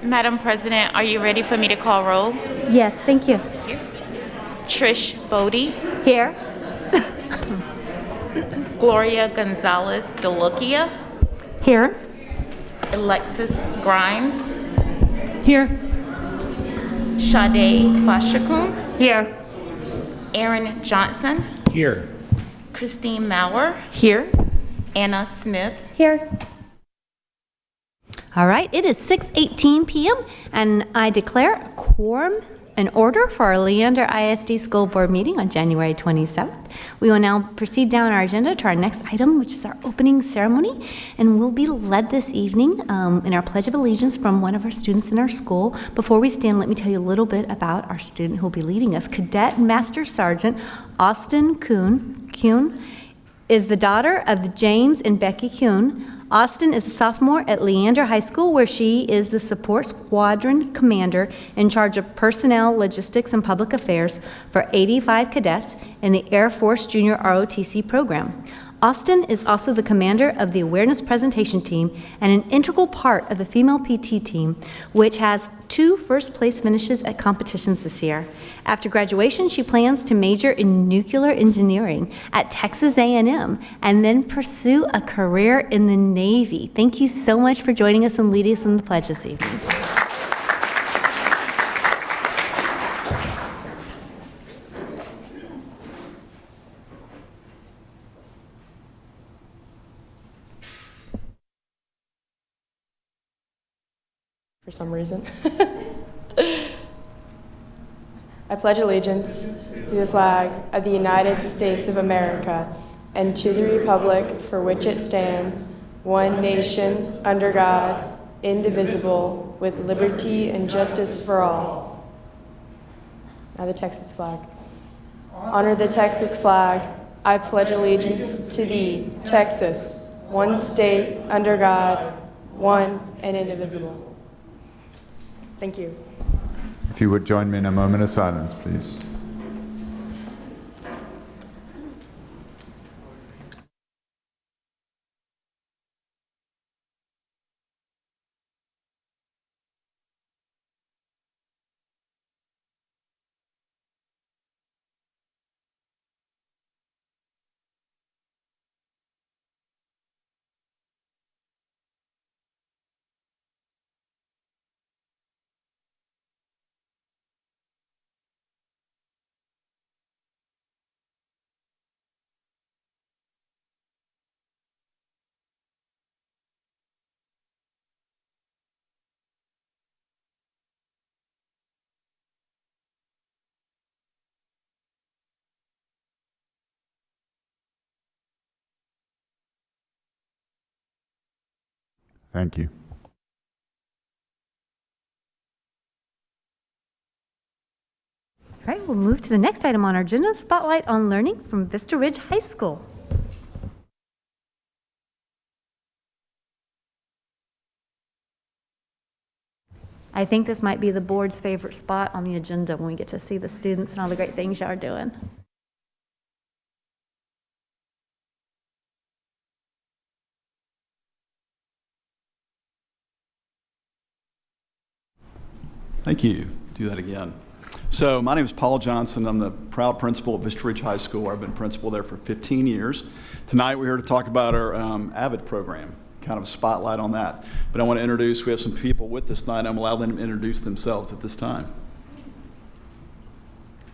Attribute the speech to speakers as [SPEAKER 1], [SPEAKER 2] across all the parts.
[SPEAKER 1] Madam President, are you ready for me to call roll?
[SPEAKER 2] Yes, thank you.
[SPEAKER 1] Trish Bodie,
[SPEAKER 2] Here.
[SPEAKER 1] Gloria Gonzalez DeLucia,
[SPEAKER 2] Here.
[SPEAKER 1] Alexis Grimes,
[SPEAKER 2] Here.
[SPEAKER 1] Sade Fashakun,
[SPEAKER 2] Here.
[SPEAKER 1] Aaron Johnson,
[SPEAKER 3] Here.
[SPEAKER 1] Christine Maurer,
[SPEAKER 2] Here.
[SPEAKER 1] Anna Smith.
[SPEAKER 2] Here. All right, it is 6:18 p.m. and I declare a quorum in order for our Leander ISD School Board meeting on January 27th. We will now proceed down our agenda to our next item, which is our opening ceremony, and we'll be led this evening in our Pledge of Allegiance from one of our students in our school. Before we stand, let me tell you a little bit about our student who will be leading us. Cadet Master Sergeant Austin Kuhn is the daughter of James and Becky Kuhn. Austin is a sophomore at Leander High School, where she is the support squadron commander in charge of personnel, logistics, and public affairs for 85 cadets in the Air Force Junior ROTC program. Austin is also the commander of the awareness presentation team and an integral part of the female PT team, which has 2 first-place finishes at competitions this year. After graduation, she plans to major in nuclear engineering at Texas A&M and then pursue a career in the Navy. Thank you so much for joining us and leading us in the pledge this evening.
[SPEAKER 4] For some reason. I pledge allegiance to the flag of the United States of America and to the republic for which it stands, one nation, under God, indivisible, with liberty and justice for all. Now the Texas flag. Honor the Texas flag. I pledge allegiance to thee, Texas, one state, under God, one and indivisible. Thank you.
[SPEAKER 5] If you would join me in a moment of silence, please. Thank you.
[SPEAKER 2] All right, we'll move to the next item on our agenda, Spotlight on Learning from Vista Ridge High School. I think this might be the board's favorite spot on the agenda when we get to see the students and all the great things y'all are doing.
[SPEAKER 6] Thank you. Do that again. So my name is Paul Johnson. I'm the proud principal of Vista Ridge High School. I've been principal there for 15 years. Tonight we're here to talk about our AVID program, kind of a spotlight on that. But I want to introduce, we have some people with us tonight. I'm allowing them to introduce themselves at this time.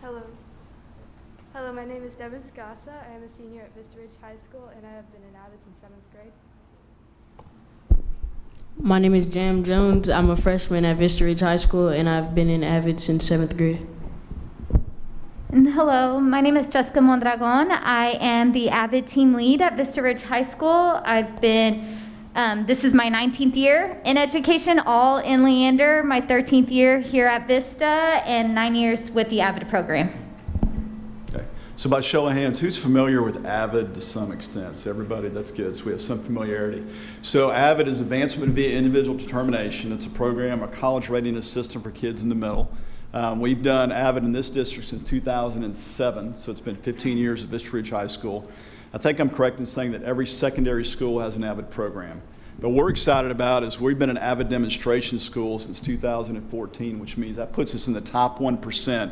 [SPEAKER 7] Hello. Hello, my name is Devin Scassa. I am a senior at Vista Ridge High School, and I have been an AVID since 7th grade.
[SPEAKER 8] My name is Jam Jones. I'm a freshman at Vista Ridge High School, and I've been in AVID since 7th grade.
[SPEAKER 9] And hello, my name is Jessica Mondragon. I am the AVID team lead at Vista Ridge High School. I've been, this is my 19th year in education, all in Leander, my 13th year here at Vista, and 9 years with the AVID program.
[SPEAKER 6] Okay. So by show of hands, who's familiar with AVID to some extent? So everybody, that's good. So we have some familiarity. So AVID is Advancement via Individual Determination. It's a program, a college readiness system for kids in the middle. We've done AVID in this district since 2007, so it's been 15 years at Vista Ridge High School. I think I'm correct in saying that every secondary school has an AVID program. But what we're excited about is we've been an Avid demonstration school since 2014, which means that puts us in the top 1%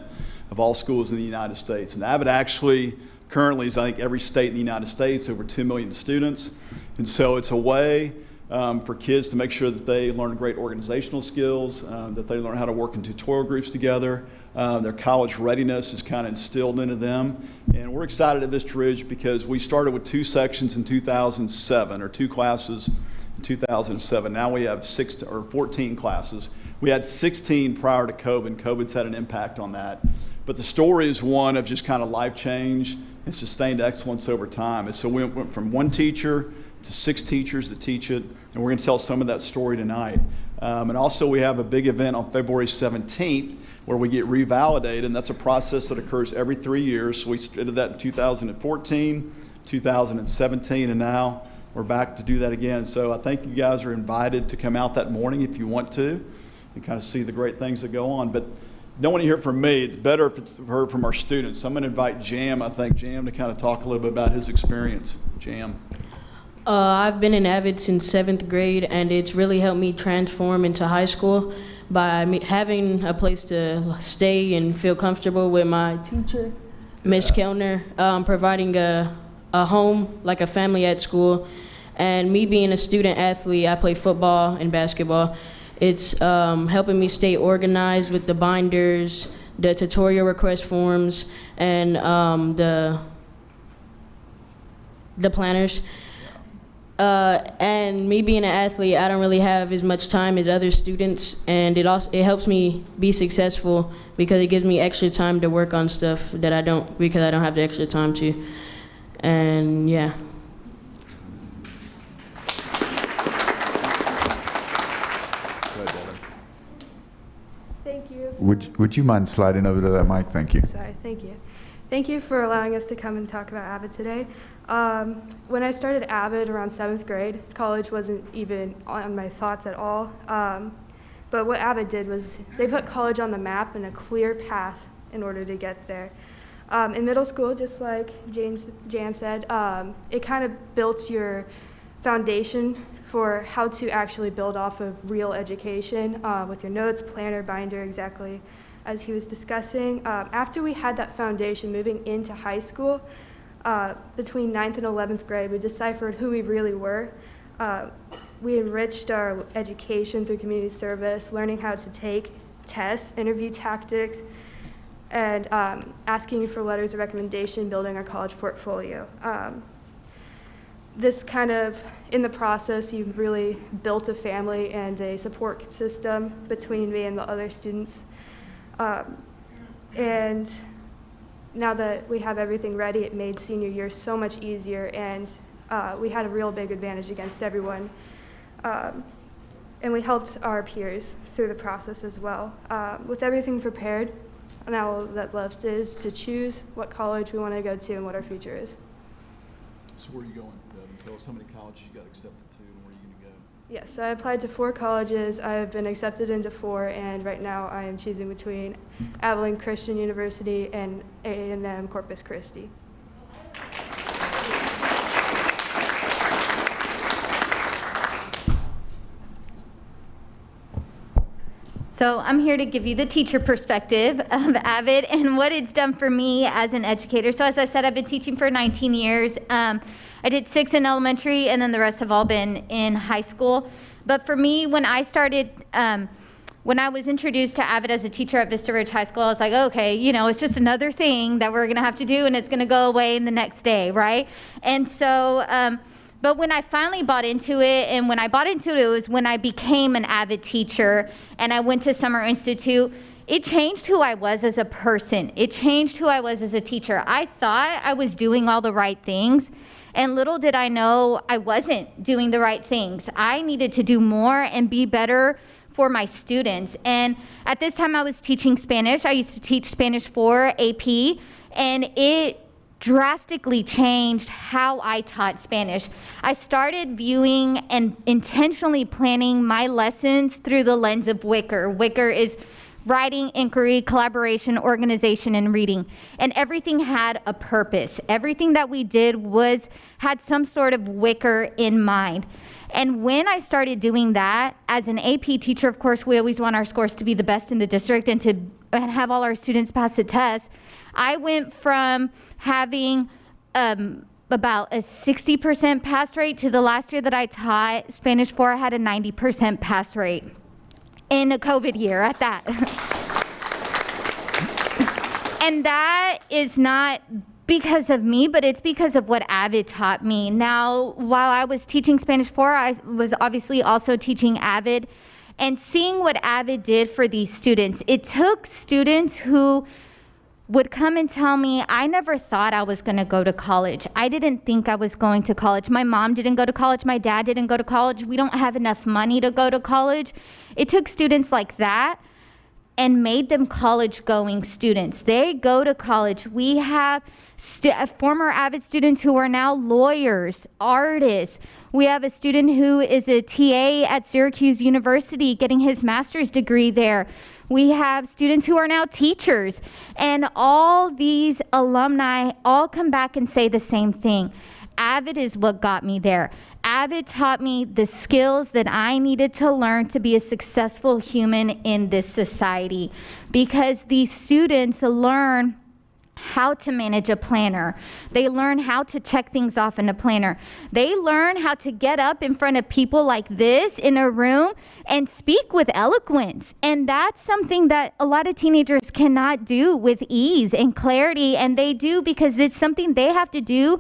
[SPEAKER 6] of all schools in the United States. And Avid actually currently is, I think, every state in the United States, over 2 million students. And so it's a way for kids to make sure that they learn great organizational skills, that they learn how to work in tutorial groups together. Their college readiness is kind of instilled into them. And we're excited at Vista Ridge because we started with 2 sections in 2007, or 2 classes in 2007. Now we have 14 classes. We had 16 prior to COVID. COVID's had an impact on that. But the story is one of just kind of life change and sustained excellence over time. And so we went from 1 teacher to 6 teachers that teach it, and we're going to tell some of that story tonight. And also we have a big event on February 17th where we get revalidated, and that's a process that occurs every 3 years. So we did that in 2014, 2017, and now we're back to do that again. So I think you guys are invited to come out that morning if you want to and kind of see the great things that go on. But don't want to hear it from me. It's better if it's heard from our students. So I'm going to invite Jam, to kind of talk a little bit about his experience. Jam.
[SPEAKER 8] I've been in Avid since 7th grade, and it's really helped me transform into high school by having a place to stay and feel comfortable with my teacher, Miss Kellner, providing a home, like a family at school, and me being a student athlete. I play football and basketball. It's helping me stay organized with the binders, the tutorial request forms, and the planners. And me being an athlete, I don't really have as much time as other students, and it helps me be successful because it gives me extra time to work on stuff that I don't, because I don't have the extra time to. And yeah.
[SPEAKER 7] Thank you.
[SPEAKER 5] Would you mind sliding over to that mic? Thank you.
[SPEAKER 7] Sorry, thank you. Thank you for allowing us to come and talk about Avid today. When I started Avid around 7th grade, college wasn't even on my thoughts at all. But what Avid did was they put college on the map and a clear path in order to get there. In middle school, just like Jan said, it kind of built your foundation for how to actually build off of real education with your notes, planner, binder, exactly as he was discussing. After we had that foundation moving into high school, between 9th and 11th grade, we deciphered who we really were. We enriched our education through community service, learning how to take tests, interview tactics, and asking for letters of recommendation, building our college portfolio. This kind of, in the process, you've really built a family and a support system between me and the other students. And now that we have everything ready, it made senior year so much easier, and we had a real big advantage against everyone. And we helped our peers through the process as well. With everything prepared, now all that left is to choose what college we want to go to and what our future is.
[SPEAKER 6] So where are you going, Devin? Tell us how many colleges you got accepted to and where are you going to go?
[SPEAKER 7] Yes, I applied to 4 colleges. I have been accepted into 4, and right now I am choosing between Abilene Christian University and A&M Corpus Christi.
[SPEAKER 9] So I'm here to give you the teacher perspective of Avid and what it's done for me as an educator. So as I said, I've been teaching for 19 years. I did 6 in elementary, and then the rest have all been in high school. But for me, when I started, when I was introduced to Avid as a teacher at Vista Ridge High School, I was like, okay, you know, it's just another thing that we're gonna have to do, and it's gonna go away in the next day, right? And so, but when I finally bought into it, and when I bought into it was when I became an Avid teacher, and I went to Summer Institute. It changed who I was as a person. It changed who I was as a teacher. I thought I was doing all the right things, and little did I know I wasn't doing the right things. I needed to do more and be better for my students. And at this time I was teaching Spanish. I used to teach Spanish 4 AP, and it drastically changed how I taught Spanish. I started viewing and intentionally planning my lessons through the lens of Wicker. Wicker is writing, inquiry, collaboration, organization, and reading. And everything had a purpose. Everything that we did had some sort of Wicker in mind. And when I started doing that, as an AP teacher, of course, we always want our scores to be the best in the district and to have all our students pass the test. I went from having about a 60% pass rate to the last year that I taught Spanish 4, I had a 90% pass rate in a COVID year at that. And that is not because of me, but it's because of what Avid taught me. Now, while I was teaching Spanish 4, I was obviously also teaching Avid, and seeing what Avid did for these students. It took students who would come and tell me, I never thought I was going to go to college. I didn't think I was going to college. My mom didn't go to college. My dad didn't go to college. We don't have enough money to go to college. It took students like that and made them college-going students. They go to college. We have former Avid students who are now lawyers, artists. We have a student who is a TA at Syracuse University getting his master's degree there. We have students who are now teachers. And all these alumni all come back and say the same thing. Avid is what got me there. Avid taught me the skills that I needed to learn to be a successful human in this society, because these students learn how to manage a planner. They learn how to check things off in a planner. They learn how to get up in front of people like this in a room and speak with eloquence. And that's something that a lot of teenagers cannot do with ease and clarity, and they do because it's something they have to do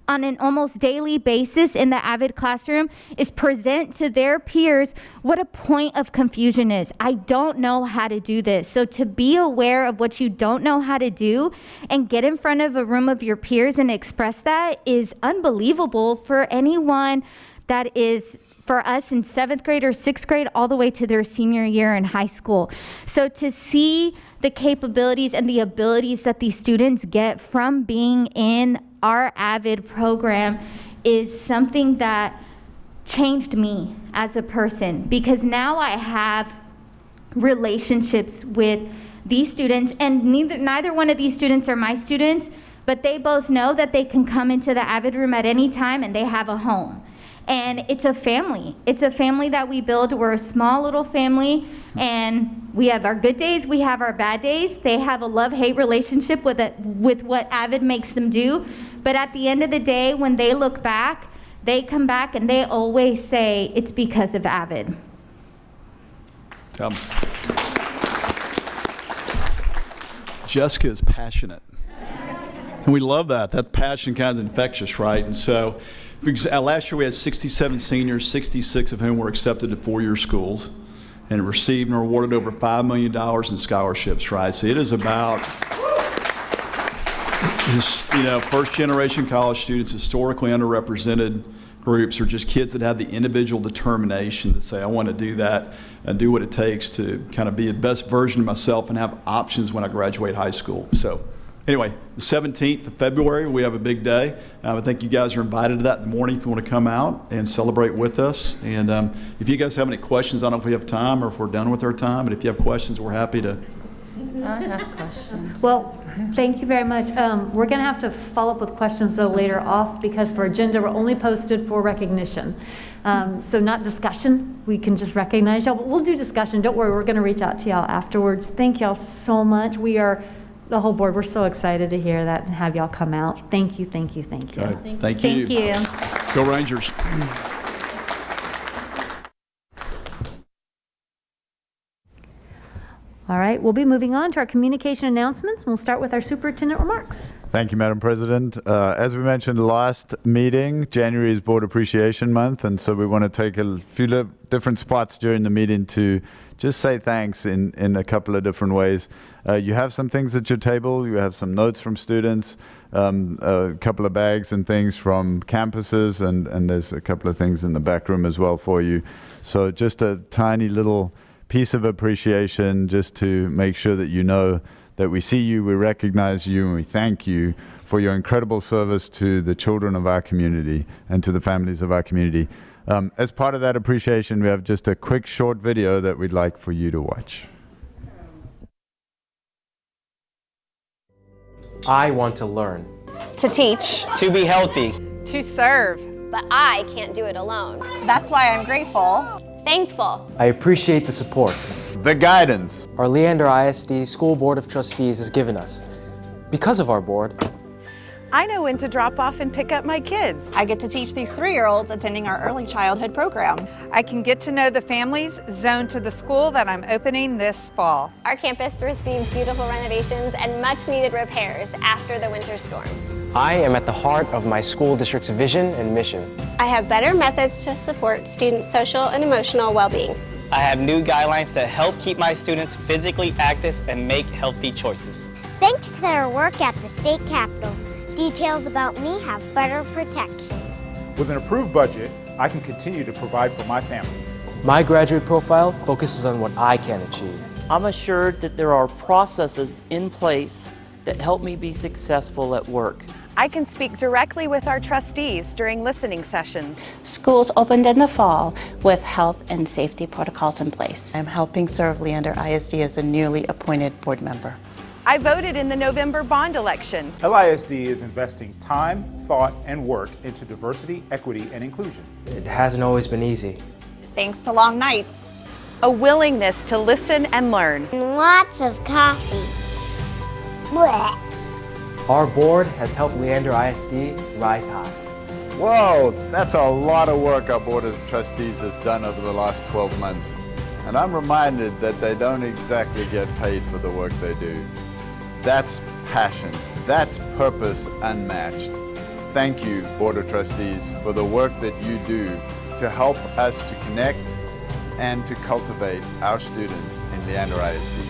[SPEAKER 9] on an almost daily basis in the Avid classroom, is present to their peers what a point of confusion is. I don't know how to do this. So to be aware of what you don't know how to do and get in front of a room of your peers and express that is unbelievable for anyone that is, for us in 7th grade or 6th grade, all the way to their senior year in high school. So to see the capabilities and the abilities that these students get from being in our Avid program is something that changed me as a person, because now I have relationships with these students, and neither one of these students are my students, but they both know that they can come into the Avid room at any time and they have a home. And it's a family. It's a family that we build. We're a small little family, and we have our good days, we have our bad days. They have a love-hate relationship with what Avid makes them do. But at the end of the day, when they look back, they come back and they always say, it's because of Avid.
[SPEAKER 6] Jessica is passionate. And we love that. That passion kind of infectious, right? And so, last year we had 67 seniors, 66 of whom were accepted to four-year schools and received and were awarded over $5 million in scholarships, right? So it is about, first-generation college students, historically underrepresented groups, or just kids that have the individual determination to say, I want to do that and do what it takes to kind of be the best version of myself and have options when I graduate high school. So anyway, the 17th of February, we have a big day. I think you guys are invited to that in the morning if you want to come out and celebrate with us. And if you guys have any questions, I don't know if we have time or if we're done with our time, but if you have questions, we're happy to.
[SPEAKER 1] I have questions.
[SPEAKER 2] Well, thank you very much. We're going to have to follow up with questions, though, later off, because for agenda, we're only posted for recognition. So not discussion. We can just recognize y'all, but we'll do discussion. Don't worry, we're going to reach out to y'all afterwards. Thank y'all so much. We are, the whole board, we're so excited to hear that and have y'all come out. Thank you, thank you, thank you.
[SPEAKER 6] Okay. Thank you.
[SPEAKER 9] Thank you.
[SPEAKER 6] Go Rangers.
[SPEAKER 2] All right, we'll be moving on to our communication announcements. We'll start with our superintendent remarks.
[SPEAKER 5] Thank you, Madam President. As we mentioned last meeting, January is Board Appreciation Month, and so we want to take a few different spots during the meeting to just say thanks in a couple of different ways. You have some things at your table. You have some notes from students, a couple of bags and things from campuses, and there's a couple of things in the back room as well for you. So just a tiny little piece of appreciation just to make sure that you know that we see you, we recognize you, and we thank you for your incredible service to the children of our community and to the families of our community. As part of that appreciation, we have just a quick short video that we'd like for you to watch.
[SPEAKER 3] I want to learn.
[SPEAKER 10] To teach.
[SPEAKER 3] To be healthy.
[SPEAKER 10] To serve.
[SPEAKER 3] but I can't do it alone.
[SPEAKER 10] That's why I'm grateful.
[SPEAKER 3] Thankful.
[SPEAKER 11] I appreciate the support
[SPEAKER 5] The guidance
[SPEAKER 11] our Leander ISD School Board of Trustees has given us. Because of our board,
[SPEAKER 10] I know when to drop off and pick up my kids. I get to teach these 3-year-olds attending our early childhood program. I can get to know the families zoned to the school that I'm opening this fall.
[SPEAKER 3] Our campus received beautiful renovations and much needed repairs after the winter storm.
[SPEAKER 11] I am at the heart of my school district's vision and mission.
[SPEAKER 3] I have better methods to support students' social and emotional well-being.
[SPEAKER 12] I have new guidelines to help keep my students physically active and make healthy choices.
[SPEAKER 13] Thanks to their work at the state capitol, details about me have better protection.
[SPEAKER 14] With an approved budget, I can continue to provide for my family.
[SPEAKER 11] My graduate profile focuses on what I can achieve.
[SPEAKER 15] I'm assured that there are processes in place that help me be successful at work.
[SPEAKER 10] I can speak directly with our trustees during listening sessions.
[SPEAKER 16] Schools opened in the fall with health and safety protocols in place. I'm helping serve Leander ISD as a newly appointed board member.
[SPEAKER 10] I voted in the November bond election.
[SPEAKER 14] LISD is investing time, thought, and work into diversity, equity, and inclusion.
[SPEAKER 11] It hasn't always been easy.
[SPEAKER 10] Thanks to long nights. A willingness to listen and learn.
[SPEAKER 13] And lots of coffee. Blech.
[SPEAKER 11] Our board has helped Leander ISD rise high.
[SPEAKER 5] Whoa, that's a lot of work our Board of Trustees has done over the last 12 months. And I'm reminded that they don't exactly get paid for the work they do. That's passion. That's purpose unmatched. Thank you, Board of Trustees, for the work that you do to help us to connect and to cultivate our students in Leander ISD.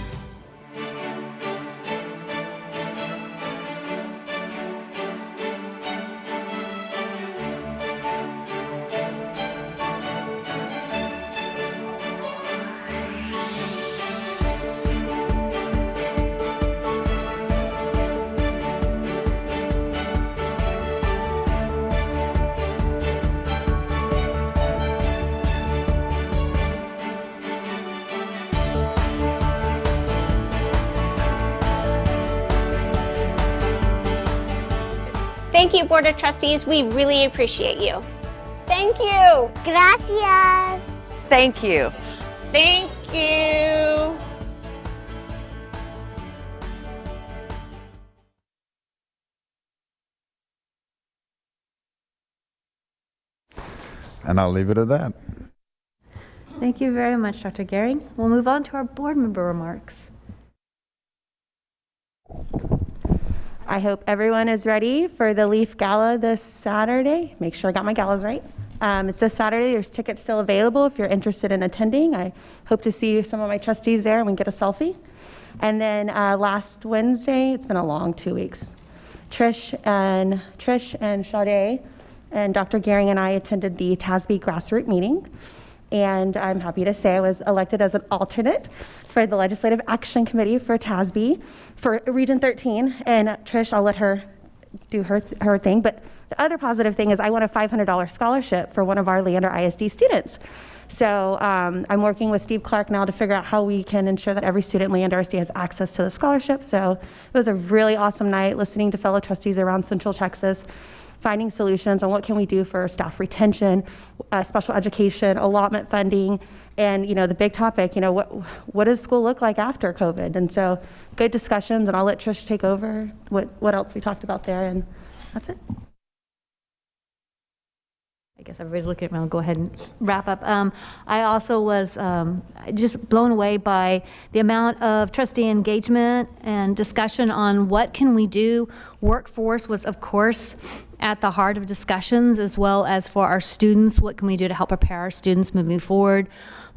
[SPEAKER 3] Thank you, Board of Trustees. We really appreciate you. Thank you.
[SPEAKER 13] Gracias.
[SPEAKER 10] Thank you. Thank you.
[SPEAKER 5] And I'll leave it at that.
[SPEAKER 2] Thank you very much, Dr. Gehring. We'll move on to our board member remarks.
[SPEAKER 4] I hope everyone is ready for the Leaf Gala this Saturday. Make sure I got my galas right. It's this Saturday. There's tickets still available if you're interested in attending. I hope to see some of my trustees there and we can get a selfie. And then last Wednesday, it's been a long 2 weeks, Trish and Sade and Dr. Gehring and I attended the TASB grassroots meeting. And I'm happy to say I was elected as an alternate for the Legislative Action Committee for TASB for Region 13. And Trish, I'll let her do her thing. But the other positive thing is I won a $500 scholarship for one of our Leander ISD students. So I'm working with Steve Clark now to figure out how we can ensure that every student in Leander ISD has access to the scholarship. So it was a really awesome night listening to fellow trustees around Central Texas, finding solutions on what can we do for staff retention, special education, allotment funding, and the big topic, what does school look like after COVID? And so good discussions, and I'll let Trish take over what else we talked about there, and that's it.
[SPEAKER 2] I guess everybody's looking at me. I'll go ahead and wrap up. I also was just blown away by the amount of trustee engagement and discussion on what can we do. Workforce was, of course, at the heart of discussions, as well as for our students. What can we do to help prepare our students moving forward?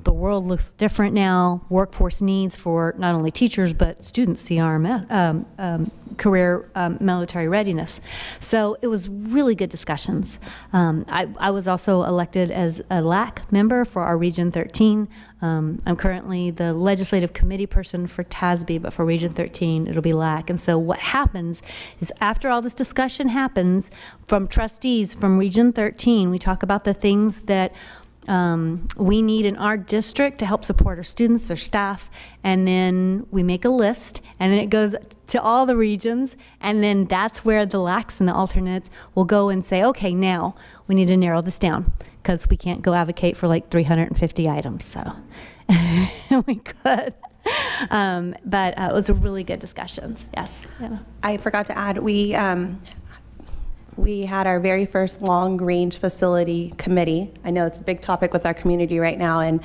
[SPEAKER 2] The world looks different now. Workforce needs for not only teachers, but students, CRM, career military readiness. So it was really good discussions. I was also elected as a LAC member for our Region 13. I'm currently the legislative committee person for TASB, but for Region 13, it'll be LAC. And so what happens is after all this discussion happens from trustees from Region 13, we talk about the things that we need in our district to help support our students, our staff, and then we make a list, and then it goes to all the regions, and then that's where the LACs and the alternates will go and say, okay, now we need to narrow this down, because we can't go advocate for like 350 items, so we could. But it was a really good discussions. Yes. Yeah.
[SPEAKER 17] I forgot to add, we had our very first long-range facility committee. I know it's a big topic with our community right now, and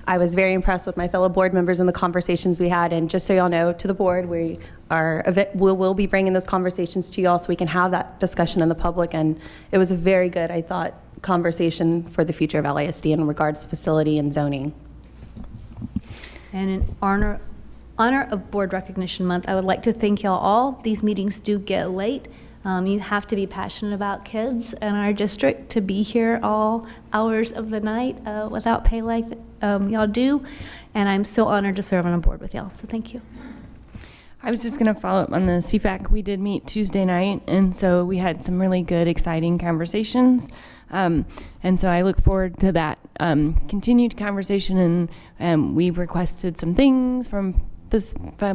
[SPEAKER 17] I was very impressed with my fellow board members and the conversations we had. And just so y'all know, to the board, we'll be bringing those conversations to y'all so we can have that discussion in the public. And it was a very good, I thought, conversation for the future of LISD in regards to facility and zoning.
[SPEAKER 2] And in honor of Board Recognition Month, I would like to thank y'all all. These meetings do get late. You have to be passionate about kids in our district to be here all hours of the night without pay like y'all do. And I'm so honored to serve on a board with y'all, so thank you.
[SPEAKER 18] I was just going to follow up on the CFAC. We did meet Tuesday night, and so we had some really good, exciting conversations. And so I look forward to that continued conversation, and we've requested some things from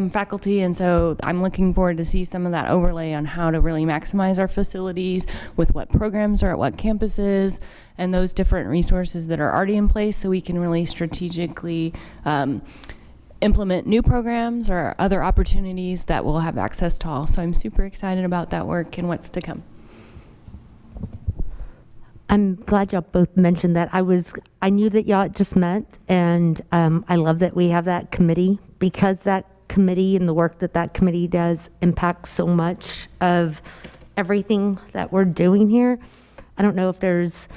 [SPEAKER 18] faculty, and so I'm looking forward to see some of that overlay on how to really maximize our facilities with what programs are at what campuses and those different resources that are already in place, so we can really strategically implement new programs or other opportunities that we'll have access to all. So I'm super excited about that work and what's to come.
[SPEAKER 19] I'm glad y'all both mentioned that. I knew that y'all just met, and I love that we have that committee, because that committee and the work that that committee does impacts so much of everything that we're doing here. I don't know if it's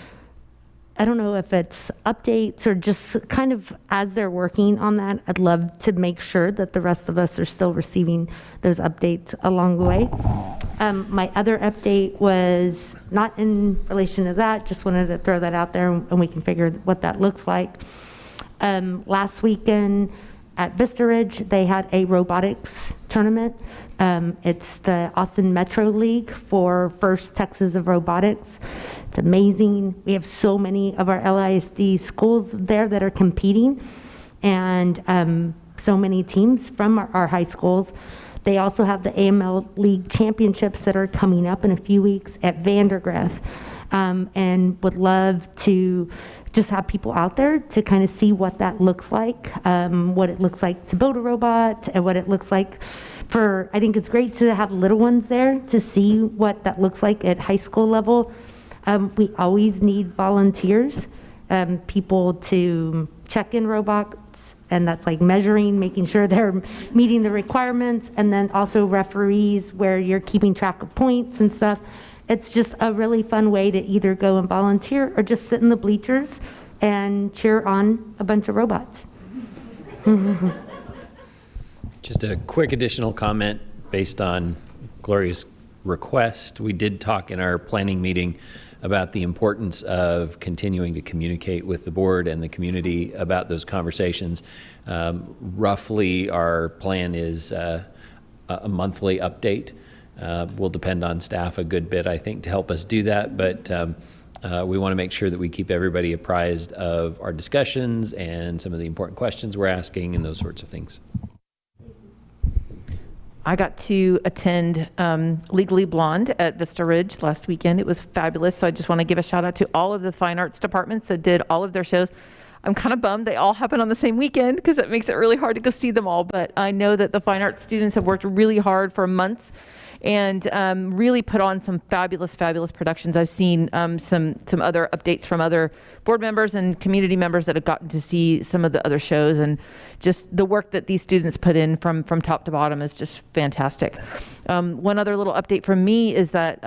[SPEAKER 19] updates or just kind of as they're working on that, I'd love to make sure that the rest of us are still receiving those updates along the way. My other update was not in relation to that, just wanted to throw that out there and we can figure what that looks like. Last weekend at Vista Ridge, they had a robotics tournament. It's the Austin Metro League for First Texas of Robotics. It's amazing. We have so many of our LISD schools there that are competing, and so many teams from our high schools. They also have the AML League Championships that are coming up in a few weeks at Vandergrift, and would love to just have people out there to kind of see what that looks like, what it looks like to build a robot, and what it looks like I think it's great to have little ones there to see what that looks like at high school level. We always need volunteers, people to check in robots, and that's like measuring, making sure they're meeting the requirements, and then also referees where you're keeping track of points and stuff. It's just a really fun way to either go and volunteer or just sit in the bleachers and cheer on a bunch of robots.
[SPEAKER 20] Just a quick additional comment based on Gloria's request. We did talk in our planning meeting about the importance of continuing to communicate with the board and the community about those conversations. Roughly, our plan is a monthly update. Will depend on staff a good bit, I think, to help us do that, but we want to make sure that we keep everybody apprised of our discussions and some of the important questions we're asking and those sorts of things.
[SPEAKER 21] I got to attend Legally Blonde at Vista Ridge last weekend. It was fabulous. So I just want to give a shout out to all of the fine arts departments that did all of their shows. I'm kind of bummed they all happen on the same weekend because it makes it really hard to go see them all. But I know that the fine arts students have worked really hard for months and really put on some fabulous, fabulous productions. I've seen some other updates from other board members and community members that have gotten to see some of the other shows, and just the work that these students put in from top to bottom is just fantastic. One other little update from me is that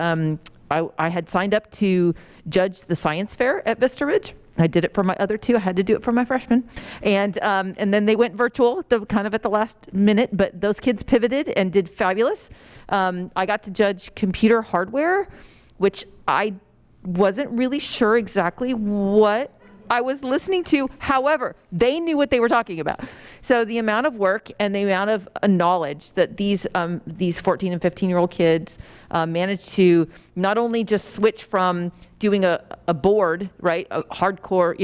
[SPEAKER 21] I had signed up to judge the science fair at Vista Ridge. I did it for my other two. I had to do it for my freshmen. And then they went virtual kind of at the last minute, but those kids pivoted and did fabulous. I got to judge computer hardware, which I wasn't really sure exactly what I was listening to. However, they knew what they were talking about. So the amount of work and the amount of knowledge that these 14 and 15-year-old kids managed to not only just switch from doing a a board, right? A hardcore,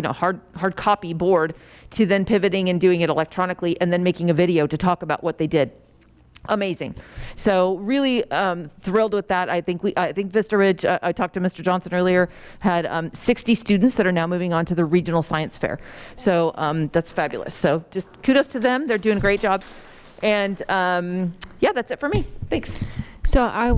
[SPEAKER 21] hard copy board, to then pivoting and doing it electronically and then making a video to talk about what they did. Amazing. So really thrilled with that. I think Vista Ridge, I talked to Mr. Johnson earlier, had 60 students that are now moving on to the regional science fair. So that's fabulous. So just kudos to them. They're doing a great job. And yeah, that's it for me. Thanks.
[SPEAKER 18] So I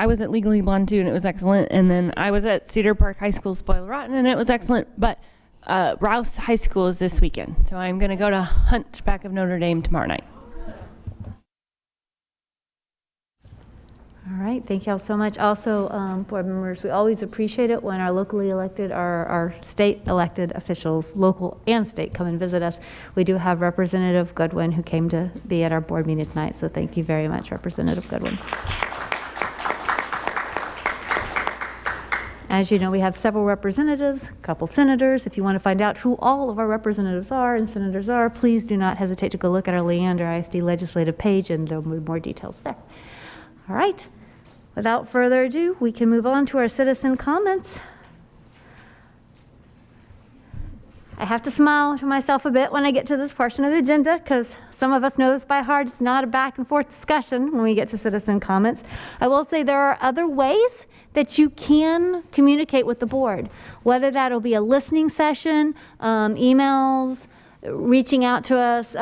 [SPEAKER 18] was at Legally Blonde too, and it was excellent. And then I was at Cedar Park High School Spoil Rotten, and it was excellent. But Rouse High School is this weekend. So I'm going to go to Hunchback of Notre Dame tomorrow night.
[SPEAKER 2] All right, thank you all so much. Also, board members, we always appreciate it when our locally elected, our state elected officials, local and state, come and visit us. We do have Representative Goodwin who came to be at our board meeting tonight, so thank you very much, Representative Goodwin. As you know, we have several representatives, a couple senators. If you want to find out who all of our representatives are and senators are, please do not hesitate to go look at our Leander ISD legislative page, and there'll be more details there. All right. Without further ado, we can move on to our citizen comments. I have to smile to myself a bit when I get to this portion of the agenda, because some of us know this by heart. It's not a back and forth discussion when we get to citizen comments. I will say there are other ways that you can communicate with the board, whether that'll be a listening session, emails, reaching out to us,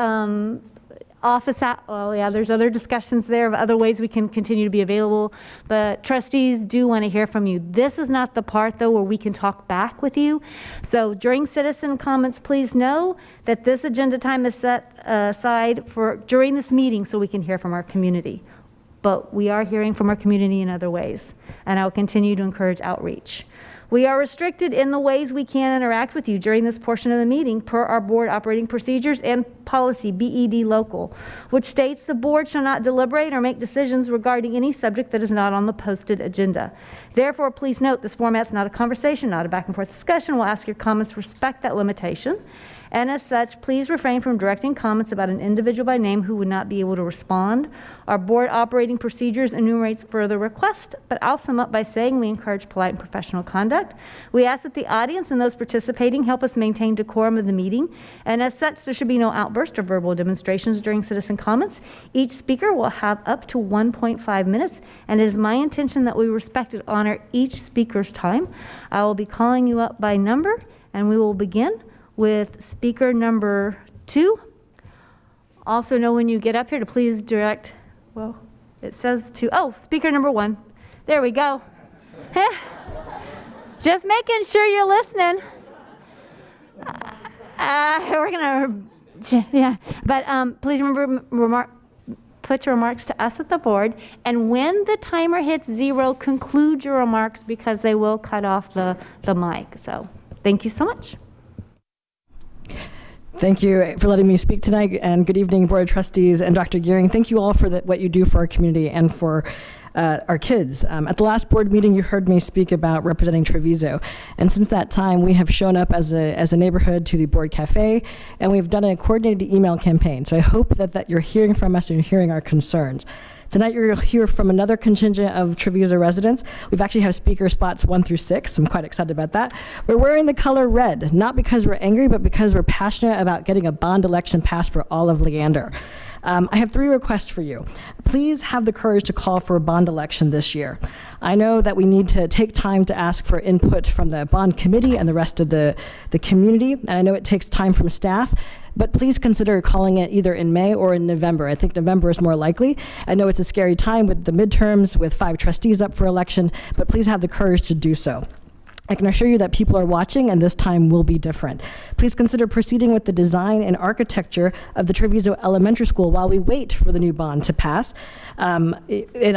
[SPEAKER 2] there's other discussions there of other ways we can continue to be available, but trustees do want to hear from you. This is not the part, though, where we can talk back with you. So during citizen comments, please know that this agenda time is set aside for during this meeting so we can hear from our community. But we are hearing from our community in other ways, and I'll continue to encourage outreach. We are restricted in the ways we can interact with you during this portion of the meeting per our board operating procedures and policy BED local, which states the board shall not deliberate or make decisions regarding any subject that is not on the posted agenda. Therefore, please note this format's not a conversation, not a back and forth discussion. We'll ask your comments respect that limitation. And as such, please refrain from directing comments about an individual by name who would not be able to respond. Our board operating procedures enumerates further requests, but I'll sum up by saying we encourage polite and professional conduct. We ask that the audience and those participating help us maintain decorum of the meeting. And as such, there should be no outburst or verbal demonstrations during citizen comments. Each speaker will have up to 1.5 minutes, and it is my intention that we respect and honor each speaker's time. I will be calling you up by number, and we will begin with speaker number 2. Also know when you get up here to please direct, it says speaker number 1. There we go. Just making sure you're listening. We're gonna, but please remember, put your remarks to us at the board, and when the timer hits 0, conclude your remarks because they will cut off the mic. So thank you so much.
[SPEAKER 8] Thank you for letting me speak tonight, and good evening, Board of Trustees and Dr. Gearing. Thank you all for what you do for our community and for our kids. At the last board meeting, you heard me speak about representing Treviso, and since that time, we have shown up as a neighborhood to the board cafe, and we've done a coordinated email campaign. So I hope that you're hearing from us and you're hearing our concerns. Tonight you'll hear from another contingent of Treviso residents. We've actually have speaker spots 1 through 6. I'm quite excited about that. We're wearing the color red, not because we're angry, but because we're passionate about getting a bond election passed for all of Leander. I have 3 requests for you. Please have the courage to call for a bond election this year. I know that we need to take time to ask for input from the bond committee and the rest of the community, and I know it takes time from staff, but please consider calling it either in May or in November. I think November is more likely. I know it's a scary time with the midterms, with 5 trustees up for election, but please have the courage to do so. I can assure you that people are watching, and this time will be different. Please consider proceeding with the design and architecture of the Treviso Elementary School while we wait for the new bond to pass. And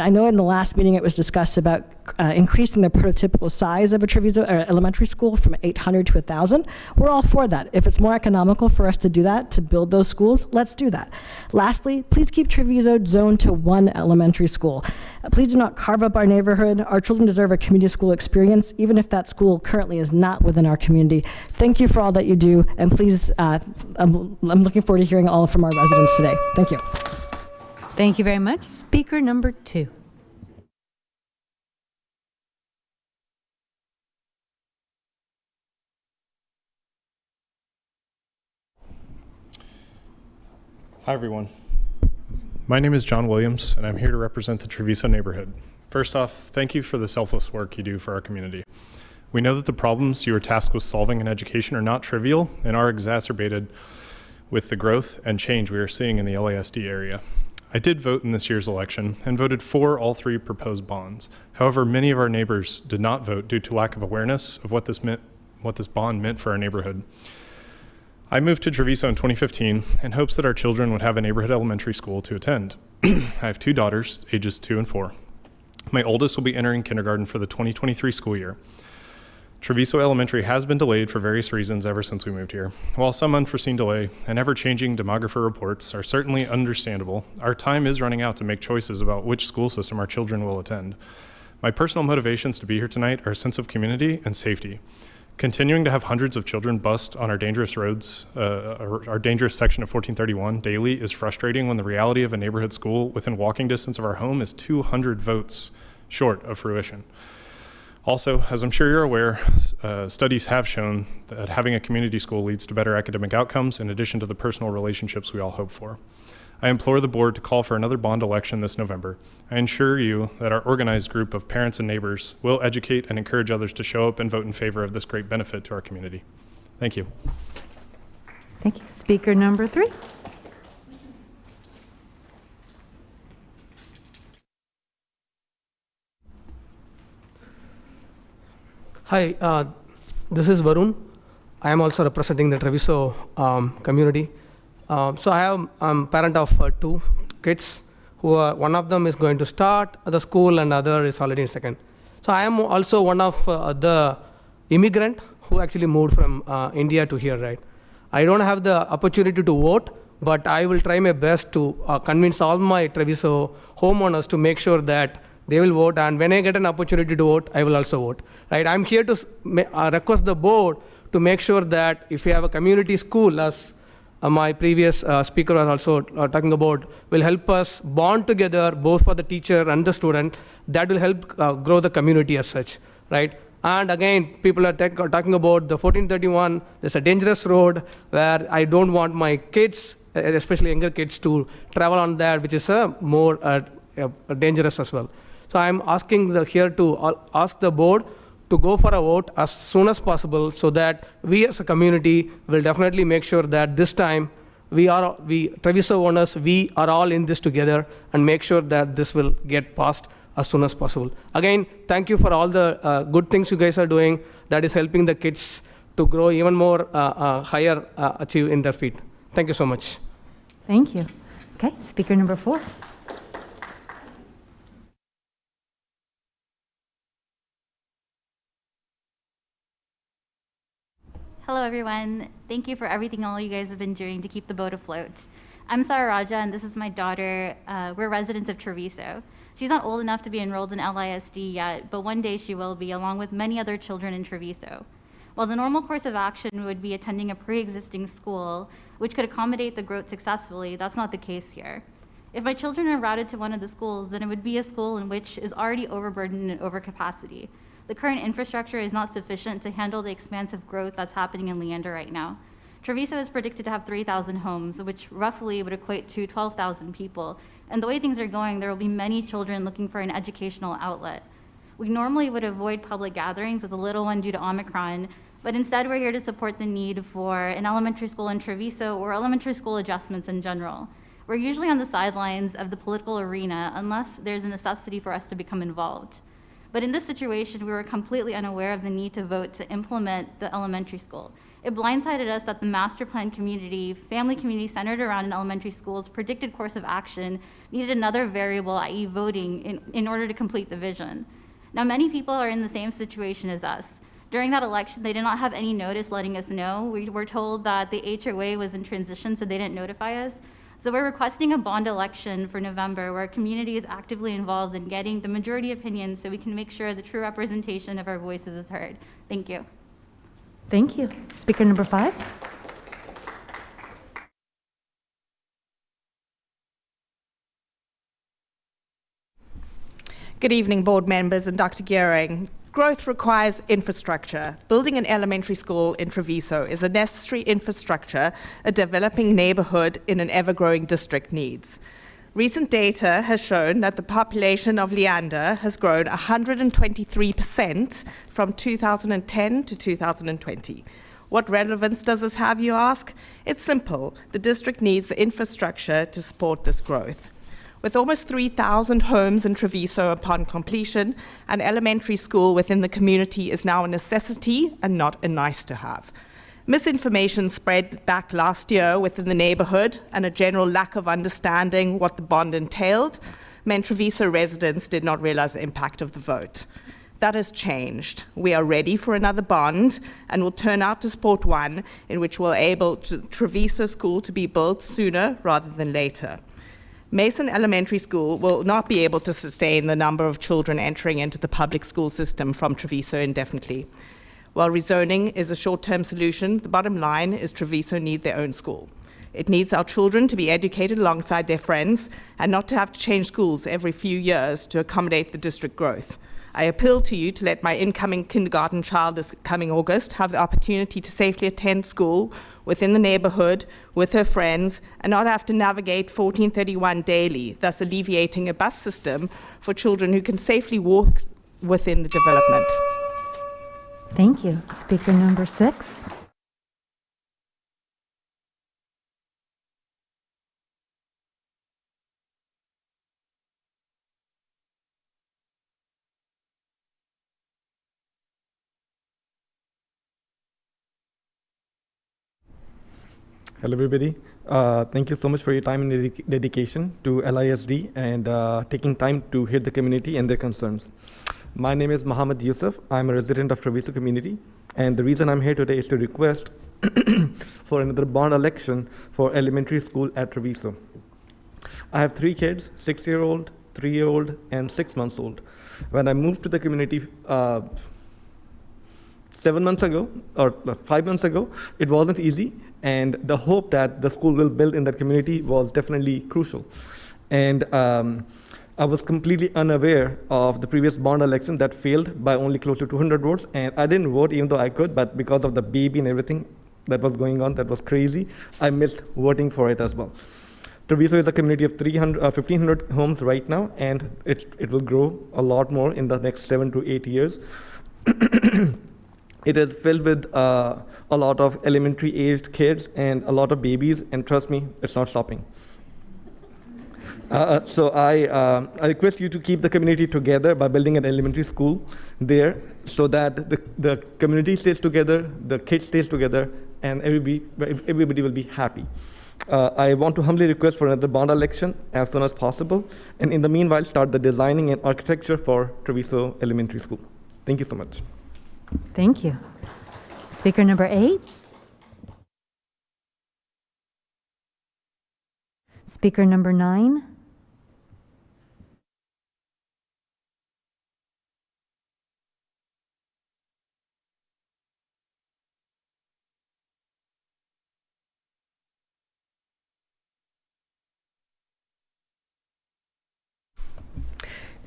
[SPEAKER 8] I know in the last meeting it was discussed about increasing the prototypical size of a Treviso elementary school from 800 to 1,000. We're all for that. If it's more economical for us to do that, to build those schools, let's do that. Lastly, please keep Treviso zoned to 1 elementary school. Please do not carve up our neighborhood. Our children deserve a community school experience, even if that school currently is not within our community. Thank you for all that you do, and please, I'm looking forward to hearing all from our residents today. Thank you.
[SPEAKER 2] Thank you very much. Speaker number 2.
[SPEAKER 7] Hi, everyone. My name is John Williams, and I'm here to represent the Treviso neighborhood. First off, thank you for the selfless work you do for our community. We know that the problems you are tasked with solving in education are not trivial and are exacerbated with the growth and change we are seeing in the LASD area. I did vote in this year's election and voted for all 3 proposed bonds. However, many of our neighbors did not vote due to lack of awareness of what this bond meant for our neighborhood. I moved to Treviso in 2015 in hopes that our children would have a neighborhood elementary school to attend. I have 2 daughters, ages 2 and 4. My oldest will be entering kindergarten for the 2023 school year. Treviso Elementary has been delayed for various reasons ever since we moved here. While some unforeseen delay and ever-changing demographer reports are certainly understandable, our time is running out to make choices about which school system our children will attend. My personal motivations to be here tonight are a sense of community and safety. Continuing to have hundreds of children bust on our dangerous roads, our dangerous section of 1431 daily is frustrating when the reality of a neighborhood school within walking distance of our home is 200 votes short of fruition. Also, as I'm sure you're aware, studies have shown that having a community school leads to better academic outcomes in addition to the personal relationships we all hope for. I implore the board to call for another bond election this November. I assure you that our organized group of parents and neighbors will educate and encourage others to show up and vote in favor of this great benefit to our community. Thank you.
[SPEAKER 19] Thank you. Speaker number 3.
[SPEAKER 22] Hi, this is Varun. I am also representing the Treviso community. I'm parent of 2 kids who are, one of them is going to start the school and other is already in second. So I am also one of the immigrant who actually moved from India to here, right? I don't have the opportunity to vote, but I will try my best to convince all my Treviso homeowners to make sure that they will vote, and when I get an opportunity to vote, I will also vote, right? I'm here to request the board to make sure that if we have a community school, as my previous speaker was also talking about, will help us bond together both for the teacher and the student. That will help grow the community as such, right? And again, people are talking about the 1431. There's a dangerous road where I don't want my kids, especially younger kids, to travel on that, which is more dangerous as well. So I'm asking here to ask the board to go for a vote as soon as possible so that we as a community will definitely make sure that this time we Treviso owners, we are all in this together and make sure that this will get passed as soon as possible. Again, thank you for all the good things you guys are doing that is helping the kids to grow even more higher, achieve in their feet. Thank you so much.
[SPEAKER 19] Thank you. Okay, speaker number 4.
[SPEAKER 23] Hello everyone. Thank you for everything all you guys have been doing to keep the boat afloat. I'm Sarah Raja and this is my daughter. We're residents of Treviso. She's not old enough to be enrolled in LISD yet, but one day she will be, along with many other children in Treviso. While the normal course of action would be attending a pre-existing school, which could accommodate the growth successfully, that's not the case here. If my children are routed to one of the schools, then it would be a school in which is already overburdened and overcapacity. The current infrastructure is not sufficient to handle the expansive growth that's happening in Leander right now. Treviso is predicted to have 3,000 homes, which roughly would equate to 12,000 people. And the way things are going, there will be many children looking for an educational outlet. We normally would avoid public gatherings with a little one due to Omicron, but instead we're here to support the need for an elementary school in Treviso or elementary school adjustments in general. We're usually on the sidelines of the political arena unless there's a necessity for us to become involved. But in this situation, we were completely unaware of the need to vote to implement the elementary school. It blindsided us that the master plan community, family community centered around an elementary school's predicted course of action needed another variable, i.e. voting, in order to complete the vision. Now, many people are in the same situation as us. During that election, they did not have any notice letting us know. We were told that the HOA was in transition, so they didn't notify us. So we're requesting a bond election for November where our community is actively involved in getting the majority opinions so we can make sure the true representation of our voices is heard. Thank you.
[SPEAKER 19] Thank you. Speaker number 5.
[SPEAKER 24] Good evening, board members and Dr. Gearing.
[SPEAKER 1] Growth requires infrastructure. Building an elementary school in Treviso is a necessary infrastructure a developing neighborhood in an ever-growing district needs. Recent data has shown that the population of Leander has grown 123% from 2010 to 2020. What relevance does this have, you ask? It's simple. The district needs the infrastructure to support this growth. With almost 3,000 homes in Treviso upon completion, an elementary school within the community is now a necessity and not a nice to have. Misinformation spread back last year within the neighborhood, and a general lack of understanding what the bond entailed meant Treviso residents did not realize the impact of the vote. That has changed. We are ready for another bond and will turn out to support one in which we're able to Treviso School to be built sooner rather than later. Mason Elementary School will not be able to sustain the number of children entering into the public school system from Treviso indefinitely. While rezoning is a short-term solution, the bottom line is Treviso needs their own school. It needs our children to be educated alongside their friends and not to have to change schools every few years to accommodate the district growth. I appeal to you to let my incoming kindergarten child this coming August have the opportunity to safely attend school within the neighborhood with her friends and not have to navigate 1431 daily, thus alleviating a bus system for children who can safely walk within the development.
[SPEAKER 2] Thank you. Speaker number 6.
[SPEAKER 6] Hello, everybody. Thank you so much for your time and dedication to LISD and taking time to hear the community and their concerns. My name is Muhammad Yusuf. I'm a resident of Treviso community, and the reason I'm here today is to request for another bond election for elementary school at Treviso. I have 3 kids, 6-year-old, 3-year-old, and 6 months old. When I moved to the community 7 months ago, or 5 months ago, it wasn't easy, and the hope that the school will build in that community was definitely crucial. And I was completely unaware of the previous bond election that failed by only close to 200 votes, and I didn't vote even though I could, but because of the baby and everything that was going on, that was crazy, I missed voting for it as well. Treviso is a community of 1,500 homes right now, and it will grow a lot more in the next 7 to 8 years. It is filled with a lot of elementary-aged kids and a lot of babies, and trust me, it's not stopping. So I request you to keep the community together by building an elementary school there so that the community stays together, the kids stays together, and everybody will be happy. I want to humbly request for another bond election as soon as possible, and in the meanwhile, start the designing and architecture for Treviso Elementary School. Thank you so much.
[SPEAKER 2] Thank you. Speaker number 8. Speaker number 9.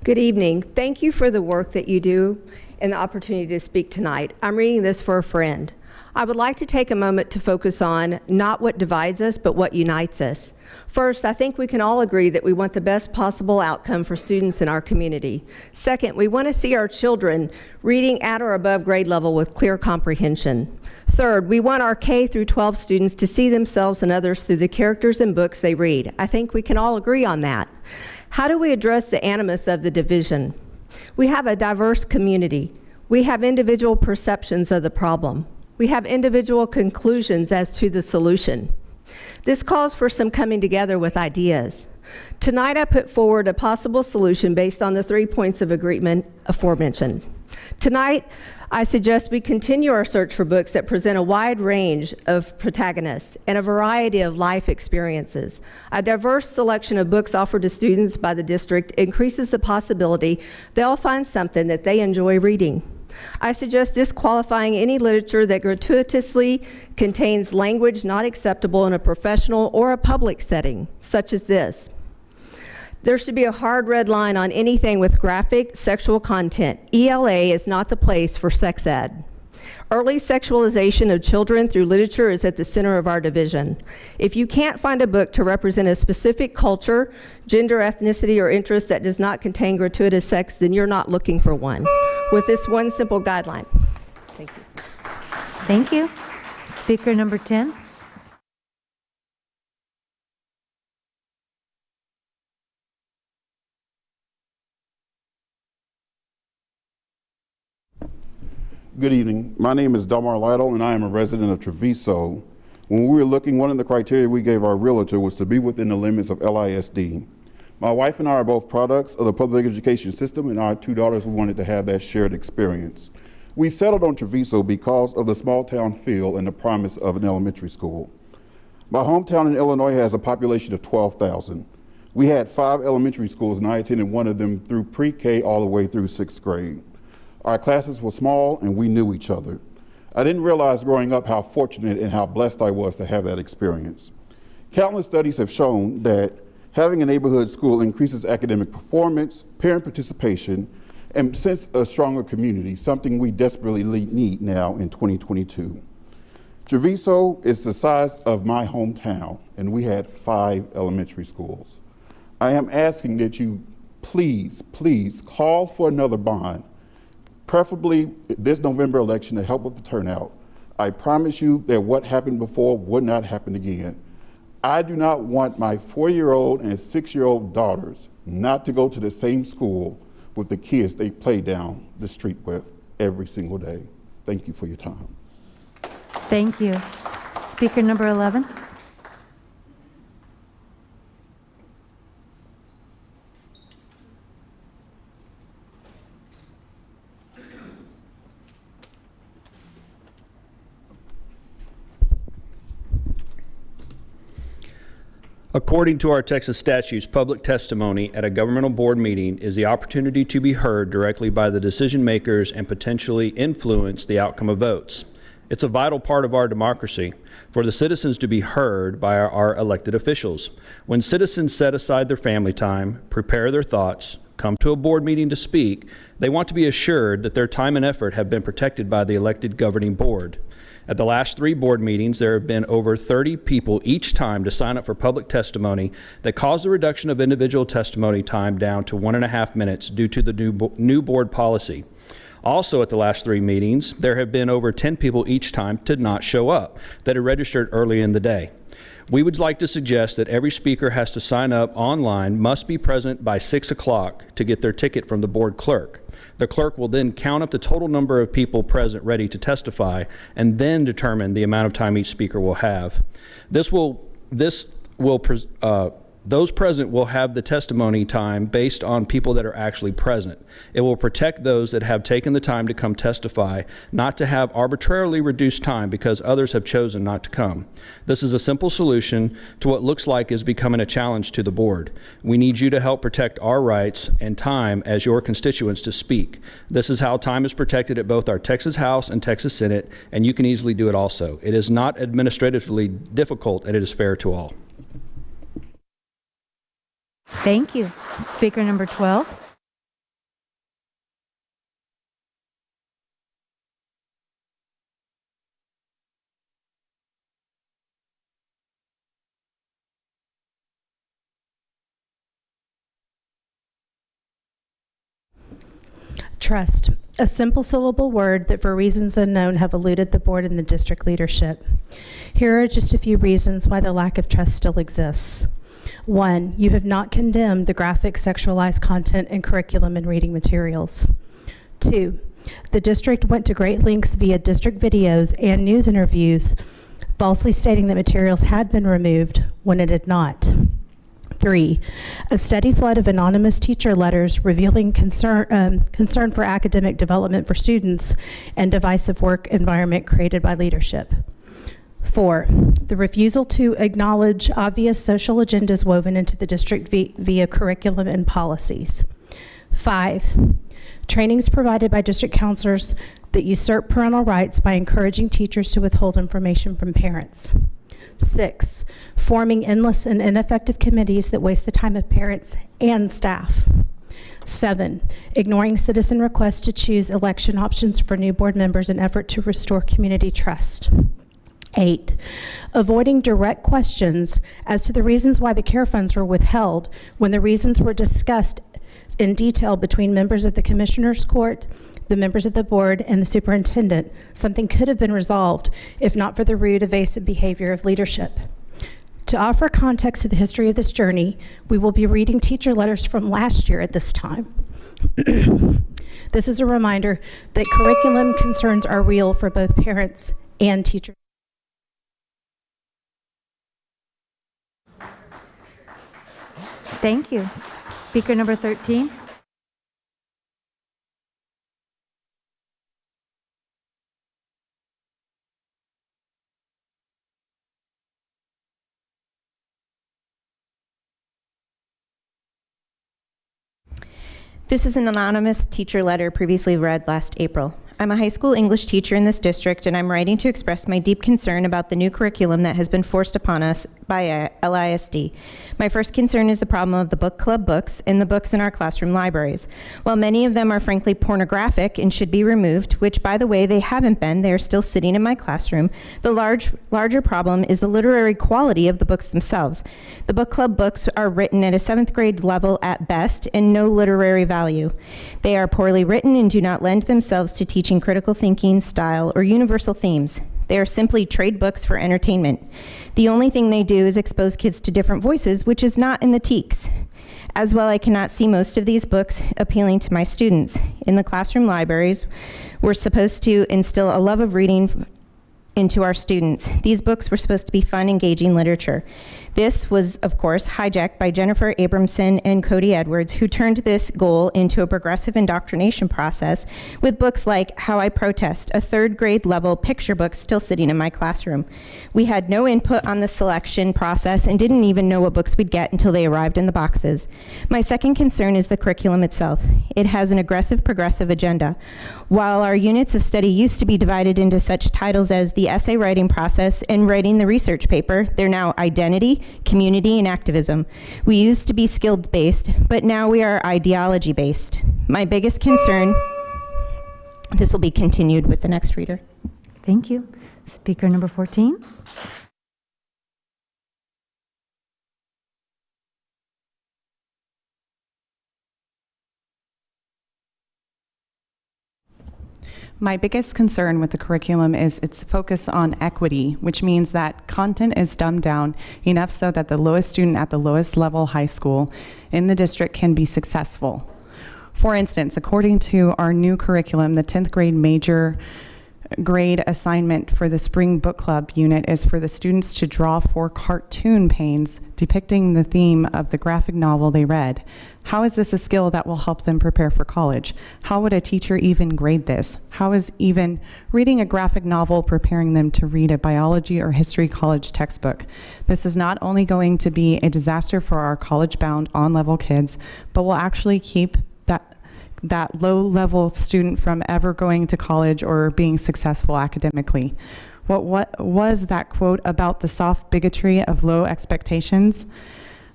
[SPEAKER 9] Good evening. Thank you for the work that you do and the opportunity to speak tonight. I'm reading this for a friend. I would like to take a moment to focus on not what divides us, but what unites us. First, I think we can all agree that we want the best possible outcome for students in our community. Second, we want to see our children reading at or above grade level with clear comprehension. Third, we want our K through 12 students to see themselves and others through the characters and books they read. I think we can all agree on that. How do we address the animus of the division? We have a diverse community. We have individual perceptions of the problem. We have individual conclusions as to the solution. This calls for some coming together with ideas. Tonight I put forward a possible solution based on the 3 points of agreement aforementioned. Tonight, I suggest we continue our search for books that present a wide range of protagonists and a variety of life experiences. A diverse selection of books offered to students by the district increases the possibility they'll find something that they enjoy reading. I suggest disqualifying any literature that gratuitously contains language not acceptable in a professional or a public setting, such as this. There should be a hard red line on anything with graphic sexual content. ELA is not the place for sex ed. Early sexualization of children through literature is at the center of our division. If you can't find a book to represent a specific culture, gender, ethnicity, or interest that does not contain gratuitous sex, then you're not looking for one. With this one simple guideline. Thank you.
[SPEAKER 19] Thank you. Speaker number 10.
[SPEAKER 12] Good evening. My name is Delmar Lytle, and I am a resident of Treviso. When we were looking, one of the criteria we gave our realtor was to be within the limits of LISD. My wife and I are both products of the public education system, and our 2 daughters wanted to have that shared experience. We settled on Treviso because of the small town feel and the promise of an elementary school. My hometown in Illinois has a population of 12,000. We had 5 elementary schools, and I attended one of them through pre-K all the way through 6th grade. Our classes were small and we knew each other. I didn't realize growing up how fortunate and how blessed I was to have that experience. Countless studies have shown that having a neighborhood school increases academic performance, parent participation, and sense a stronger community, something we desperately need now in 2022. Treviso is the size of my hometown, and we had 5 elementary schools. I am asking that you please call for another bond, preferably this November election, to help with the turnout. I promise you that what happened before would not happen again. I do not want my 4-year-old and 6-year-old daughters not to go to the same school with the kids they play down the street with every single day. Thank you for your time.
[SPEAKER 19] Thank you. Speaker number 11.
[SPEAKER 15] According to our Texas statutes, public testimony at a governmental board meeting is the opportunity to be heard directly by the decision makers and potentially influence the outcome of votes. It's a vital part of our democracy for the citizens to be heard by our elected officials. When citizens set aside their family time, prepare their thoughts, come to a board meeting to speak, they want to be assured that their time and effort have been protected by the elected governing board. At the last 3 board meetings, there have been over 30 people each time to sign up for public testimony that caused the reduction of individual testimony time down to 1.5 minutes due to the new board policy. Also at the last 3 meetings, there have been over 10 people each time to not show up that had registered early in the day. We would like to suggest that every speaker has to sign up online, must be present by 6 o'clock to get their ticket from the board clerk. The clerk will then count up the total number of people present ready to testify and then determine the amount of time each speaker will have. Those present will have the testimony time based on people that are actually present. It will protect those that have taken the time to come testify, not to have arbitrarily reduced time because others have chosen not to come. This is a simple solution to what looks like is becoming a challenge to the board. We need you to help protect our rights and time as your constituents to speak. This is how time is protected at both our Texas House and Texas Senate, and you can easily do it also. It is not administratively difficult, and it is fair to all.
[SPEAKER 19] Thank you. Speaker number 12.
[SPEAKER 16] Trust, a simple syllable word that for reasons unknown have eluded the board and the district leadership. Here are just a few reasons why the lack of trust still exists. 1, you have not condemned the graphic sexualized content in curriculum and reading materials. 2, the district went to great lengths via district videos and news interviews, falsely stating that materials had been removed when it had not. 3, a steady flood of anonymous teacher letters revealing concern for academic development for students and divisive work environment created by leadership. 4, the refusal to acknowledge obvious social agendas woven into the district via curriculum and policies. 5, trainings provided by district counselors that usurp parental rights by encouraging teachers to withhold information from parents. 6, forming endless and ineffective committees that waste the time of parents and staff. 7, ignoring citizen requests to choose election options for new board members in effort to restore community trust. 8, avoiding direct questions as to the reasons why the care funds were withheld when the reasons were discussed in detail between members of the Commissioners Court, the members of the board, and the superintendent. Something could have been resolved if not for the rude, evasive behavior of leadership. To offer context to the history of this journey, we will be reading teacher letters from last year at this time. This is a reminder that curriculum concerns are real for both parents and teachers.
[SPEAKER 2] Thank you. Speaker number 13.
[SPEAKER 3] This is an anonymous teacher letter previously read last April. I'm a high school English teacher in this district, and I'm writing to express my deep concern about the new curriculum that has been forced upon us by LISD. My first concern is the problem of the book club books and the books in our classroom libraries. While many of them are frankly pornographic and should be removed, which by the way they haven't been, they are still sitting in my classroom, the larger problem is the literary quality of the books themselves. The book club books are written at a 7th grade level at best and no literary value. They are poorly written and do not lend themselves to teaching critical thinking, style, or universal themes. They are simply trade books for entertainment. The only thing they do is expose kids to different voices, which is not in the TEKS. As well, I cannot see most of these books appealing to my students. In the classroom libraries, we're supposed to instill a love of reading into our students. These books were supposed to be fun, engaging literature. This was, of course, hijacked by Jennifer Abramson and Cody Edwards, who turned this goal into a progressive indoctrination process with books like How I Protest, a 3rd grade level picture book still sitting in my classroom. We had no input on the selection process and didn't even know what books we'd get until they arrived in the boxes. My second concern is the curriculum itself. It has an aggressive progressive agenda. While our units of study used to be divided into such titles as the essay writing process and writing the research paper, they're now identity, community, and activism. We used to be skilled-based, but now we are ideology-based. My biggest concern, this will be continued with the next reader.
[SPEAKER 2] Thank you. Speaker number 14.
[SPEAKER 11] My biggest concern with the curriculum is its focus on equity, which means that content is dumbed down enough so that the lowest student at the lowest level high school in the district can be successful. For instance, according to our new curriculum, the 10th grade major grade assignment for the spring book club unit is for the students to draw 4 cartoon panes depicting the theme of the graphic novel they read. How is this a skill that will help them prepare for college? How would a teacher even grade this? How is even reading a graphic novel preparing them to read a biology or history college textbook? This is not only going to be a disaster for our college-bound on-level kids, but will actually keep that low-level student from ever going to college or being successful academically. What was that quote about the soft bigotry of low expectations?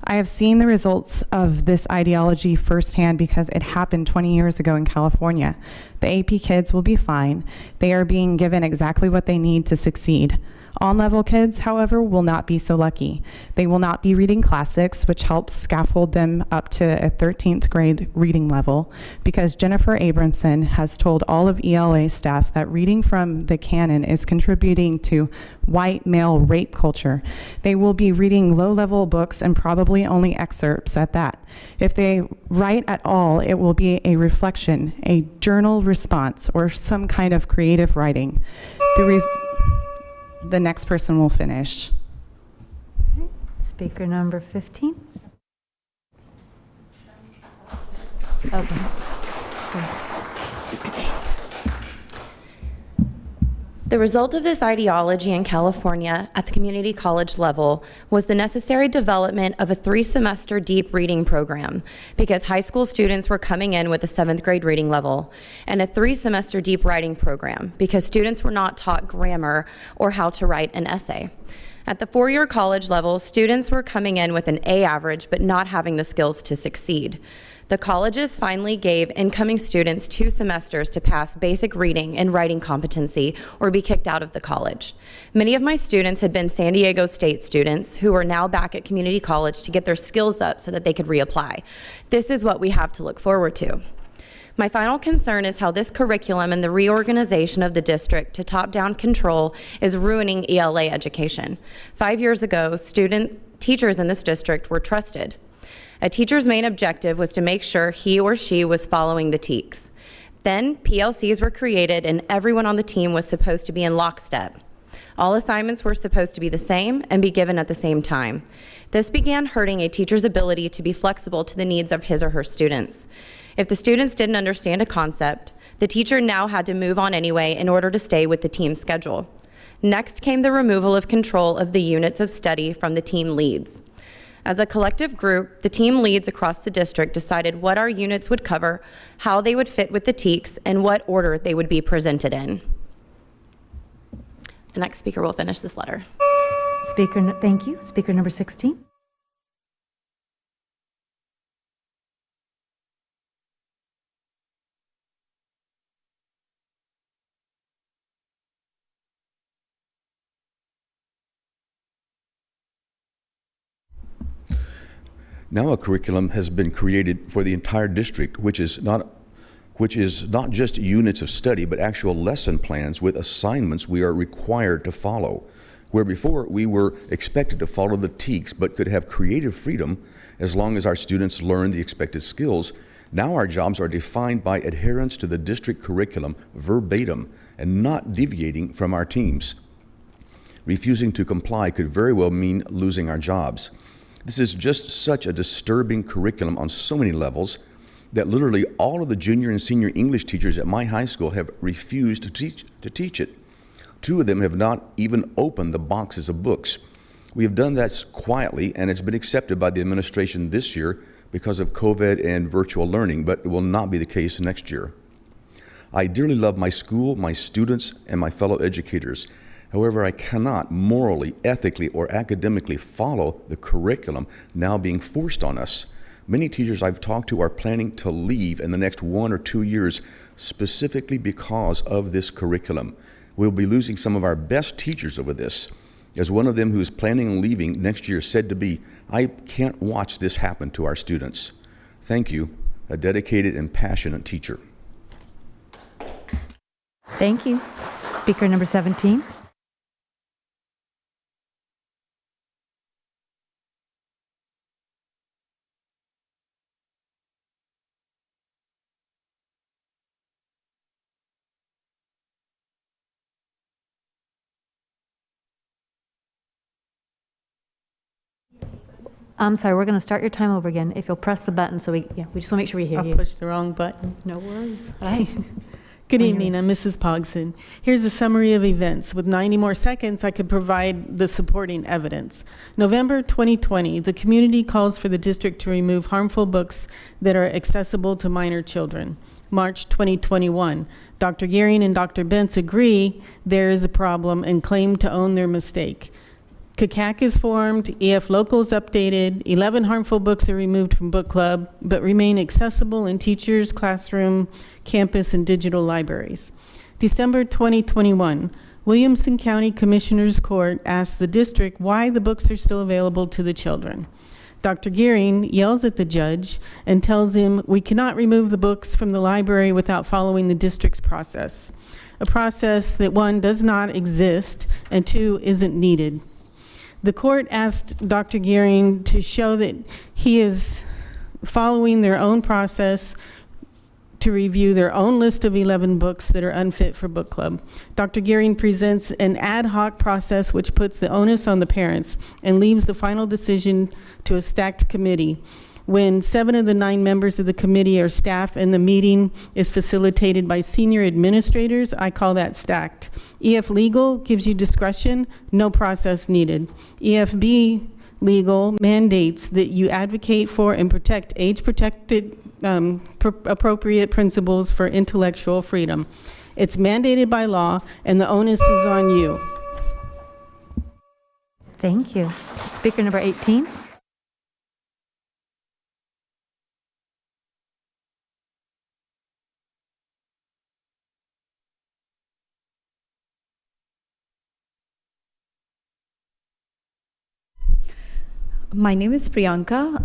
[SPEAKER 11] I have seen the results of this ideology firsthand because it happened 20 years ago in California. The AP kids will be fine. They are being given exactly what they need to succeed. On-level kids, however, will not be so lucky. They will not be reading classics, which helps scaffold them up to a 13th grade reading level, because Jennifer Abramson has told all of ELA staff that reading from the canon is contributing to white male rape culture. They will be reading low-level books and probably only excerpts at that. If they write at all, it will be a reflection, a journal response, or some kind of creative writing. The next person will finish.
[SPEAKER 2] Speaker number 15. Okay.
[SPEAKER 3] The result of this ideology in California at the community college level was the necessary development of a 3-semester deep reading program, because high school students were coming in with a 7th grade reading level, and a 3-semester deep writing program because students were not taught grammar or how to write an essay.
[SPEAKER 10] At the four-year college level, students were coming in with an A average but not having the skills to succeed. The colleges finally gave incoming students 2 semesters to pass basic reading and writing competency or be kicked out of the college. Many of my students had been San Diego State students who are now back at community college to get their skills up so that they could reapply. This is what we have to look forward to. My final concern is how this curriculum and the reorganization of the district to top-down control is ruining ELA education. 5 years ago, teachers in this district were trusted. A teacher's main objective was to make sure he or she was following the TEKS. Then PLCs were created and everyone on the team was supposed to be in lockstep. All assignments were supposed to be the same and be given at the same time. This began hurting a teacher's ability to be flexible to the needs of his or her students. If the students didn't understand a concept, the teacher now had to move on anyway in order to stay with the team schedule. Next came the removal of control of the units of study from the team leads. As a collective group, the team leads across the district decided what our units would cover, how they would fit with the TEKS, and what order they would be presented in. The next speaker will finish this letter.
[SPEAKER 2] Thank you. Speaker number 16.
[SPEAKER 13] Now a curriculum has been created for the entire district, which is not just units of study, but actual lesson plans with assignments we are required to follow. Where before we were expected to follow the TEKS, but could have creative freedom as long as our students learned the expected skills, now our jobs are defined by adherence to the district curriculum verbatim and not deviating from our teams. Refusing to comply could very well mean losing our jobs. This is just such a disturbing curriculum on so many levels that literally all of the junior and senior English teachers at my high school have refused to teach it. 2 of them have not even opened the boxes of books. We have done that quietly, and it's been accepted by the administration this year because of COVID and virtual learning, but it will not be the case next year. I dearly love my school, my students, and my fellow educators. However, I cannot morally, ethically, or academically follow the curriculum now being forced on us. Many teachers I've talked to are planning to leave in the next 1 or 2 years specifically because of this curriculum. We'll be losing some of our best teachers over this. As one of them who is planning on leaving next year said to me, "I can't watch this happen to our students." Thank you, a dedicated and passionate teacher.
[SPEAKER 2] Thank you. Speaker number 17. I'm sorry, we're going to start your time over again. If you'll press the button we just want to make sure we hear you.
[SPEAKER 14] I pushed the wrong button.
[SPEAKER 2] No worries. All right.
[SPEAKER 14] Good evening, I'm Mrs. Pogson. Here's a summary of events. With 90 more seconds, I could provide the supporting evidence. November 2020, the community calls for the district to remove harmful books that are accessible to minor children. March 2021, Dr. Gearing and Dr. Bentz agree there is a problem and claim to own their mistake. CACAC is formed, EF Local is updated, 11 harmful books are removed from book club, but remain accessible in teachers, classroom, campus, and digital libraries. December 2021, Williamson County Commissioner's Court asks the district why the books are still available to the children. Dr. Gearing yells at the judge and tells him we cannot remove the books from the library without following the district's process, a process that 1, does not exist, and 2, isn't needed. The court asked Dr. Gearing to show that he is following their own process to review their own list of 11 books that are unfit for book club. Dr. Gearing presents an ad hoc process which puts the onus on the parents and leaves the final decision to a stacked committee. When 7 of the 9 members of the committee are staff and the meeting is facilitated by senior administrators, I call that stacked. EF Legal gives you discretion, no process needed. EFB Legal mandates that you advocate for and protect age-protected appropriate principles for intellectual freedom. It's mandated by law and the onus is on you.
[SPEAKER 2] Thank you. Speaker number 18.
[SPEAKER 4] My name is Priyanka,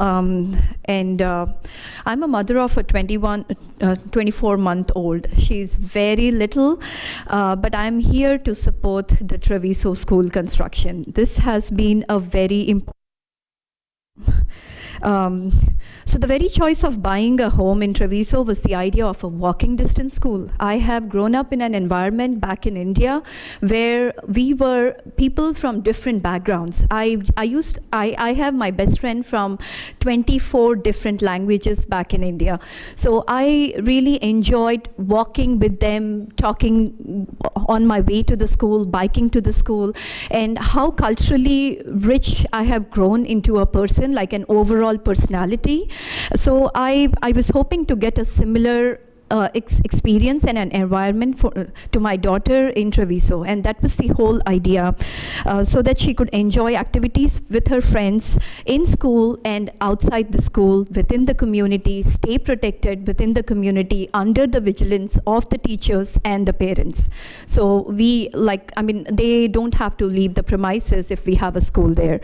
[SPEAKER 4] and I'm a mother of a 24-month-old. She's very little, but I'm here to support the Treviso school construction. This has been a very important. So the very choice of buying a home in Treviso was the idea of a walking distance school. I have grown up in an environment back in India where we were people from different backgrounds. I have my best friend from 24 different languages back in India. So I really enjoyed walking with them, talking on my way to the school, biking to the school, and how culturally rich I have grown into a person, like an overall personality. So I was hoping to get a similar experience and an environment to my daughter in Treviso, and that was the whole idea, so that she could enjoy activities with her friends in school and outside the school, within the community, stay protected within the community under the vigilance of the teachers and the parents. So they don't have to leave the premises if we have a school there.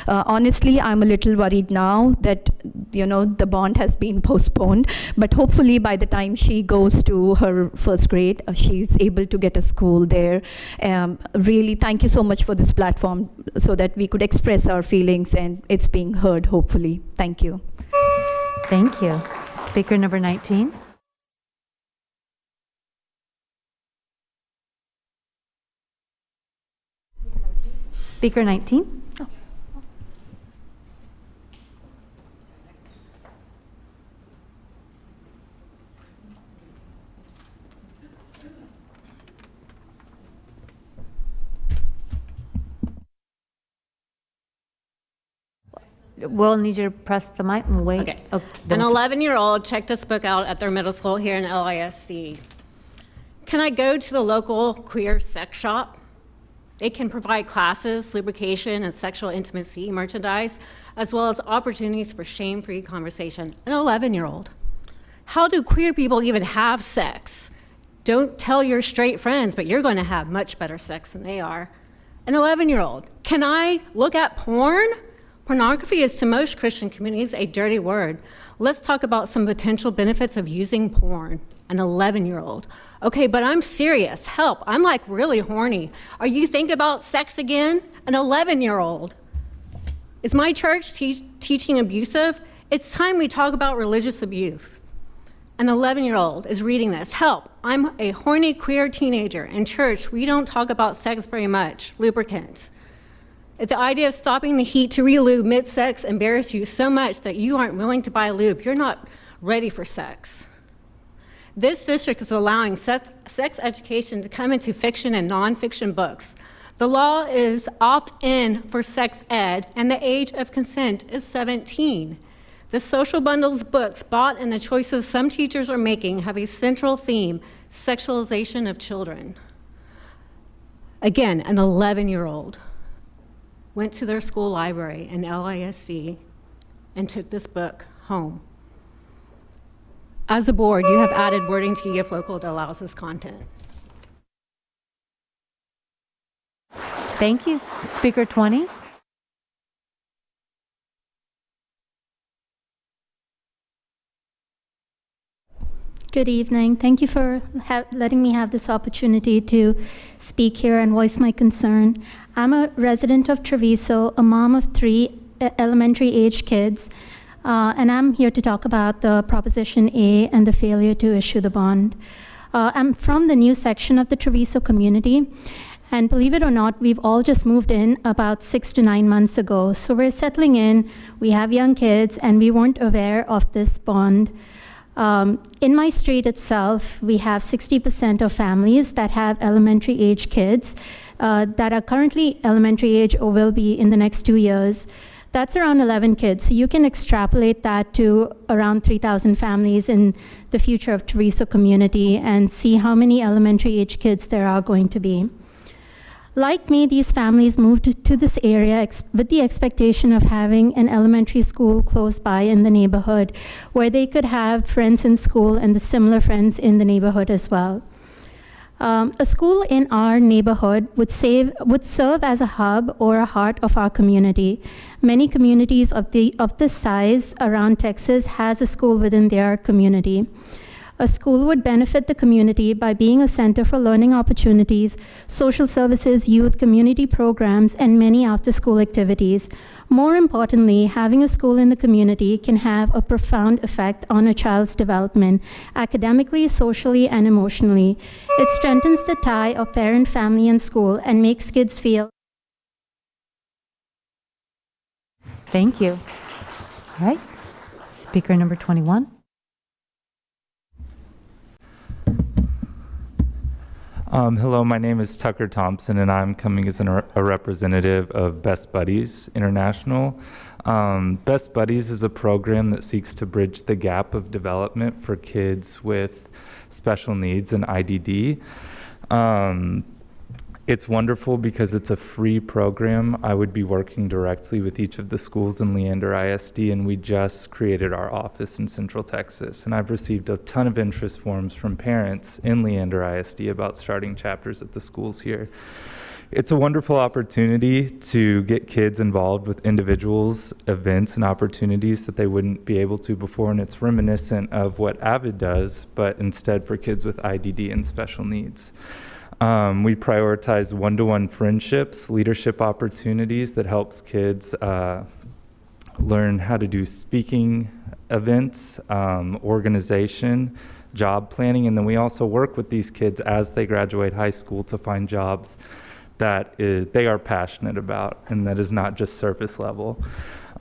[SPEAKER 4] Honestly, I'm a little worried now that the bond has been postponed, but hopefully by the time she goes to her first grade, she's able to get a school there. Really, thank you so much for this platform so that we could express our feelings and it's being heard, hopefully. Thank you.
[SPEAKER 2] Thank you. Speaker number 19. Speaker 19. Oh. We'll need you to press the mic and wait.
[SPEAKER 5] Okay.
[SPEAKER 2] Oh,
[SPEAKER 5] An 11-year-old checked this book out at their middle school here in LISD. Can I go to the local queer sex shop? They can provide classes, lubrication, and sexual intimacy merchandise, as well as opportunities for shame-free conversation. An 11-year-old. How do queer people even have sex? Don't tell your straight friends, but you're going to have much better sex than they are. An 11-year-old. Can I look at porn? Pornography is to most Christian communities a dirty word. Let's talk about some potential benefits of using porn. An 11-year-old. Okay, but I'm serious. Help, I'm like really horny. Are you thinking about sex again? An 11-year-old. Is my church teaching abusive? It's time we talk about religious abuse. An 11-year-old is reading this. Help, I'm a horny queer teenager. In church, we don't talk about sex very much. Lubricants. If the idea of stopping the heat to relube mid-sex embarrasses you so much that you aren't willing to buy lube, you're not ready for sex. This district is allowing sex education to come into fiction and nonfiction books. The law is opt-in for sex ed, and the age of consent is 17. The social bundles books bought and the choices some teachers are making have a central theme: sexualization of children. Again, an 11-year-old went to their school library in LISD and took this book home. As a board, you have added wording to Give Local that allows this content.
[SPEAKER 2] Thank you. Speaker 20.
[SPEAKER 17] Good evening. Thank you for letting me have this opportunity to speak here and voice my concern. I'm a resident of Treviso, a mom of 3 elementary age kids, and I'm here to talk about the Proposition A and the failure to issue the bond. I'm from the new section of the Treviso community, and believe it or not, we've all just moved in about 6 to 9 months ago. So we're settling in, we have young kids, and we weren't aware of this bond. In my street itself, we have 60% of families that have elementary age kids that are currently elementary age or will be in the next 2 years. That's around 11 kids. So you can extrapolate that to around 3,000 families in the future of Treviso community and see how many elementary age kids there are going to be. Like me, these families moved to this area with the expectation of having an elementary school close by in the neighborhood where they could have friends in school and the similar friends in the neighborhood as well. A school in our neighborhood would serve as a hub or a heart of our community. Many communities of this size around Texas has a school within their community. A school would benefit the community by being a center for learning opportunities, social services, youth, community programs, and many after-school activities. More importantly, having a school in the community can have a profound effect on a child's development, academically, socially, and emotionally. It strengthens the tie of parent, family, and school, and makes kids feel.
[SPEAKER 2] Thank you. All right, speaker number 21.
[SPEAKER 18] Hello, my name is Tucker Thompson, and I'm coming as a representative of Best Buddies International. Best Buddies is a program that seeks to bridge the gap of development for kids with special needs and IDD. It's wonderful because it's a free program. I would be working directly with each of the schools in Leander ISD, and we just created our office in Central Texas. And I've received a ton of interest forms from parents in Leander ISD about starting chapters at the schools here. It's a wonderful opportunity to get kids involved with individuals, events, and opportunities that they wouldn't be able to before, and it's reminiscent of what AVID does, but instead for kids with IDD and special needs. We prioritize one-to-one friendships, leadership opportunities that helps kids learn how to do speaking events, organization, job planning, and then we also work with these kids as they graduate high school to find jobs that they are passionate about and that is not just surface level.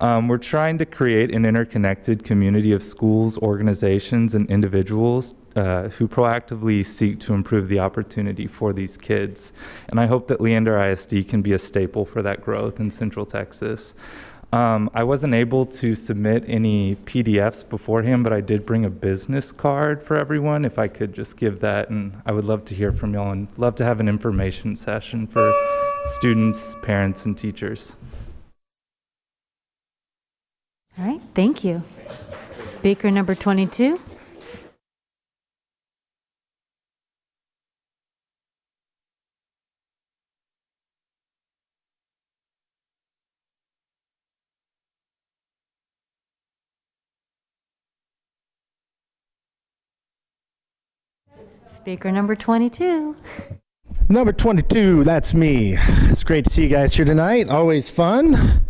[SPEAKER 18] We're trying to create an interconnected community of schools, organizations, and individuals who proactively seek to improve the opportunity for these kids. And I hope that Leander ISD can be a staple for that growth in Central Texas. I wasn't able to submit any PDFs beforehand, but I did bring a business card for everyone, if I could just give that. And I would love to hear from y'all and love to have an information session for students, parents, and teachers.
[SPEAKER 2] All right, thank you. Speaker number 22. Speaker number 22.
[SPEAKER 20] Number 22, that's me. It's great to see you guys here tonight. Always fun.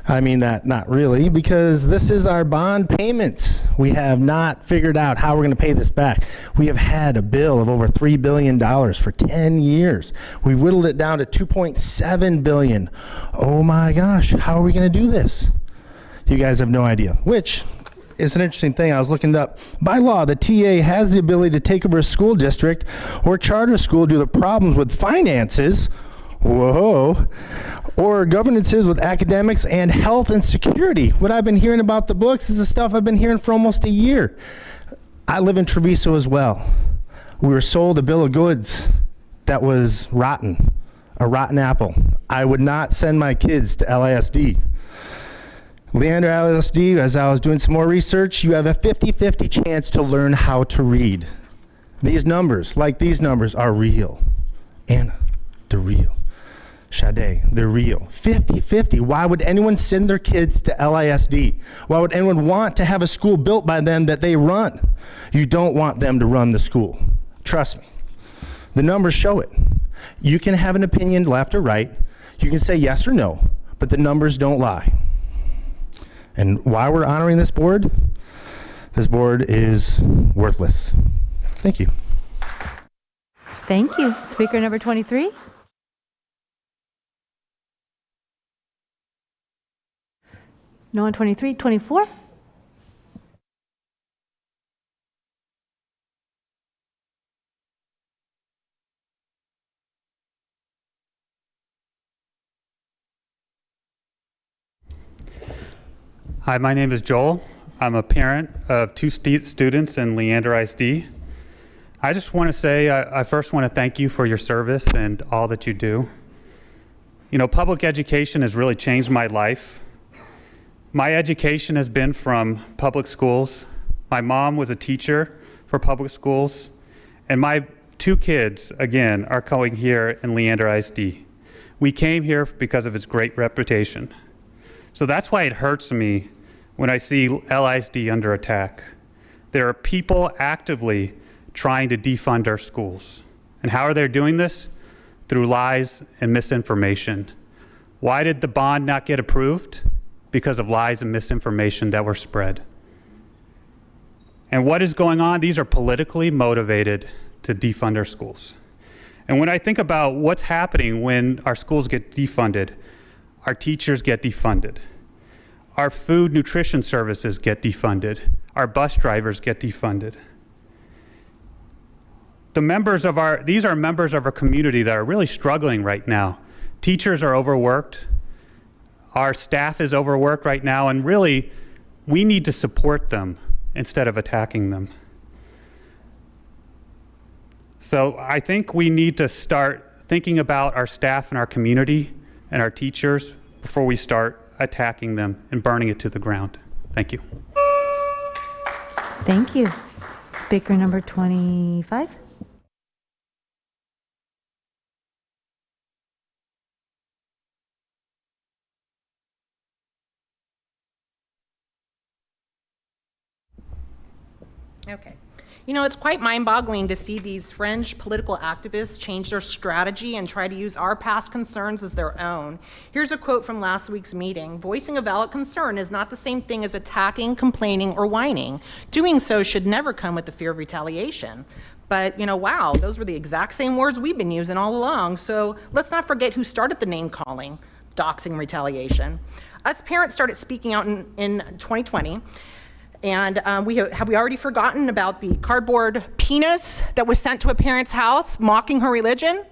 [SPEAKER 20] I mean that not really, because this is our bond payments. We have not figured out how we're going to pay this back. We have had a bill of over $3 billion for 10 years. We whittled it down to $2.7 billion. Oh my gosh, how are we going to do this? You guys have no idea, which is an interesting thing. I was looking up. By law, the TA has the ability to take over a school district or charter school due to problems with finances. Whoa. Or governances with academics and health and security. What I've been hearing about the books is the stuff I've been hearing for almost a year. I live in Treviso as well. We were sold a bill of goods that was rotten, a rotten apple. I would not send my kids to LISD. Leander ISD, as I was doing some more research, you have a 50-50 chance to learn how to read. These numbers, like these numbers, are real. Anna, they're real. Sade, they're real. 50-50. Why would anyone send their kids to LISD? Why would anyone want to have a school built by them that they run? You don't want them to run the school. Trust me. The numbers show it. You can have an opinion left or right. You can say yes or no, but the numbers don't lie. And why we're honoring this board is worthless. Thank you.
[SPEAKER 2] Thank you. Speaker number 23. No on 23, 24.
[SPEAKER 21] Hi, my name is Joel. I'm a parent of two students in Leander ISD. I just want to say, I first want to thank you for your service and all that you do. You know, public education has really changed my life. My education has been from public schools. My mom was a teacher for public schools, and my 2 kids, again, are going here in Leander ISD. We came here because of its great reputation. So that's why it hurts me when I see LISD under attack. There are people actively trying to defund our schools. And how are they doing this? Through lies and misinformation. Why did the bond not get approved? Because of lies and misinformation that were spread. And what is going on? These are politically motivated to defund our schools. And when I think about what's happening when our schools get defunded, our teachers get defunded, our food nutrition services get defunded, our bus drivers get defunded. These are members of our community that are really struggling right now. Teachers are overworked, our staff is overworked right now, and really, we need to support them instead of attacking them. So I think we need to start thinking about our staff and our community and our teachers before we start attacking them and burning it to the ground. Thank you.
[SPEAKER 2] Thank you. Speaker number 25.
[SPEAKER 7] Okay. You know, it's quite mind-boggling to see these fringe political activists change their strategy and try to use our past concerns as their own. Here's a quote from last week's meeting. "Voicing a valid concern is not the same thing as attacking, complaining, or whining. Doing so should never come with the fear of retaliation." But, you know, wow, those were the exact same words we've been using all along. So let's not forget who started the name-calling, doxing, retaliation. Us parents started speaking out in 2020. And have we already forgotten about the cardboard penis that was sent to a parent's house mocking her religion?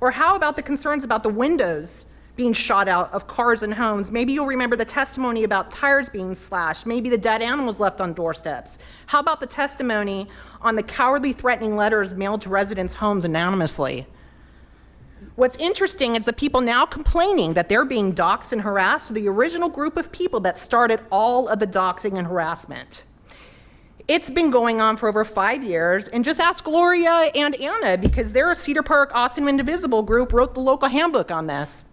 [SPEAKER 7] Or how about the concerns about the windows being shot out of cars and homes? Maybe you'll remember the testimony about tires being slashed, maybe the dead animals left on doorsteps. How about the testimony on the cowardly threatening letters mailed to residents' homes anonymously? What's interesting is the people now complaining that they're being doxxed and harassed are the original group of people that started all of the doxing and harassment. It's been going on for over 5 years, and just ask Gloria and Anna, because their Cedar Park Awesome Indivisible group wrote the local handbook on this.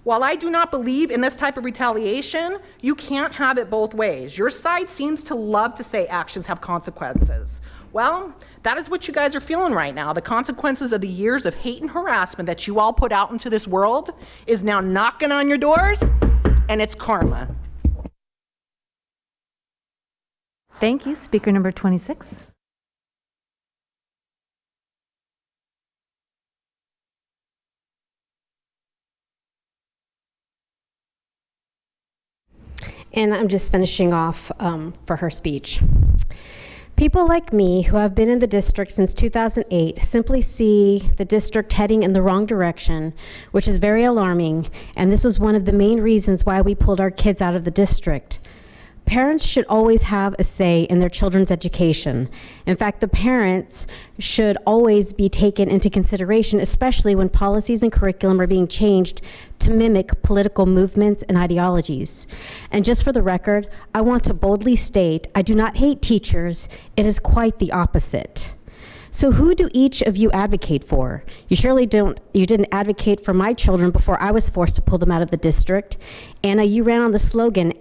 [SPEAKER 7] While I do not believe in this type of retaliation, you can't have it both ways. Your side seems to love to say actions have consequences. Well, that is what you guys are feeling right now. The consequences of the years of hate and harassment that you all put out into this world is now knocking on your doors, and it's karma.
[SPEAKER 2] Thank you. Speaker number 26.
[SPEAKER 8] And I'm just finishing off for her speech. People like me who have been in the district since 2008 simply see the district heading in the wrong direction, which is very alarming, and this was one of the main reasons why we pulled our kids out of the district. Parents should always have a say in their children's education. In fact, the parents should always be taken into consideration, especially when policies and curriculum are being changed to mimic political movements and ideologies. And just for the record, I want to boldly state, I do not hate teachers. It is quite the opposite. So who do each of you advocate for? You surely you didn't advocate for my children before I was forced to pull them out of the district. Anna, you ran on the slogan,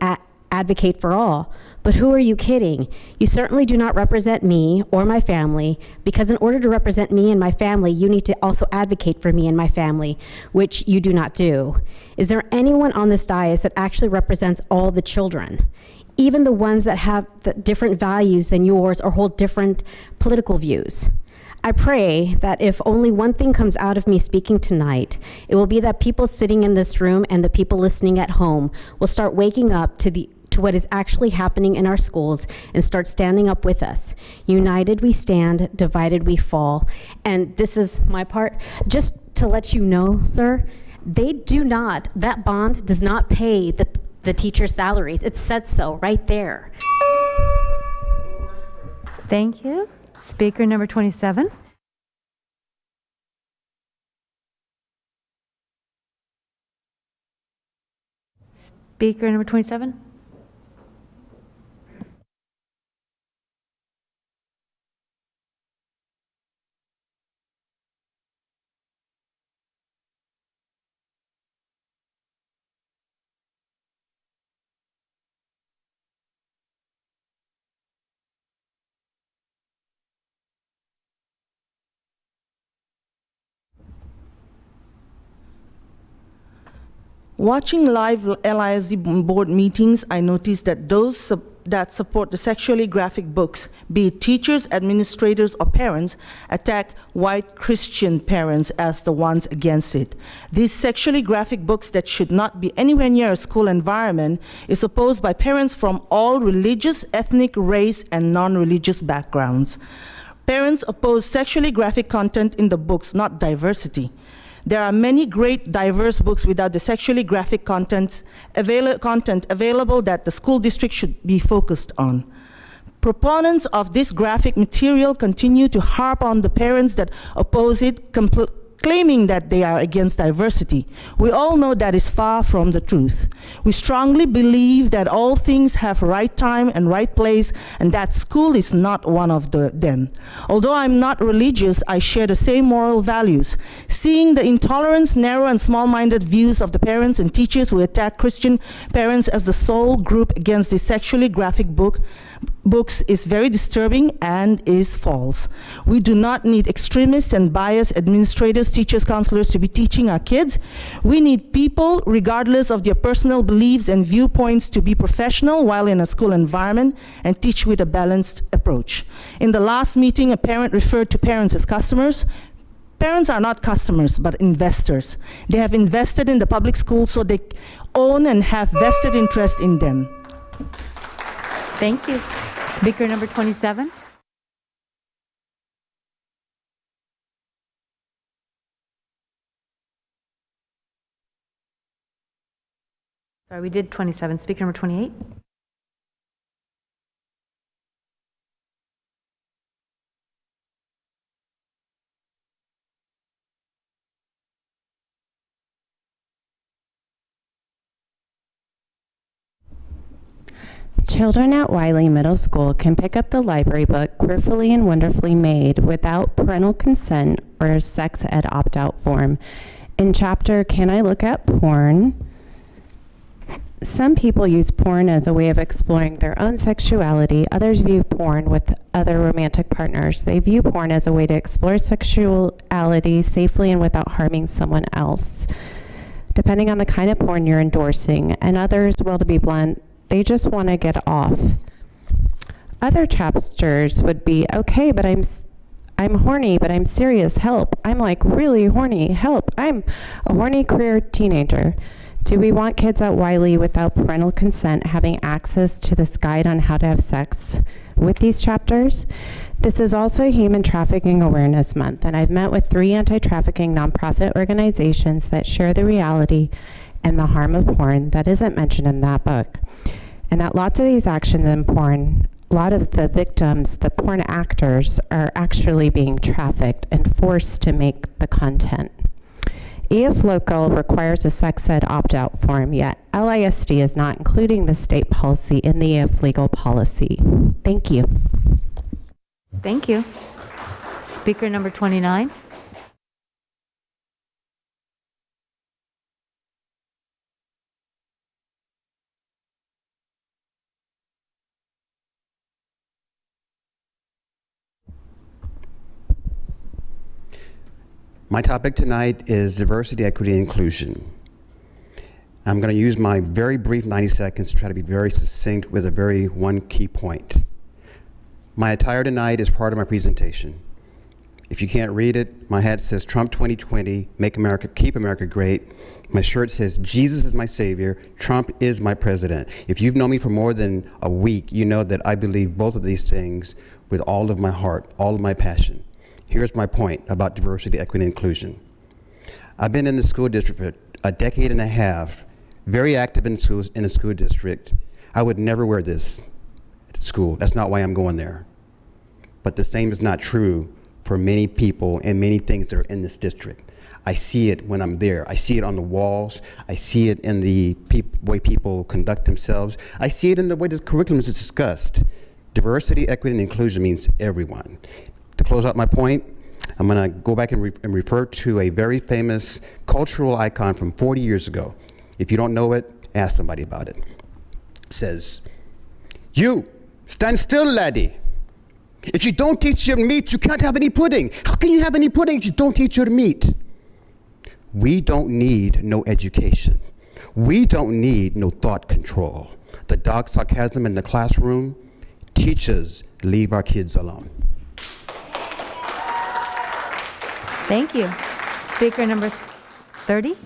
[SPEAKER 8] advocate for all. But who are you kidding? You certainly do not represent me or my family, because in order to represent me and my family, you need to also advocate for me and my family, which you do not do. Is there anyone on this dais that actually represents all the children? Even the ones that have different values than yours or hold different political views? I pray that if only one thing comes out of me speaking tonight, it will be that people sitting in this room and the people listening at home will start waking up to what is actually happening in our schools and start standing up with us. United we stand, divided we fall. And this is my part. Just to let you know, sir, that bond does not pay the teachers' salaries. It said so right there.
[SPEAKER 2] Thank you. Speaker number 27. Speaker number 27.
[SPEAKER 1] Watching live LISD board meetings, I noticed that those that support the sexually graphic books, be it teachers, administrators, or parents, attack white Christian parents as the ones against it. These sexually graphic books that should not be anywhere near a school environment is opposed by parents from all religious, ethnic, race, and non-religious backgrounds. Parents oppose sexually graphic content in the books, not diversity. There are many great diverse books without the sexually graphic content available that the school district should be focused on. Proponents of this graphic material continue to harp on the parents that oppose it, claiming that they are against diversity. We all know that is far from the truth. We strongly believe that all things have right time and right place, and that school is not one of them. Although I'm not religious, I share the same moral values. Seeing the intolerance, narrow and small-minded views of the parents and teachers who attack Christian parents as the sole group against this sexually graphic books is very disturbing and is false. We do not need extremists and biased administrators, teachers, counselors to be teaching our kids. We need people, regardless of their personal beliefs and viewpoints, to be professional while in a school environment and teach with a balanced approach. In the last meeting, a parent referred to parents as customers. Parents are not customers, but investors. They have invested in the public schools, so they own and have vested interest in them.
[SPEAKER 2] Thank you. Speaker number 27. Sorry, we did 27. Speaker number 28.
[SPEAKER 3] Children at Wiley Middle School can pick up the library book Queerfully and Wonderfully Made without parental consent or a sex ed opt-out form. In chapter Can I Look at Porn? Some people use porn as a way of exploring their own sexuality. Others view porn with other romantic partners. They view porn as a way to explore sexuality safely and without harming someone else, depending on the kind of porn you're endorsing. And others, well, to be blunt, they just want to get off. Other chapters would be, okay, but I'm horny, but I'm serious, help. I'm like really horny, help. I'm a horny queer teenager. Do we want kids at Wiley without parental consent having access to this guide on how to have sex with these chapters? This is also Human Trafficking Awareness Month, and I've met with 3 anti-trafficking nonprofit organizations that share the reality and the harm of porn that isn't mentioned in that book. And that lots of these actions in porn, a lot of the victims, the porn actors, are actually being trafficked and forced to make the content. EF Local requires a sex ed opt-out form, yet LISD is not including the state policy in the EF legal policy. Thank you.
[SPEAKER 2] Thank you. Speaker number 29.
[SPEAKER 22] My topic tonight is diversity, equity, and inclusion. I'm going to use my very brief 90 seconds to try to be very succinct with one key point. My attire tonight is part of my presentation. If you can't read it, my hat says Trump 2020, Make America, Keep America Great. My shirt says Jesus is my savior, Trump is my president. If you've known me for more than a week, you know that I believe both of these things with all of my heart, all of my passion. Here's my point about diversity, equity, and inclusion. I've been in the school district for a decade and a half, very active in schools in the school district. I would never wear this at school. That's not why I'm going there. But the same is not true for many people and many things that are in this district. I see it when I'm there. I see it on the walls. I see it in the way people conduct themselves. I see it in the way the curriculum is discussed. Diversity, equity, and inclusion means everyone. To close out my point, I'm going to go back and refer to a very famous cultural icon from 40 years ago. If you don't know it, ask somebody about it. It says, "You, stand still, laddie. If you don't teach your meat, you can't have any pudding. How can you have any pudding if you don't teach your meat?" We don't need no education. We don't need no thought control. The dark sarcasm in the classroom, teachers leave our kids alone.
[SPEAKER 2] Thank you. Speaker number 30.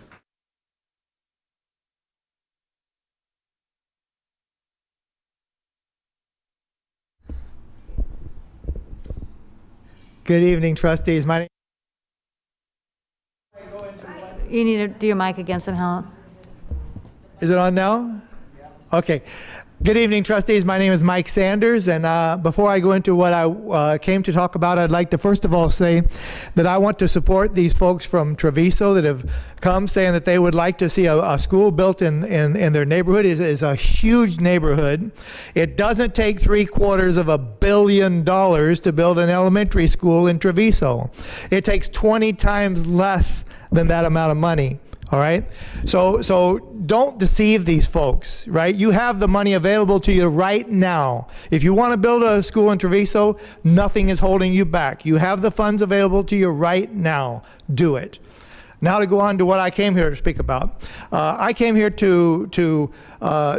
[SPEAKER 6] Good evening, trustees. My name
[SPEAKER 2] You need to do your mic again somehow.
[SPEAKER 6] is it on now? Okay. Good evening, trustees. My name is Mike Sanders, and before I go into what I came to talk about, I'd like to first of all say that I want to support these folks from Treviso that have come saying that they would like to see a school built in their neighborhood. It is a huge neighborhood. It doesn't take $750 million to build an elementary school in Treviso. It takes 20 times less than that amount of money. All right, so don't deceive these folks, right? You have the money available to you right now. If you want to build a school in Treviso, nothing is holding you back. You have the funds available to you right now. Do it. Now to go on to what I came here to speak about. I came here to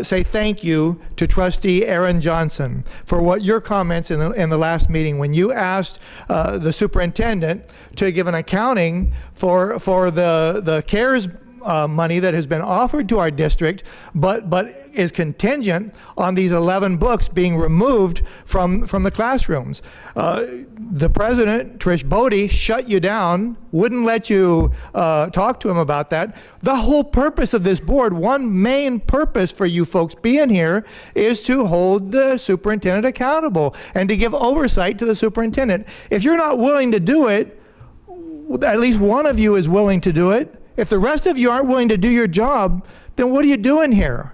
[SPEAKER 6] say thank you to Trustee Aaron Johnson for what your comments in the last meeting when you asked the superintendent to give an accounting for the CARES money that has been offered to our district, but is contingent on these 11 books being removed from the classrooms. The president, Trish Bodie, shut you down, wouldn't let you talk to him about that. The whole purpose of this board, one main purpose for you folks being here, is to hold the superintendent accountable and to give oversight to the superintendent. If you're not willing to do it, at least one of you is willing to do it. If the rest of you aren't willing to do your job, then what are you doing here?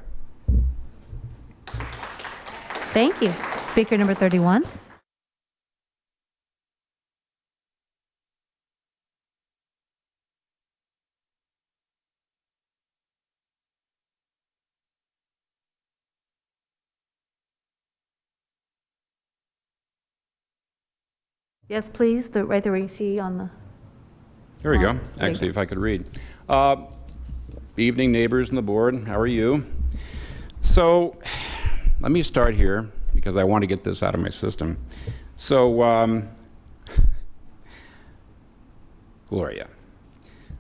[SPEAKER 2] Thank you. Speaker number 31. Yes, please. Right there where you see on the...
[SPEAKER 9] There we go. Actually, if I could read. Evening, neighbors and the board. How are you? So let me start here because I want to get this out of my system. So, Gloria,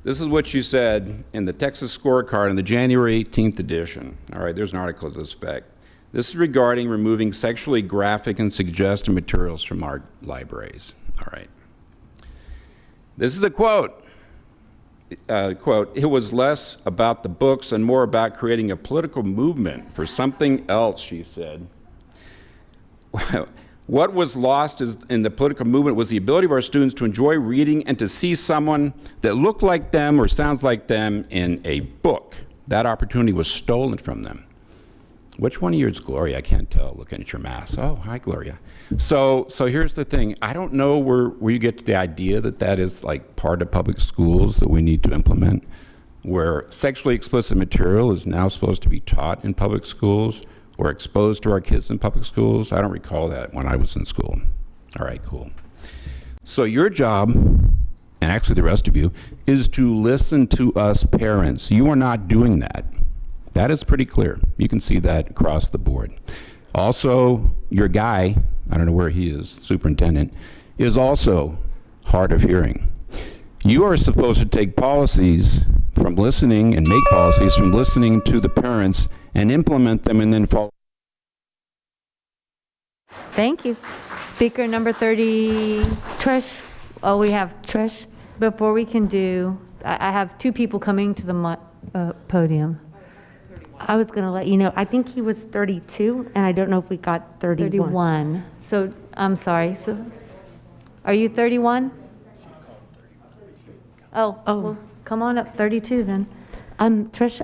[SPEAKER 9] this is what you said in the Texas scorecard in the January 18th edition. All right, there's an article to this effect. This is regarding removing sexually graphic and suggestive materials from our libraries. All right. This is a quote. Quote, "It was less about the books and more about creating a political movement for something else," she said. What was lost in the political movement was the ability of our students to enjoy reading and to see someone that looked like them or sounds like them in a book. That opportunity was stolen from them. Which one of you is Gloria? I can't tell looking at your mask. Oh, hi, Gloria. So here's the thing. I don't know where you get the idea that is like part of public schools that we need to implement, where sexually explicit material is now supposed to be taught in public schools or exposed to our kids in public schools. I don't recall that when I was in school. All right, cool. So your job, and actually the rest of you, is to listen to us parents. You are not doing that. That is pretty clear. You can see that across the board. Also, your guy, I don't know where he is, superintendent, is also hard of hearing. You are supposed to take policies from listening and make policies from listening to the parents and implement them and then follow.
[SPEAKER 2] Thank you. Speaker number 30, Trish. Oh, we have Trish. Before we can do, I have two people coming to the podium.
[SPEAKER 19] I was going to let you know, I think he was 32, and I don't know if we got 31.
[SPEAKER 2] 31. So, I'm sorry. So, are you 31? Oh.
[SPEAKER 19] Oh.
[SPEAKER 2] come on up, 32 then.
[SPEAKER 19] Trish,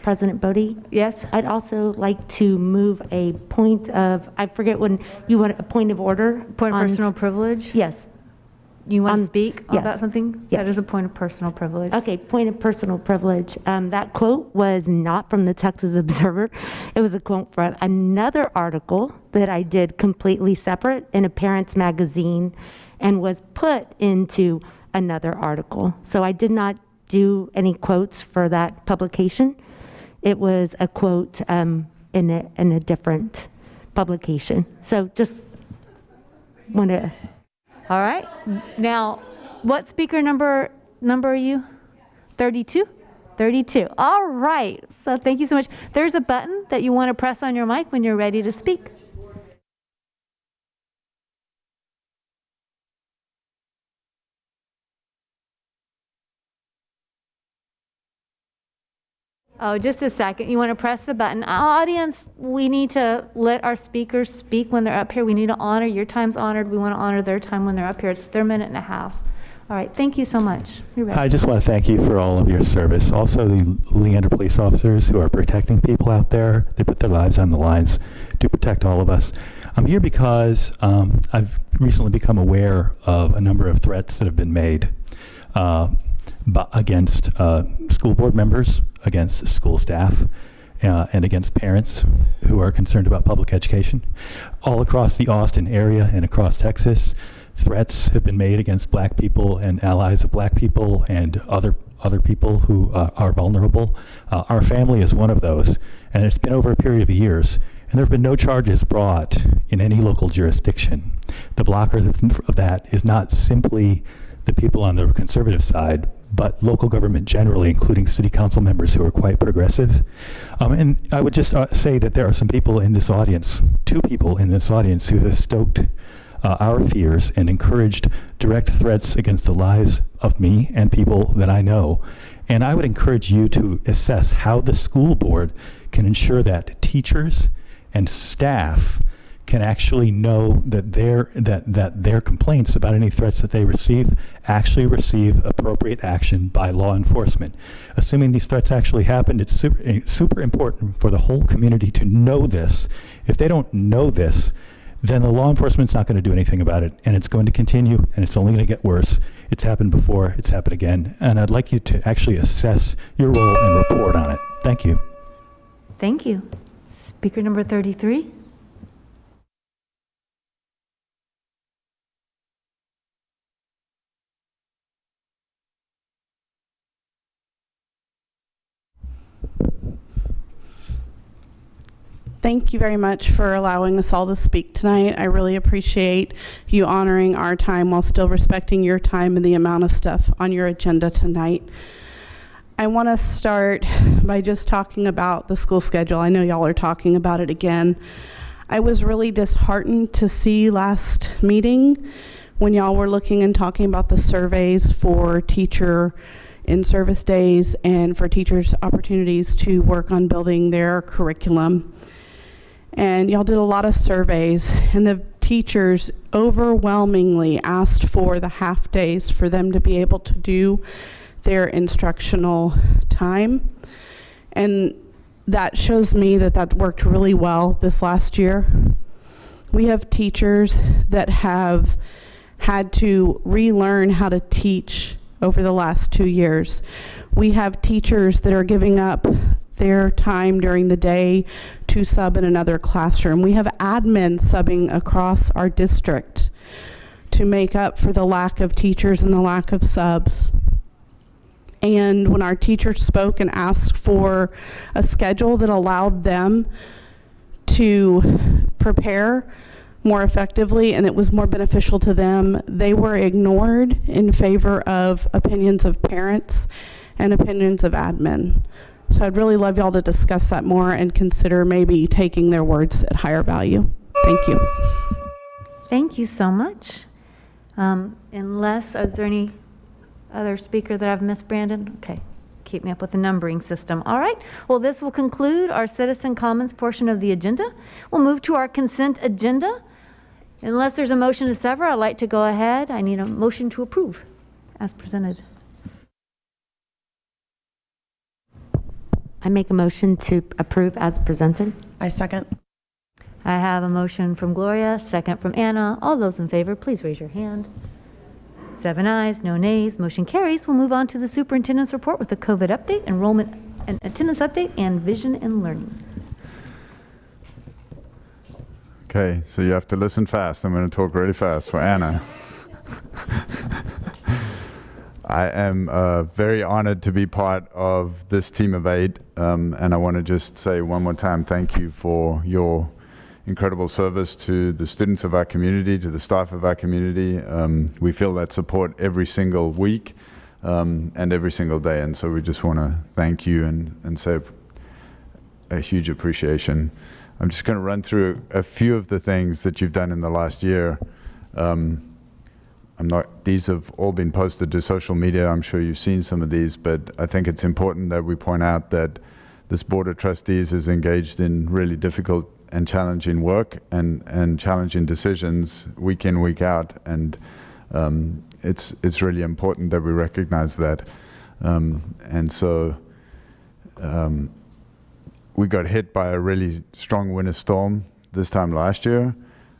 [SPEAKER 19] President Bodie?
[SPEAKER 2] Yes?
[SPEAKER 19] I'd also like to move a point of, I forget when, you want a point of order?
[SPEAKER 2] Point of
[SPEAKER 19] on-
[SPEAKER 2] personal privilege?
[SPEAKER 19] Yes.
[SPEAKER 2] You want to
[SPEAKER 19] On-
[SPEAKER 2] speak
[SPEAKER 19] yes.
[SPEAKER 2] about something?
[SPEAKER 19] Yes.
[SPEAKER 2] That is a point of personal privilege.
[SPEAKER 19] Okay, point of personal privilege. That quote was not from the Texas Observer. It was a quote from another article that I did completely separate in a parent's magazine and was put into another article. So I did not do any quotes for that publication. It was a quote in a different publication. So just want to.
[SPEAKER 2] All right. Now, what speaker number are you? 32? 32. All right. So thank you so much. There's a button that you want to press on your mic when you're ready to speak. Oh, just a second. You want to press the button. Audience, we need to let our speakers speak when they're up here. We need to honor, your time's honored. We want to honor their time when they're up here. It's their minute and a half. All right, thank you so much. You're ready.
[SPEAKER 12] I just want to thank you for all of your service. Also, the Leander police officers who are protecting people out there. They put their lives on the lines to protect all of us. I'm here because I've recently become aware of a number of threats that have been made against school board members, against school staff, and against parents who are concerned about public education. All across the Austin area and across Texas, threats have been made against black people and allies of black people and other people who are vulnerable. Our family is one of those, and it's been over a period of years, and there have been no charges brought in any local jurisdiction. The blocker of that is not simply the people on the conservative side, but local government generally, including city council members who are quite progressive. And I would just say that there are some people in this audience, 2 people in this audience, who have stoked our fears and encouraged direct threats against the lives of me and people that I know. And I would encourage you to assess how the school board can ensure that teachers and staff can actually know that their complaints about any threats that they receive actually receive appropriate action by law enforcement. Assuming these threats actually happened, it's super important for the whole community to know this. If they don't know this, then the law enforcement's not going to do anything about it, and it's going to continue, and it's only going to get worse. It's happened before, it's happened again, and I'd like you to actually assess your role and report on it. Thank you.
[SPEAKER 2] Thank you. Speaker number 33.
[SPEAKER 15] Thank you very much for allowing us all to speak tonight. I really appreciate you honoring our time while still respecting your time and the amount of stuff on your agenda tonight. I want to start by just talking about the school schedule. I know y'all are talking about it again. I was really disheartened to see last meeting when y'all were looking and talking about the surveys for teacher in-service days and for teachers' opportunities to work on building their curriculum. And y'all did a lot of surveys, and the teachers overwhelmingly asked for the half days for them to be able to do their instructional time. And that shows me that that worked really well this last year. We have teachers that have had to relearn how to teach over the last 2 years. We have teachers that are giving up their time during the day to sub in another classroom. We have admin subbing across our district to make up for the lack of teachers and the lack of subs. And when our teachers spoke and asked for a schedule that allowed them to prepare more effectively and it was more beneficial to them, they were ignored in favor of opinions of parents and opinions of admin. So I'd really love y'all to discuss that more and consider maybe taking their words at higher value. Thank you.
[SPEAKER 2] Thank you so much. Is there any other speaker that I've missed, Brandon? Okay, keep me up with the numbering system. All right, well, this will conclude our citizen comments portion of the agenda. We'll move to our consent agenda. Unless there's a motion to sever, I'd like to go ahead. I need a motion to approve as presented.
[SPEAKER 19] I make a motion to approve as presented.
[SPEAKER 1] I second.
[SPEAKER 2] I have a motion from Gloria, second from Anna. All those in favor, please raise your hand. 7 ayes, no nays, motion carries. We'll move on to the superintendent's report with the COVID update, enrollment and attendance update, and vision and learning.
[SPEAKER 11] Okay, so you have to listen fast. I'm going to talk really fast for Anna. I am very honored to be part of this team of 8, and I want to just say one more time thank you for your incredible service to the students of our community, to the staff of our community. We feel that support every single week and every single day, and so we just want to thank you and say a huge appreciation. I'm just going to run through a few of the things that you've done in the last year. These have all been posted to social media. I'm sure you've seen some of these, but I think it's important that we point out that this Board of Trustees is engaged in really difficult and challenging work and challenging decisions week in, week out, and it's really important that we recognize that. And so we got hit by a really strong winter storm this time last year,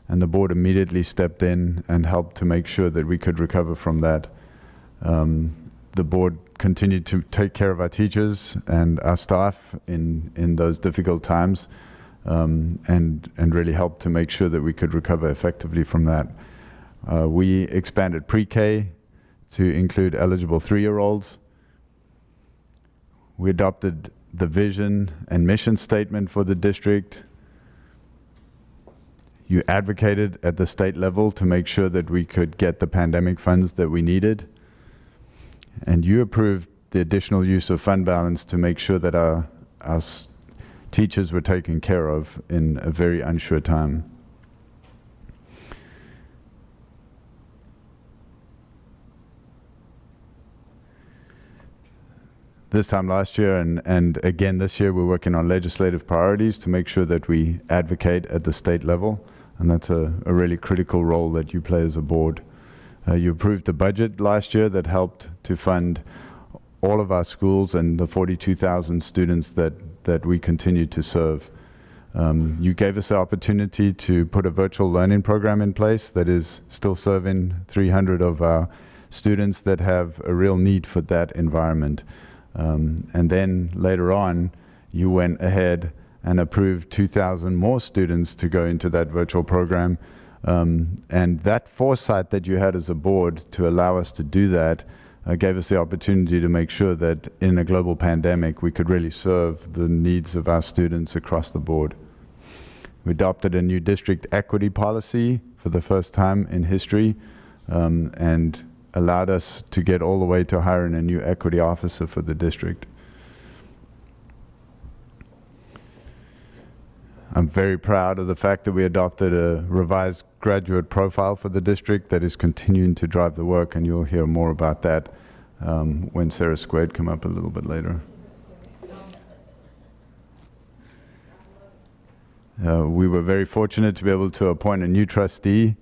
[SPEAKER 11] and the board immediately stepped in and helped to make sure that we could recover from that. The board continued to take care of our teachers and our staff in those difficult times, and really helped to make sure that we could recover effectively from that. We expanded pre-K to include eligible 3-year-olds. We adopted the vision and mission statement for the district. You advocated at the state level to make sure that we could get the pandemic funds that we needed. And you approved the additional use of fund balance to make sure that our teachers were taken care of in a very unsure time. This time last year and again this year, we're working on legislative priorities to make sure that we advocate at the state level, and that's a really critical role that you play as a board. You approved a budget last year that helped to fund all of our schools and the 42,000 students that we continue to serve. You gave us the opportunity to put a virtual learning program in place that is still serving 300 of our students that have a real need for that environment. And then later on, you went ahead and approved 2,000 more students to go into that virtual program. And that foresight that you had as a board to allow us to do that gave us the opportunity to make sure that in a global pandemic, we could really serve the needs of our students across the board. We adopted a new district equity policy for the first time in history, and allowed us to get all the way to hiring a new equity officer for the district. I'm very proud of the fact that we adopted a revised graduate profile for the district that is continuing to drive the work, and you'll hear more about that when Sarah Squared come up a little bit later. We were very fortunate to be able to appoint a new trustee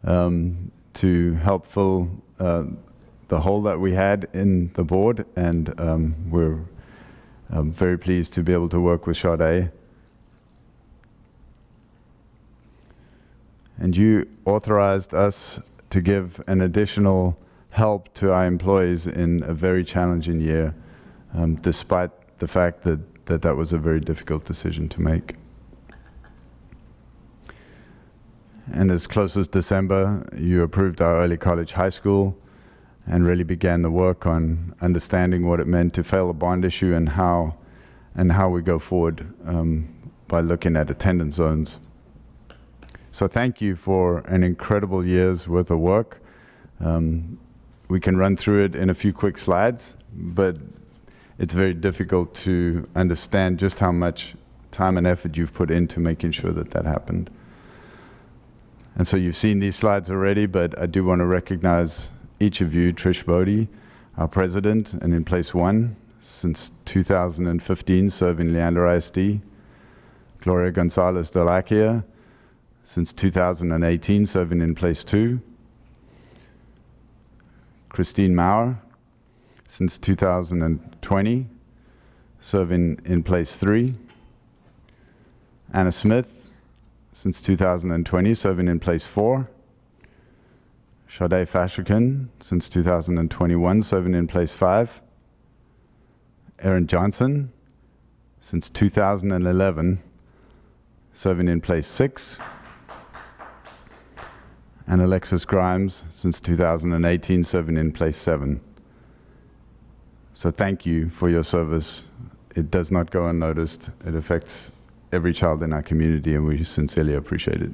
[SPEAKER 11] to help fill the hole that we had in the board, and we're very pleased to be able to work with Sade. And you authorized us to give an additional help to our employees in a very challenging year, despite the fact that was a very difficult decision to make. And as close as December, you approved our early college high school and really began the work on understanding what it meant to fail a bond issue and how we go forward by looking at attendance zones. So thank you for an incredible year's worth of work. We can run through it in a few quick slides, but it's very difficult to understand just how much time and effort you've put into making sure that that happened. And so you've seen these slides already, but I do want to recognize each of you. Trish Bodie, our president and in place 1 since 2015, serving Leander ISD. Gloria Gonzalez Delacia, since 2018, serving in place 2. Christine Maurer, since 2020. serving in place 3. Anna Smith, since 2020, serving in place 4. Sade Fashikin, since 2021, serving in place 5. Erin Johnson, since 2011, serving in place 6. And Alexis Grimes, since 2018, serving in place 7. So thank you for your service. It does not go unnoticed. It affects every child in our community, and we sincerely appreciate it.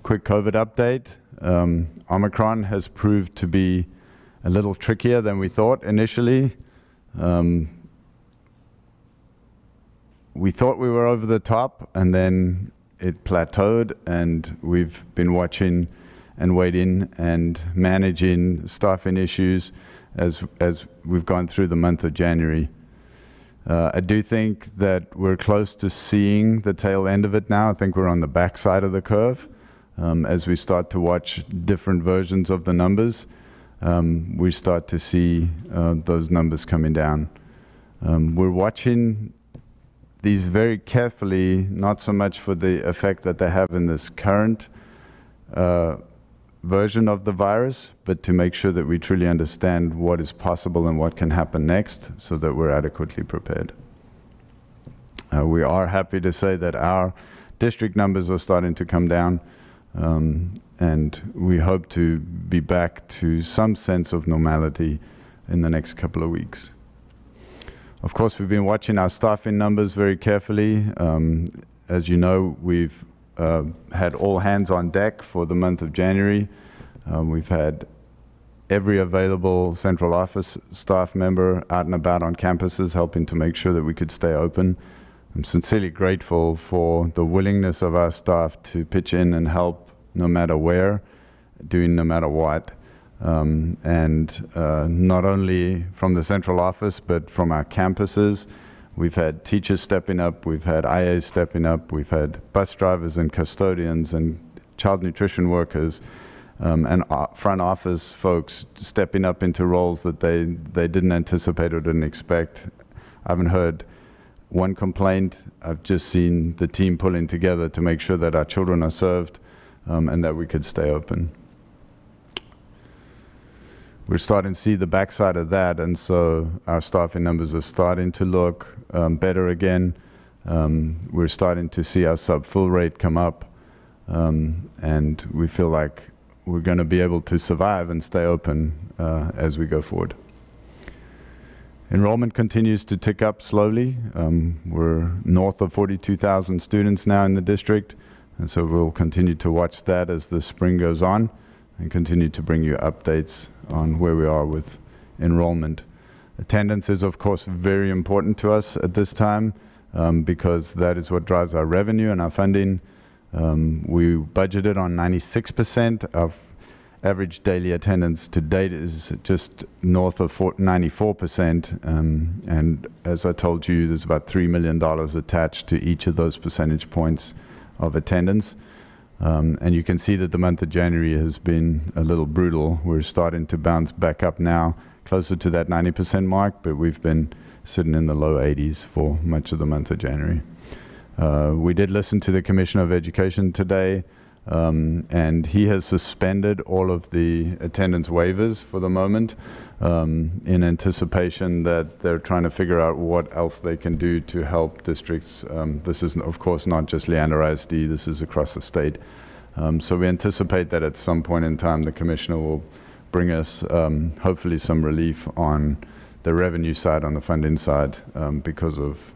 [SPEAKER 11] Quick COVID update. Omicron has proved to be a little trickier than we thought initially. We thought we were over the top, and then it plateaued, and we've been watching and waiting and managing staffing issues as we've gone through the month of January. I do think that we're close to seeing the tail end of it now. I think we're on the backside of the curve. As we start to watch different versions of the numbers, we start to see those numbers coming down. We're watching these very carefully, not so much for the effect that they have in this current version of the virus, but to make sure that we truly understand what is possible and what can happen next so that we're adequately prepared. We are happy to say that our district numbers are starting to come down, and we hope to be back to some sense of normality in the next couple of weeks. Of course, we've been watching our staffing numbers very carefully. As you know, we've had all hands on deck for the month of January. We've had every available central office staff member out and about on campuses helping to make sure that we could stay open. I'm sincerely grateful for the willingness of our staff to pitch in and help no matter where, doing no matter what. Not only from the central office, but from our campuses. We've had teachers stepping up, we've had IAs stepping up, we've had bus drivers and custodians and child nutrition workers and front office folks stepping up into roles that they didn't anticipate or didn't expect. I haven't heard one complaint. I've just seen the team pulling together to make sure that our children are served and that we could stay open. We're starting to see the backside of that, and so our staffing numbers are starting to look better again. We're starting to see our sub-full rate come up, and we feel like we're going to be able to survive and stay open as we go forward. Enrollment continues to tick up slowly. We're north of 42,000 students now in the district, and so we'll continue to watch that as the spring goes on and continue to bring you updates on where we are with enrollment. Attendance is, of course, very important to us at this time because that is what drives our revenue and our funding. We budgeted on 96%. Our average daily attendance to date is just north of 94%. And as I told you, there's about $3 million attached to each of those percentage points of attendance. And you can see that the month of January has been a little brutal. We're starting to bounce back up now, closer to that 90% mark, but we've been sitting in the low 80s for much of the month of January. We did listen to the Commissioner of Education today, and he has suspended all of the attendance waivers for the moment in anticipation that they're trying to figure out what else they can do to help districts. This is, of course, not just Leander ISD, this is across the state. So we anticipate that at some point in time the Commissioner will bring us hopefully some relief on the revenue side, on the funding side, because of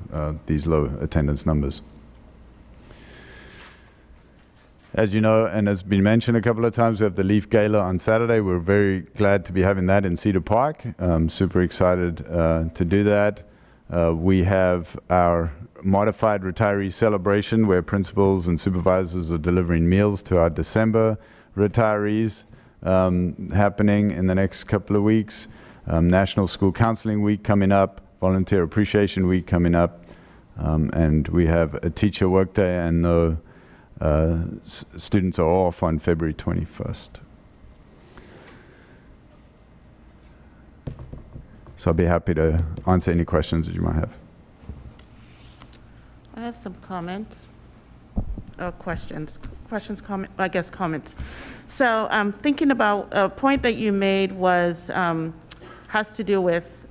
[SPEAKER 11] these low attendance numbers. As you know, and has been mentioned a couple of times, we have the Leaf Gala on Saturday. We're very glad to be having that in Cedar Park. Super excited to do that. We have our modified retiree celebration where principals and supervisors are delivering meals to our December retirees happening in the next couple of weeks. National School Counseling Week coming up, Volunteer Appreciation Week coming up, and we have a teacher workday, and no students are off on February 21st. So I'll be happy to answer any questions that you might have.
[SPEAKER 10] I have some comments, questions, I guess comments. So thinking about a point that you made was, has to do with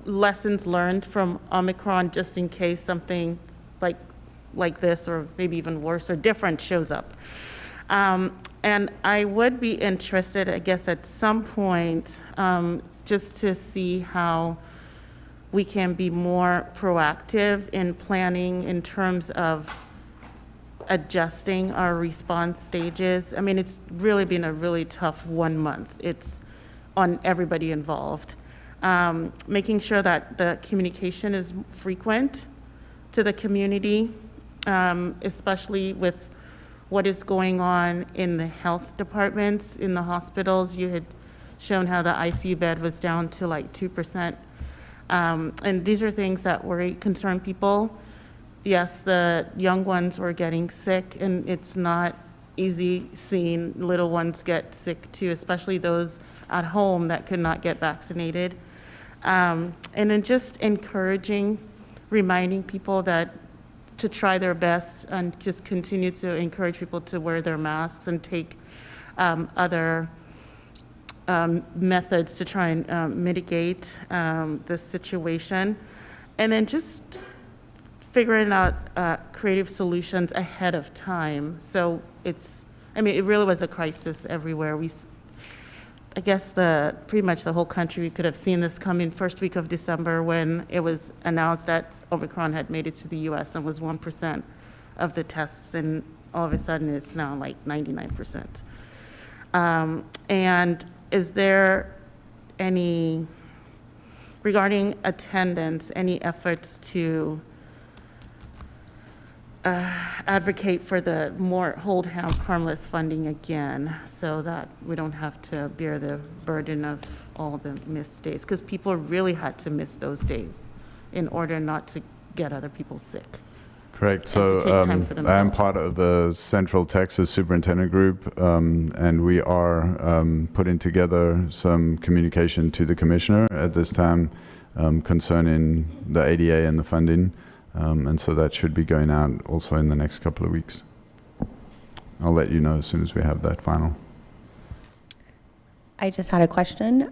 [SPEAKER 10] lessons learned from Omicron, just in case something like this, or maybe even worse or different, shows up. And I would be interested, I guess, at some point, just to see how we can be more proactive in planning in terms of adjusting our response stages. I mean, it's really been a really tough 1 month. It's on everybody involved. Making sure that the communication is frequent to the community, especially with what is going on in the health departments, in the hospitals. You had shown how the ICU bed was down to like 2%. And these are things that worry, concern people. Yes, the young ones were getting sick, and it's not easy seeing little ones get sick too, especially those at home that could not get vaccinated. And then just encouraging, reminding people that to try their best, and just continue to encourage people to wear their masks and take other methods to try and mitigate the situation. And then just figuring out creative solutions ahead of time. So it's, I mean, it really was a crisis everywhere. I guess pretty much the whole country could have seen this coming first week of December, when it was announced that Omicron had made it to the US and was 1% of the tests, and all of a sudden it's now like 99%. And is there any, regarding attendance, any efforts to advocate for the more hold harmless funding again, so that we don't have to bear the burden of all the missed days? Because people really had to miss those days in order not to get other people sick.
[SPEAKER 11] Correct.
[SPEAKER 10] And to
[SPEAKER 11] So
[SPEAKER 10] take time for
[SPEAKER 11] I am
[SPEAKER 10] themselves.
[SPEAKER 11] part of the Central Texas Superintendent Group, and we are putting together some communication to the Commissioner at this time concerning the ADA and the funding. And so that should be going out also in the next couple of weeks. I'll let you know as soon as we have that final.
[SPEAKER 3] I just had a question.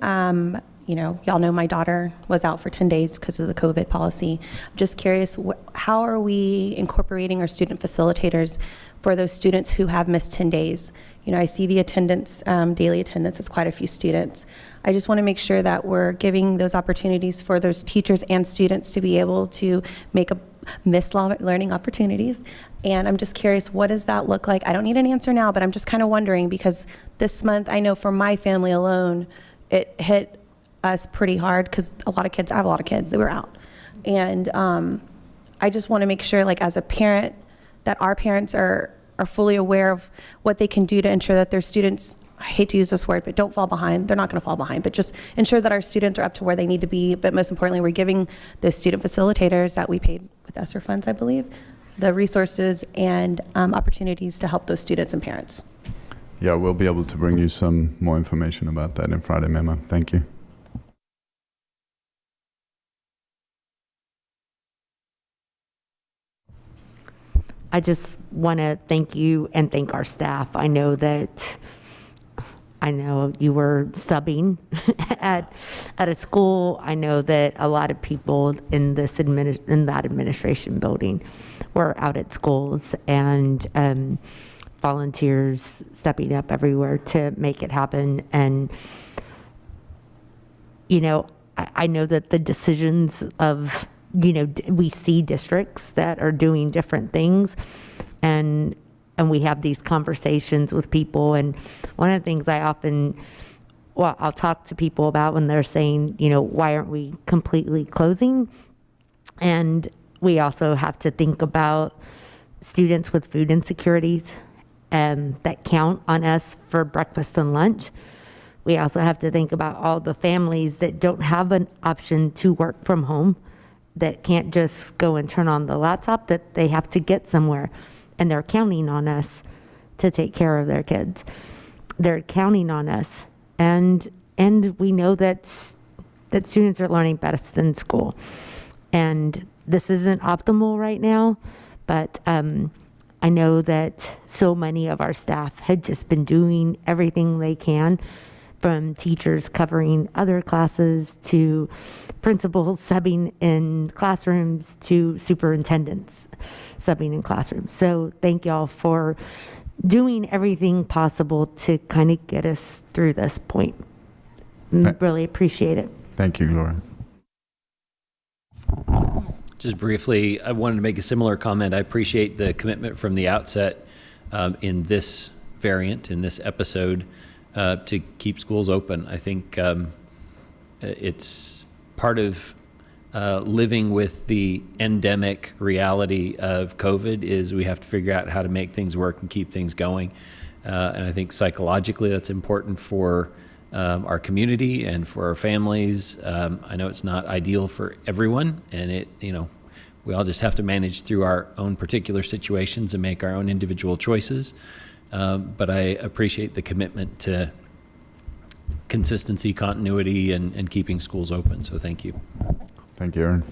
[SPEAKER 3] You know, y'all know my daughter was out for 10 days because of the COVID policy. I'm just curious, how are we incorporating our student facilitators for those students who have missed 10 days? You know, I see the attendance, daily attendance is quite a few students. I just want to make sure that we're giving those opportunities for those teachers and students to be able to make missed learning opportunities. And I'm just curious, what does that look like? I don't need an answer now, but I'm just kind of wondering, because this month, I know for my family alone, it hit us pretty hard because I have a lot of kids that were out. And I just want to make sure, like, as a parent, that our parents are fully aware of what they can do to ensure that their students, I hate to use this word, but don't fall behind. They're not going to fall behind, but just ensure that our students are up to where they need to be. But most importantly, we're giving those student facilitators that we paid with ESSER funds, I believe, the resources and opportunities to help those students and parents.
[SPEAKER 11] Yeah, we'll be able to bring you some more information about that in Friday memo. Thank you.
[SPEAKER 19] I just want to thank you and thank our staff. I know you were subbing at a school. I know that a lot of people in that administration building were out at schools, and volunteers stepping up everywhere to make it happen. And you know, I know that the decisions of, you know, we see districts that are doing different things, and we have these conversations with people. And one of the things I'll talk to people about when they're saying, you know, why aren't we completely closing? And we also have to think about students with food insecurities that count on us for breakfast and lunch. We also have to think about all the families that don't have an option to work from home, that can't just go and turn on the laptop, that they have to get somewhere, and they're counting on us to take care of their kids. They're counting on us, and we know that that students are learning best in school. And this isn't optimal right now, but I know that so many of our staff had just been doing everything they can, from teachers covering other classes to principals subbing in classrooms to superintendents subbing in classrooms. So thank y'all for doing everything possible to kind of get us through this point. Really appreciate it.
[SPEAKER 11] Thank you, Gloria.
[SPEAKER 13] Just briefly, I wanted to make a similar comment. I appreciate the commitment from the outset in this variant, in this episode, to keep schools open. I think it's part of living with the endemic reality of COVID is we have to figure out how to make things work and keep things going. And I think psychologically that's important for our community and for our families. I know it's not ideal for everyone, and we all just have to manage through our own particular situations and make our own individual choices. But I appreciate the commitment to consistency, continuity, and keeping schools open. So thank you.
[SPEAKER 11] Thank you, Aaron.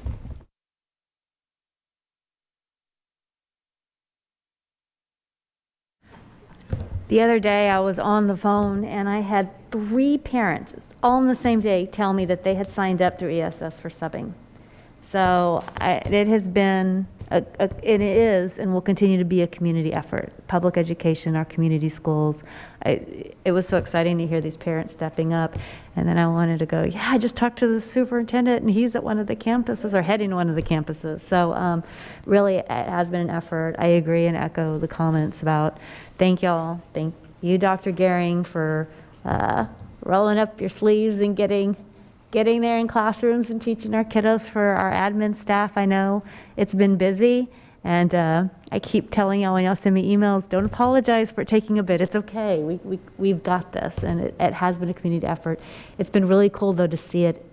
[SPEAKER 2] The other day I was on the phone and I had 3 parents, it was all on the same day, tell me that they had signed up through ESS for subbing. So it has been, it is and will continue to be a community effort. Public education, our community schools. It was so exciting to hear these parents stepping up. And then I wanted to go, yeah, I just talked to the superintendent and he's at one of the campuses or heading to one of the campuses. So really it has been an effort. I agree and echo the comments about thank y'all. Thank you, Dr. Gehring, for rolling up your sleeves and getting there in classrooms and teaching our kiddos. For our admin staff, I know it's been busy, and I keep telling y'all when y'all send me emails, don't apologize for taking a bit. It's okay. We've got this, and it has been a community effort. It's been really cool, though, to see it.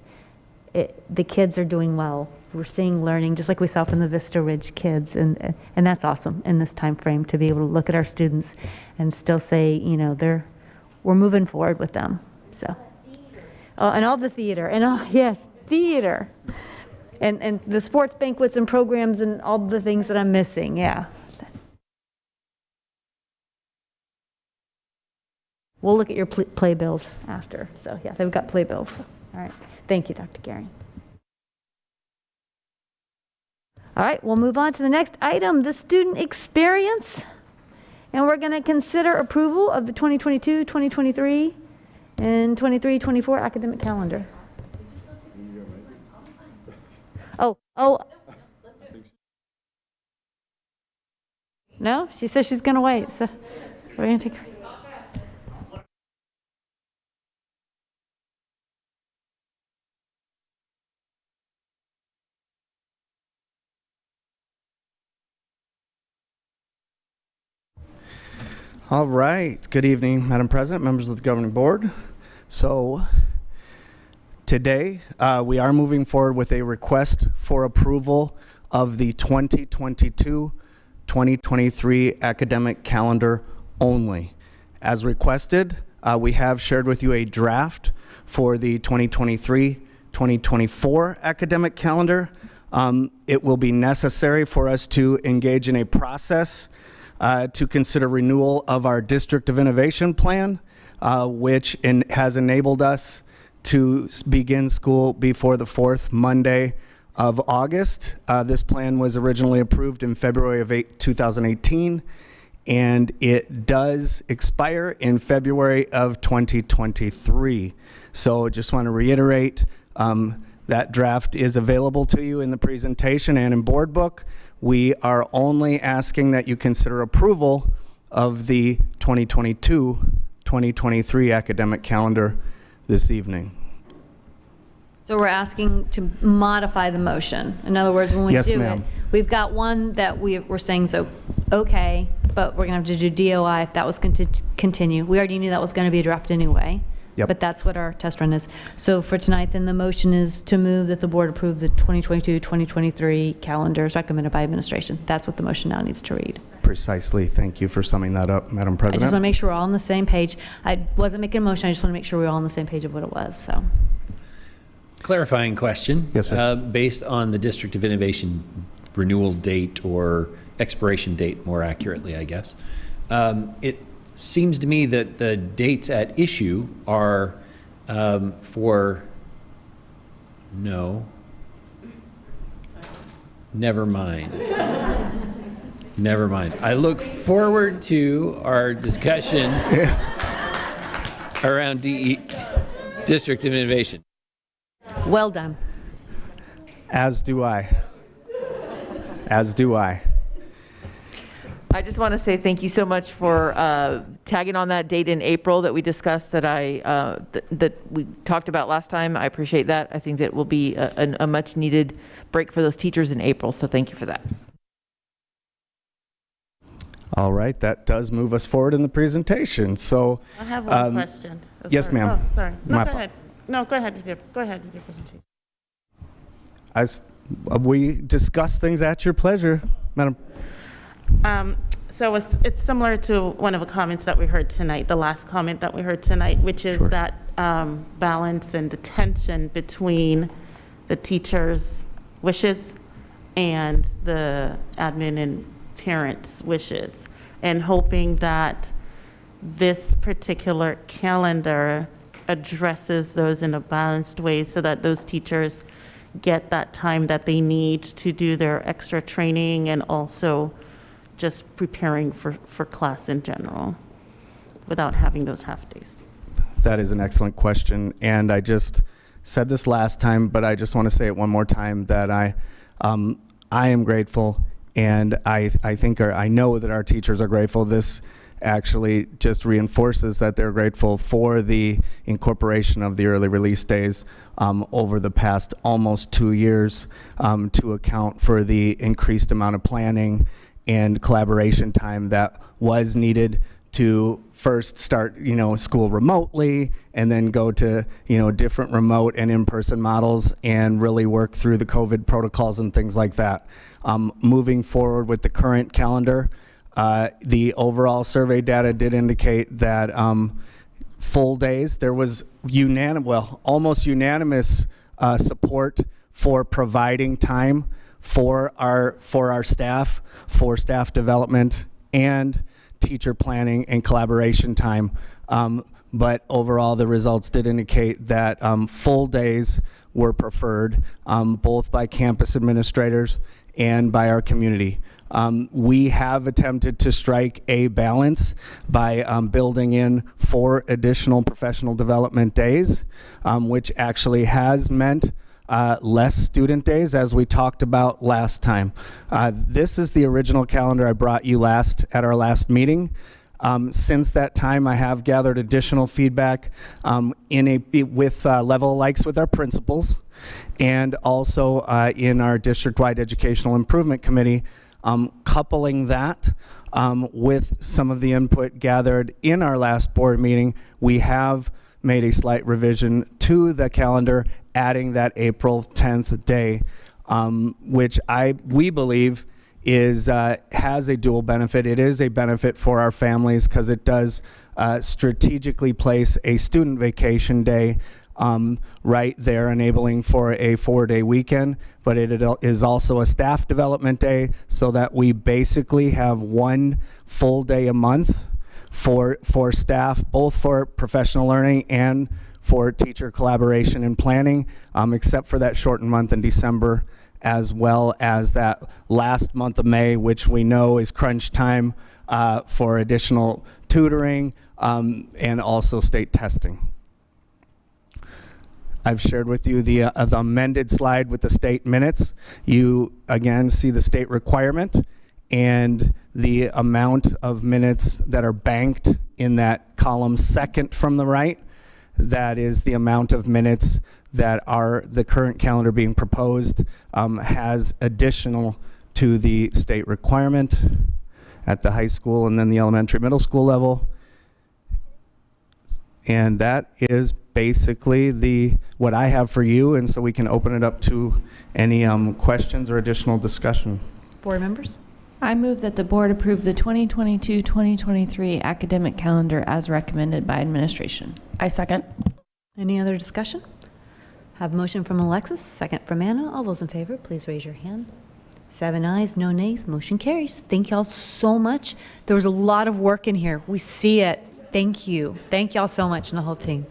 [SPEAKER 2] The kids are doing well. We're seeing learning, just like we saw from the Vista Ridge kids, and that's awesome in this time frame to be able to look at our students and still say, we're moving forward with them. So. Oh, and all the theater, and yes, theater. And the sports banquets and programs and all the things that I'm missing, yeah. We'll look at your playbills after. So yeah, they've got playbills. All right, thank you, Dr. Gehring. All right, we'll move on to the next item, the student experience. And we're gonna consider approval of the 2022, 2023, and 23-24 academic calendar. Oh. No, she says she's going to wait, so we're going to take her.
[SPEAKER 20] All right. Good evening, Madam President, members of the Governing Board. So today we are moving forward with a request for approval of the 2022-2023 academic calendar only. As requested, we have shared with you a draft for the 2023-2024 academic calendar. It will be necessary for us to engage in a process to consider renewal of our District of Innovation Plan, which has enabled us to begin school before the 4th Monday of August. This plan was originally approved in February of 2018, and it does expire in February of 2023. So just want to reiterate, that draft is available to you in the presentation and in board book. We are only asking that you consider approval of the 2022-2023 academic calendar this evening.
[SPEAKER 2] So we're asking to modify the motion. In other words, when we
[SPEAKER 20] Yes,
[SPEAKER 2] do
[SPEAKER 20] ma'am.
[SPEAKER 2] it, we've got one that we're saying so okay, but we're going to have to do DOI if that was going to continue. We already knew that was going to be a draft anyway.
[SPEAKER 20] Yep.
[SPEAKER 2] But that's what our test run is. So for tonight, then the motion is to move that the board approve the 2022-2023 calendars recommended by administration. That's what the motion now needs to read.
[SPEAKER 20] Precisely. Thank you for summing that up, Madam
[SPEAKER 2] I
[SPEAKER 20] President.
[SPEAKER 2] just want to make sure we're all on the same page. I wasn't making a motion. I just want to make sure we're all on the same page of what it was. So.
[SPEAKER 13] Clarifying question.
[SPEAKER 20] Yes, sir.
[SPEAKER 13] Based on the District of Innovation renewal date or expiration date, more accurately, I guess, it seems to me that the dates at issue are never mind. Never mind. I look forward to our discussion around District of Innovation.
[SPEAKER 14] Well done.
[SPEAKER 16] As do I. As do I.
[SPEAKER 14] I just want to say thank you so much for tagging on that date in April that we discussed, that we talked about last time. I appreciate that. I think that will be a much needed break for those teachers in April, so thank you for that.
[SPEAKER 16] All right, that does move us forward in the presentation. So
[SPEAKER 10] I have one question. Oh,
[SPEAKER 16] yes,
[SPEAKER 10] sorry.
[SPEAKER 16] ma'am.
[SPEAKER 10] Oh, sorry. No,
[SPEAKER 16] My
[SPEAKER 10] go ahead. No, go ahead with your presentation.
[SPEAKER 16] As we discuss things at your pleasure, Madam.
[SPEAKER 10] So it's similar to one of the comments that we heard tonight, the last comment that we heard tonight, which is that balance and the tension between the teacher's wishes and the admin and parents' wishes, and hoping that this particular calendar addresses those in a balanced way so that those teachers get that time that they need to do their extra training and also just preparing for class in general without having those half days.
[SPEAKER 16] That is an excellent question, and I just said this last time, but I just want to say it one more time that I am grateful, and I think I know that our teachers are grateful. This actually just reinforces that they're grateful for the incorporation of the early release days over the past almost 2 years to account for the increased amount of planning and collaboration time that was needed to first start, school remotely and then go to, different remote and in-person models and really work through the COVID protocols and things like that. Moving forward with the current calendar, the overall survey data did indicate that full days, there was almost unanimous support for providing time for our staff, for staff development and teacher planning and collaboration time. But overall, the results did indicate that full days were preferred, both by campus administrators and by our community. We have attempted to strike a balance by building in 4 additional professional development days, which actually has meant less student days, as we talked about last time. This is the original calendar I brought you at our last meeting. Since that time, I have gathered additional feedback with level likes with our principals, and also in our district-wide educational improvement committee, coupling that with some of the input gathered in our last board meeting. We have made a slight revision to the calendar, adding that April 10th day, which we believe has a dual benefit. It is a benefit for our families because it does strategically place a student vacation day right there, enabling for a 4-day weekend, but it is also a staff development day so that we basically have 1 full day a month for staff, both for professional learning and for teacher collaboration and planning, except for that shortened month in December, as well as that last month of May, which we know is crunch time for additional tutoring and also state testing. I've shared with you the amended slide with the state minutes. You again see the state requirement and the amount of minutes that are banked in that column second from the right. That is the amount of minutes that the current calendar being proposed has additional to the state requirement at the high school and then the elementary middle school level. And that is basically what I have for you, and so we can open it up to any questions or additional discussion.
[SPEAKER 2] Board members?
[SPEAKER 23] I move that the board approve the 2022-2023 academic calendar as recommended by administration.
[SPEAKER 14] I second.
[SPEAKER 2] Any other discussion? Have a motion from Alexis, second from Anna. All those in favor, please raise your hand. 7 ayes, no nays, motion carries. Thank y'all so much. There was a lot of work in here. We see it. Thank you. Thank y'all so much and the whole team.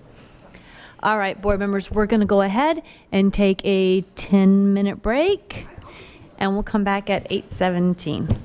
[SPEAKER 2] All right, board members, we're going to go ahead and take a 10-minute break, and we'll come back at 8:17.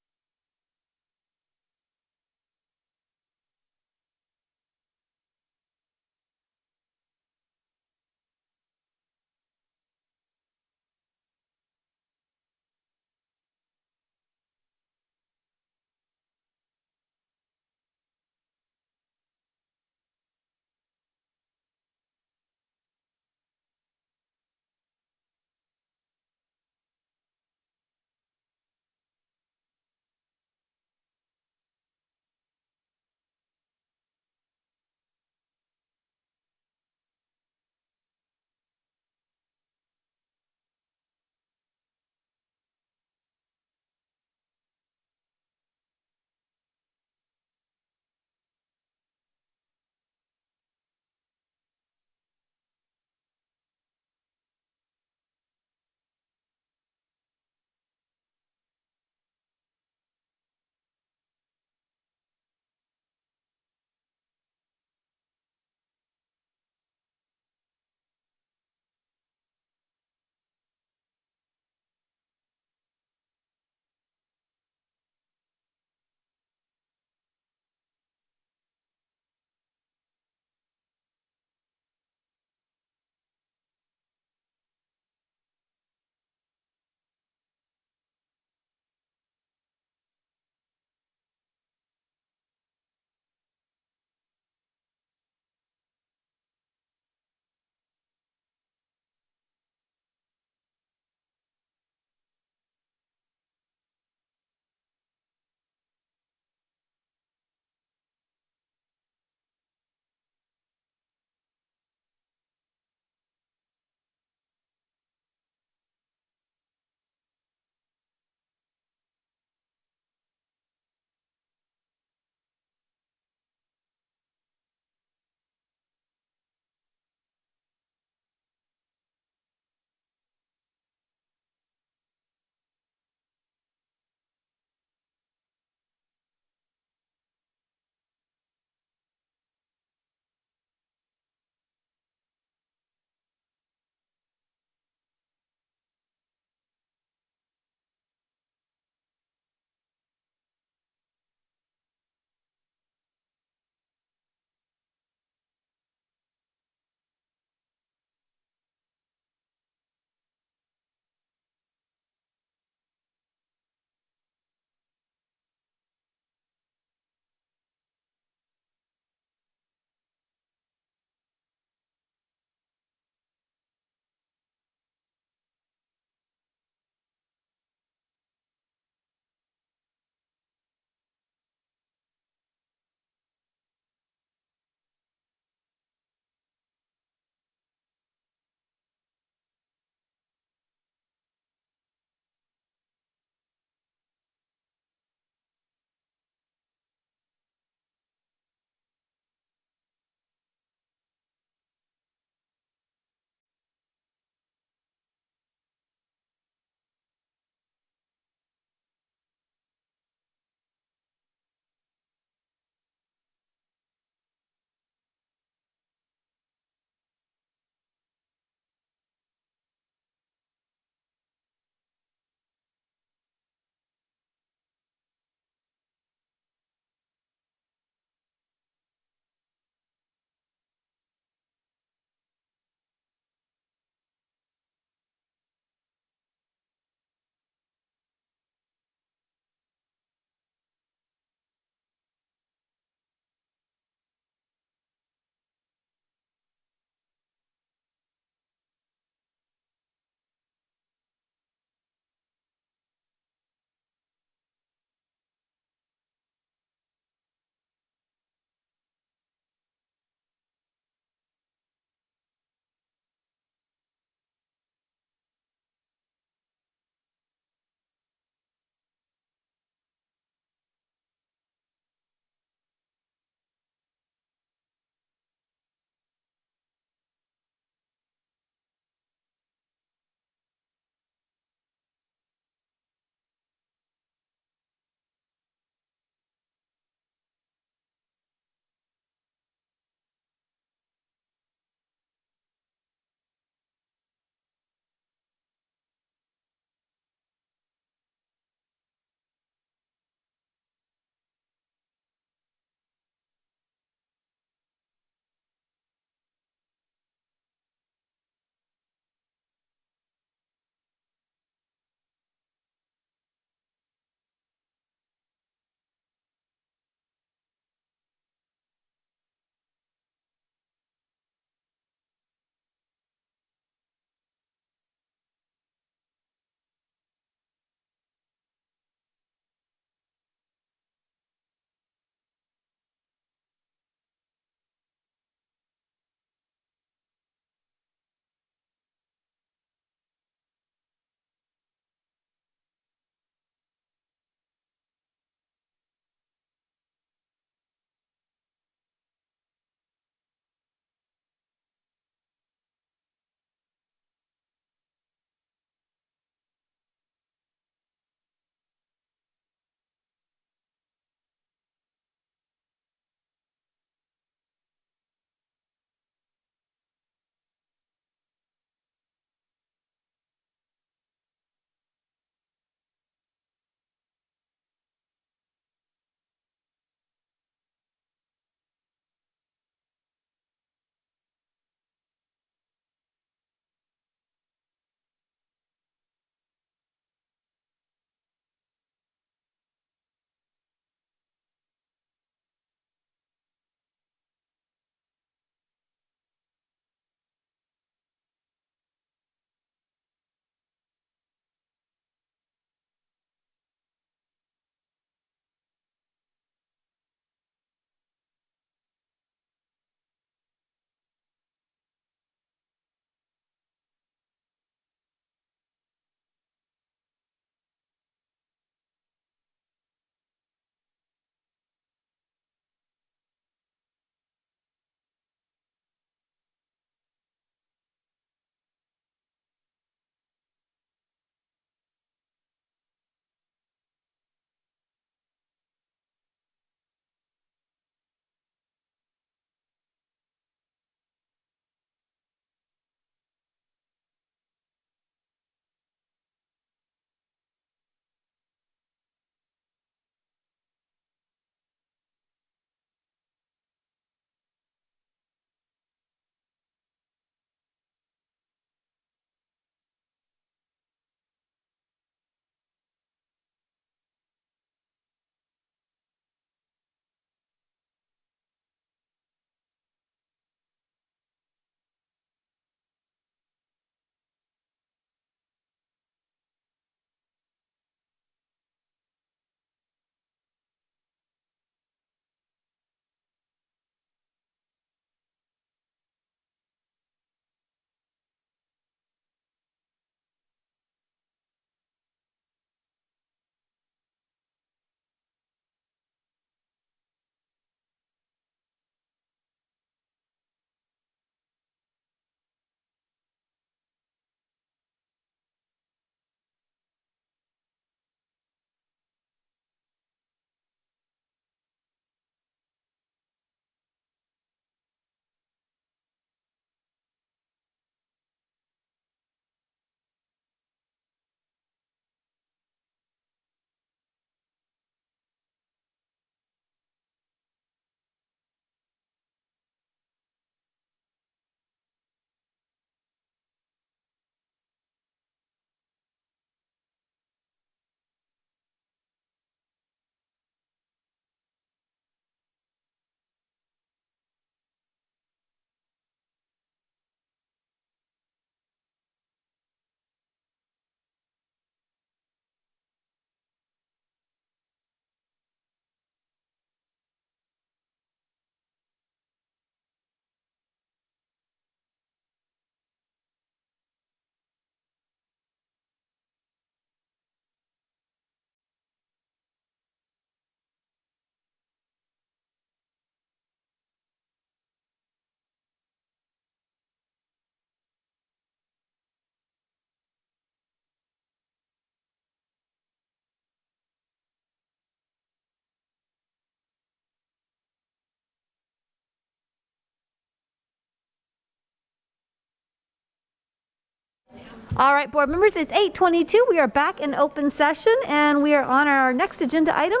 [SPEAKER 2] All right, board members, it's 8:22. We are back in open session, and we are on our next agenda item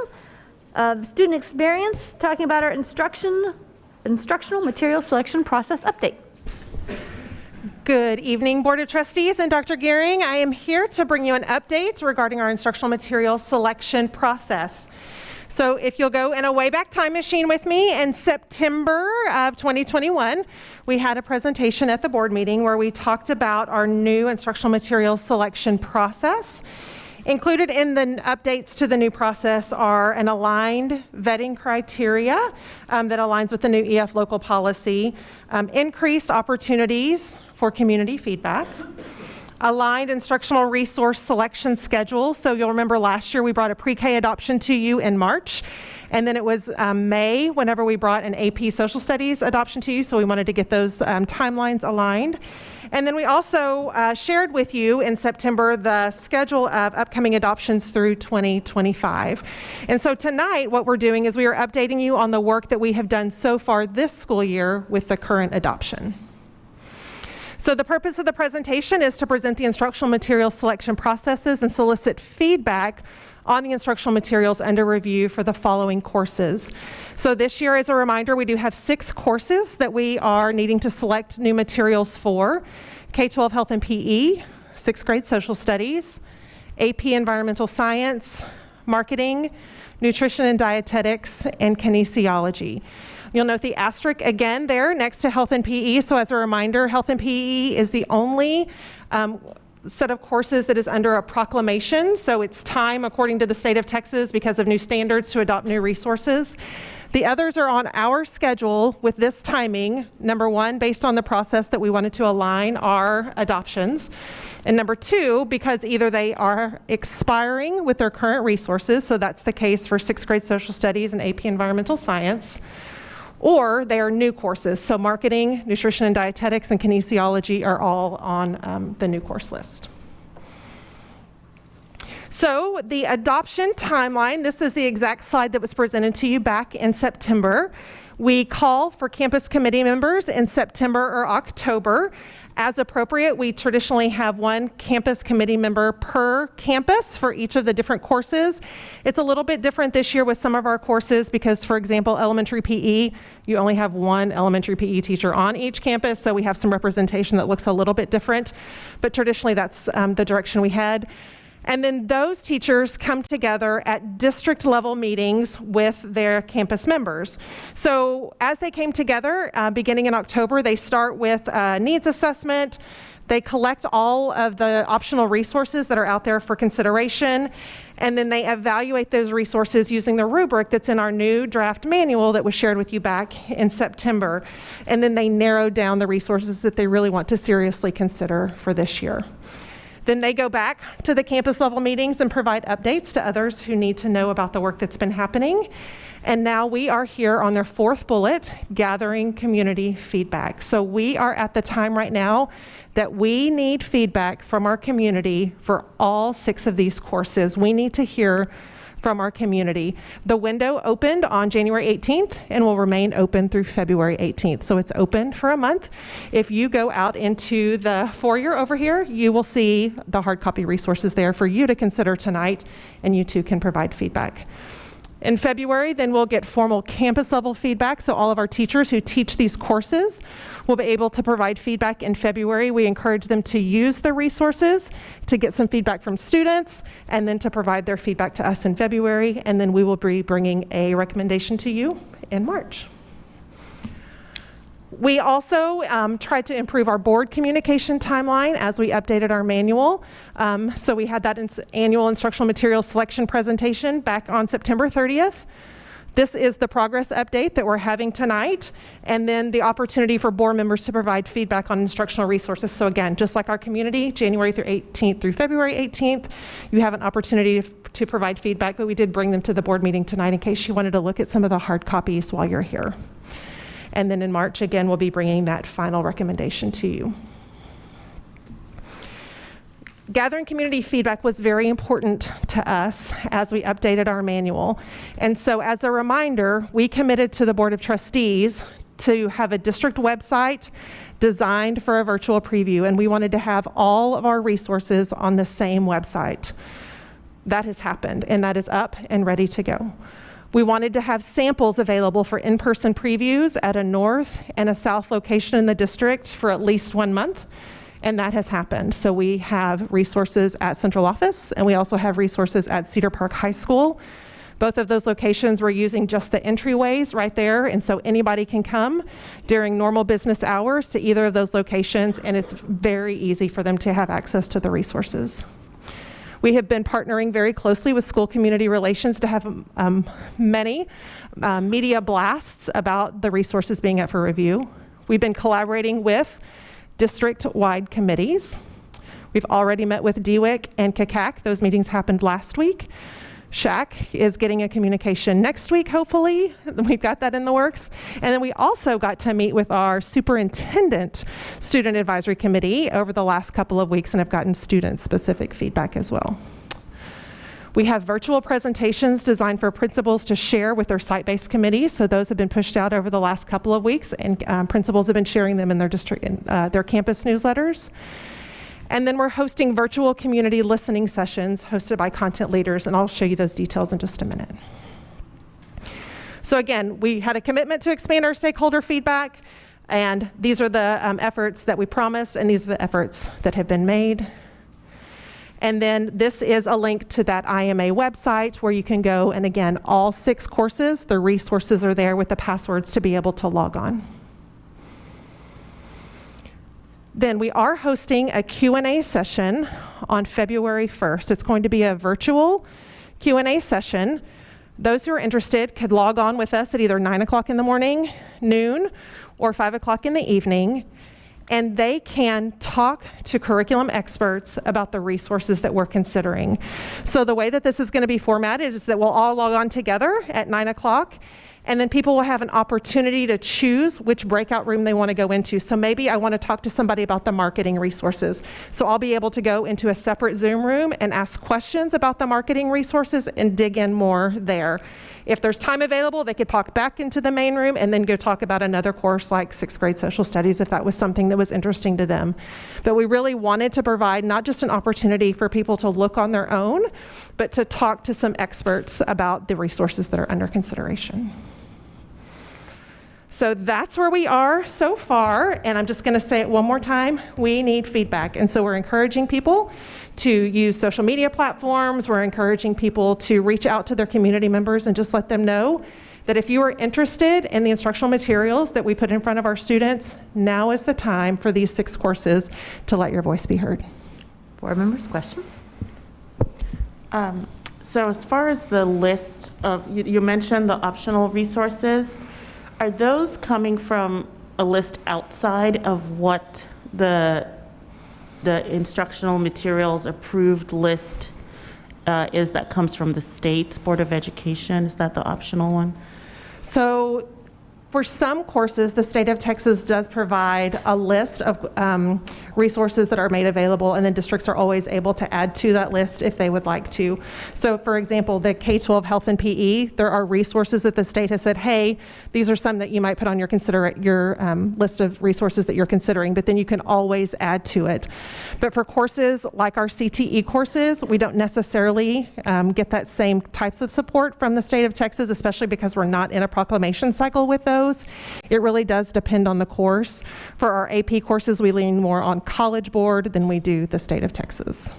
[SPEAKER 2] of student experience, talking about our instructional material selection process update.
[SPEAKER 4] Good evening, Board of Trustees and Dr. Gehring. I am here to bring you an update regarding our instructional material selection process. So if you'll go in a Wayback Time machine with me, in September of 2021, we had a presentation at the board meeting where we talked about our new instructional material selection process. Included in the updates to the new process are an aligned vetting criteria that aligns with the new EF local policy, increased opportunities for community feedback, aligned instructional resource selection schedule. So you'll remember last year we brought a pre-K adoption to you in March, and then it was May whenever we brought an AP social studies adoption to you, so we wanted to get those timelines aligned. And then we also shared with you in September the schedule of upcoming adoptions through 2025. And so tonight what we're doing is we are updating you on the work that we have done so far this school year with the current adoption. So the purpose of the presentation is to present the instructional material selection processes and solicit feedback on the instructional materials under review for the following courses. So this year, as a reminder, we do have 6 courses that we are needing to select new materials for: K-12 Health and PE, 6th grade Social Studies, AP Environmental Science, Marketing, Nutrition and Dietetics, and Kinesiology. You'll note the asterisk again there next to Health and PE. So as a reminder, Health and PE is the only set of courses that is under a proclamation. So it's time, according to the state of Texas, because of new standards, to adopt new resources. The others are on our schedule with this timing. Number 1, based on the process that we wanted to align our adoptions. And number 2, because either they are expiring with their current resources, so that's the case for 6th grade Social Studies and AP Environmental Science, or they are new courses. So Marketing, Nutrition and Dietetics, and Kinesiology are all on the new course list. So the adoption timeline, this is the exact slide that was presented to you back in September. We call for campus committee members in September or October. As appropriate, we traditionally have 1 campus committee member per campus for each of the different courses. It's a little bit different this year with some of our courses because, for example, elementary PE, you only have 1 elementary PE teacher on each campus, so we have some representation that looks a little bit different, but traditionally that's the direction we had. And then those teachers come together at district level meetings with their campus members. So as they came together, beginning in October, they start with a needs assessment. They collect all of the optional resources that are out there for consideration, and then they evaluate those resources using the rubric that's in our new draft manual that was shared with you back in September. And then they narrow down the resources that they really want to seriously consider for this year. Then they go back to the campus level meetings and provide updates to others who need to know about the work that's been happening. And now we are here on their 4th bullet, gathering community feedback. So we are at the time right now that we need feedback from our community for all 6 of these courses. We need to hear from our community. The window opened on January 18th and will remain open through February 18th. So it's open for a month. If you go out into the foyer over here, you will see the hard copy resources there for you to consider tonight, and you too can provide feedback. In February, then we'll get formal campus level feedback. So all of our teachers who teach these courses will be able to provide feedback in February. We encourage them to use the resources to get some feedback from students and then to provide their feedback to us in February. And then we will be bringing a recommendation to you in March. We also tried to improve our board communication timeline as we updated our manual. So we had that annual instructional material selection presentation back on September 30th. This is the progress update that we're having tonight, and then the opportunity for board members to provide feedback on instructional resources. So again, just like our community, January through 18th through February 18th, you have an opportunity to provide feedback, but we did bring them to the board meeting tonight in case you wanted to look at some of the hard copies while you're here. And then in March, again, we'll be bringing that final recommendation to you. Gathering community feedback was very important to us as we updated our manual. And so as a reminder, we committed to the Board of Trustees to have a district website designed for a virtual preview, and we wanted to have all of our resources on the same website. That has happened, and that is up and ready to go. We wanted to have samples available for in-person previews at a north and a south location in the district for at least 1 month, and that has happened. So we have resources at central office, and we also have resources at Cedar Park High School. Both of those locations we're using just the entryways right there, and so anybody can come during normal business hours to either of those locations, and it's very easy for them to have access to the resources. We have been partnering very closely with school community relations to have many media blasts about the resources being up for review. We've been collaborating with district-wide committees. We've already met with DWIC and CACAC. Those meetings happened last week. SHAC is getting a communication next week, hopefully. We've got that in the works. And then we also got to meet with our superintendent student advisory committee over the last couple of weeks and have gotten student-specific feedback as well. We have virtual presentations designed for principals to share with their site-based committees. So those have been pushed out over the last couple of weeks, and principals have been sharing them in their district, their campus newsletters. And then we're hosting virtual community listening sessions hosted by content leaders, and I'll show you those details in just a minute. So again, we had a commitment to expand our stakeholder feedback, and these are the efforts that we promised, and these are the efforts that have been made. And then this is a link to that IMA website where you can go, and again, all 6 courses, the resources are there with the passwords to be able to log on. Then we are hosting a Q&A session on February 1st. It's going to be a virtual Q&A session. Those who are interested could log on with us at either 9 o'clock in the morning, noon, or 5 o'clock in the evening, and they can talk to curriculum experts about the resources that we're considering. So the way that this is going to be formatted is that we'll all log on together at 9 o'clock, and then people will have an opportunity to choose which breakout room they want to go into. So maybe I want to talk to somebody about the marketing resources. So I'll be able to go into a separate Zoom room and ask questions about the marketing resources and dig in more there. If there's time available, they could pop back into the main room and then go talk about another course like 6th grade social studies if that was something that was interesting to them. But we really wanted to provide not just an opportunity for people to look on their own, but to talk to some experts about the resources that are under consideration. So that's where we are so far, and I'm just going to say it one more time. We need feedback, and so we're encouraging people to use social media platforms. We're encouraging people to reach out to their community members and just let them know that if you are interested in the instructional materials that we put in front of our students, now is the time for these 6 courses to let your voice be heard.
[SPEAKER 2] Board members, questions?
[SPEAKER 10] So as far as the list of, you mentioned the optional resources. Are those coming from a list outside of what the instructional materials approved list is that comes from the state Board of Education? Is that the optional one?
[SPEAKER 4] So for some courses, the state of Texas does provide a list of resources that are made available, and then districts are always able to add to that list if they would like to. So for example, the K-12 health and PE, there are resources that the state has said, hey, these are some that you might put on your list of resources that you're considering, but then you can always add to it. But for courses like our CTE courses, we don't necessarily get that same types of support from the state of Texas, especially because we're not in a proclamation cycle with those. It really does depend on the course. For our AP courses, we lean more on College Board than we do the state of Texas.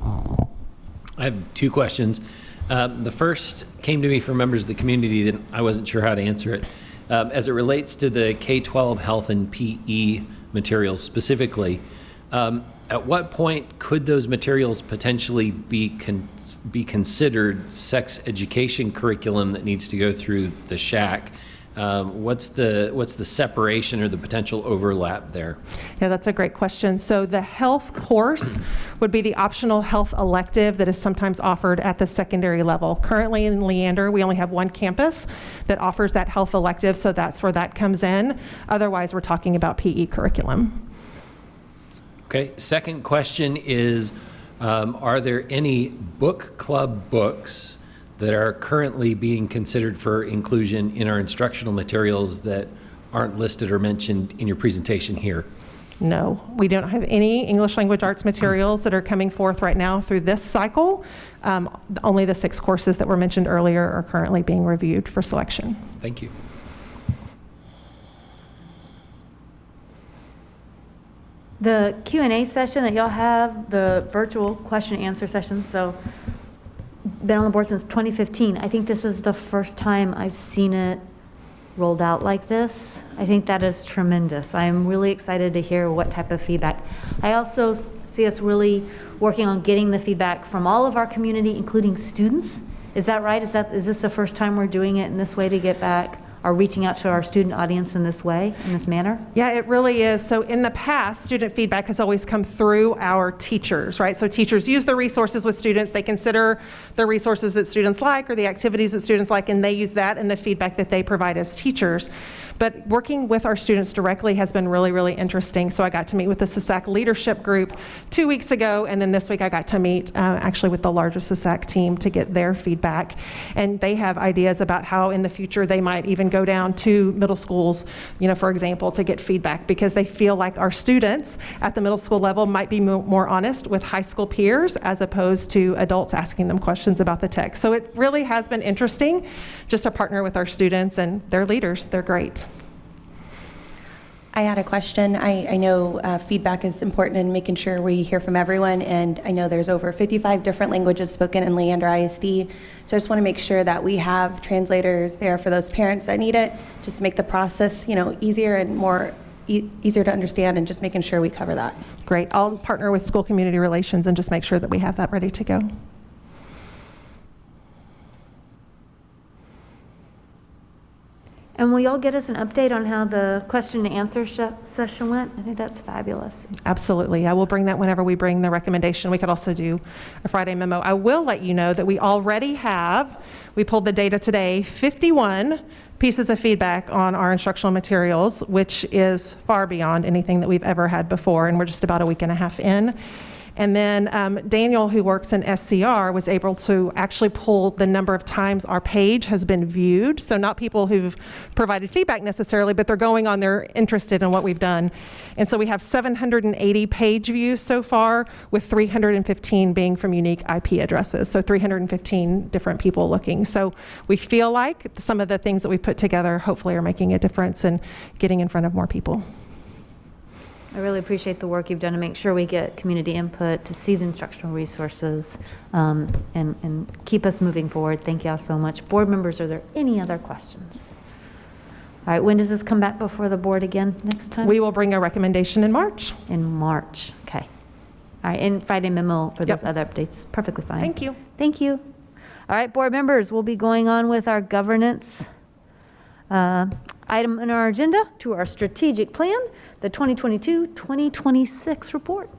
[SPEAKER 13] I have 2 questions. The first came to me from members of the community that I wasn't sure how to answer it. As it relates to the K-12 health and PE materials specifically, at what point could those materials potentially be considered sex education curriculum that needs to go through the SHAC? What's the separation or the potential overlap there?
[SPEAKER 4] Yeah, that's a great question. So the health course would be the optional health elective that is sometimes offered at the secondary level. Currently in Leander, we only have 1 campus that offers that health elective, so that's where that comes in. Otherwise, we're talking about PE curriculum.
[SPEAKER 13] Okay, second question is, are there any book club books that are currently being considered for inclusion in our instructional materials that aren't listed or mentioned in your presentation here?
[SPEAKER 4] No, we don't have any English language arts materials that are coming forth right now through this cycle. Only the 6 courses that were mentioned earlier are currently being reviewed for selection.
[SPEAKER 13] Thank you.
[SPEAKER 2] The Q&A session that y'all have, the virtual question and answer session, so been on the board since 2015. I think this is the first time I've seen it rolled out like this. I think that is tremendous. I'm really excited to hear what type of feedback. I also see us really working on getting the feedback from all of our community, including students. Is that right? Is this the first time we're doing it in this way to get back or reaching out to our student audience in this way, in this manner?
[SPEAKER 4] Yeah, it really is. So in the past, student feedback has always come through our teachers, right? So teachers use the resources with students. They consider the resources that students like or the activities that students like, and they use that in the feedback that they provide as teachers. But working with our students directly has been really, really interesting. So I got to meet with the SSAC leadership group 2 weeks ago, and then this week I got to meet actually with the larger SSAC team to get their feedback. And they have ideas about how in the future they might even go down to middle schools, for example, to get feedback, because they feel like our students at the middle school level might be more honest with high school peers as opposed to adults asking them questions about the text. So it really has been interesting just to partner with our students and their leaders. They're great.
[SPEAKER 5] I had a question. I know feedback is important in making sure we hear from everyone, and I know there's over 55 different languages spoken in Leander ISD, so I just want to make sure that we have translators there for those parents that need it, just to make the process, easier and more easier to understand, and just making sure we cover that.
[SPEAKER 4] Great. I'll partner with school community relations and just make sure that we have that ready to go.
[SPEAKER 2] And will y'all get us an update on how the question and answer session went? I think that's fabulous.
[SPEAKER 4] Absolutely. I will bring that whenever we bring the recommendation. We could also do a Friday memo. I will let you know that we already have, we pulled the data today, 51 pieces of feedback on our instructional materials, which is far beyond anything that we've ever had before, and we're just about a week and a half in. And then Daniel, who works in SCR, was able to actually pull the number of times our page has been viewed. So not people who've provided feedback necessarily, but they're going on, they're interested in what we've done. And so we have 780 page views so far, with 315 being from unique IP addresses. So 315 different people looking. So we feel like some of the things that we put together hopefully are making a difference and getting in front of more people.
[SPEAKER 2] I really appreciate the work you've done to make sure we get community input, to see the instructional resources, and keep us moving forward. Thank y'all so much. Board members, are there any other questions? All right, when does this come back before the board again next time?
[SPEAKER 4] We will bring a recommendation in March.
[SPEAKER 2] In March, okay. All right, and Friday memo for those other updates is perfectly fine.
[SPEAKER 4] Thank you.
[SPEAKER 2] Thank you. All right, board members, we'll be going on with our governance item in our agenda to our strategic plan, the 2022-2026 report.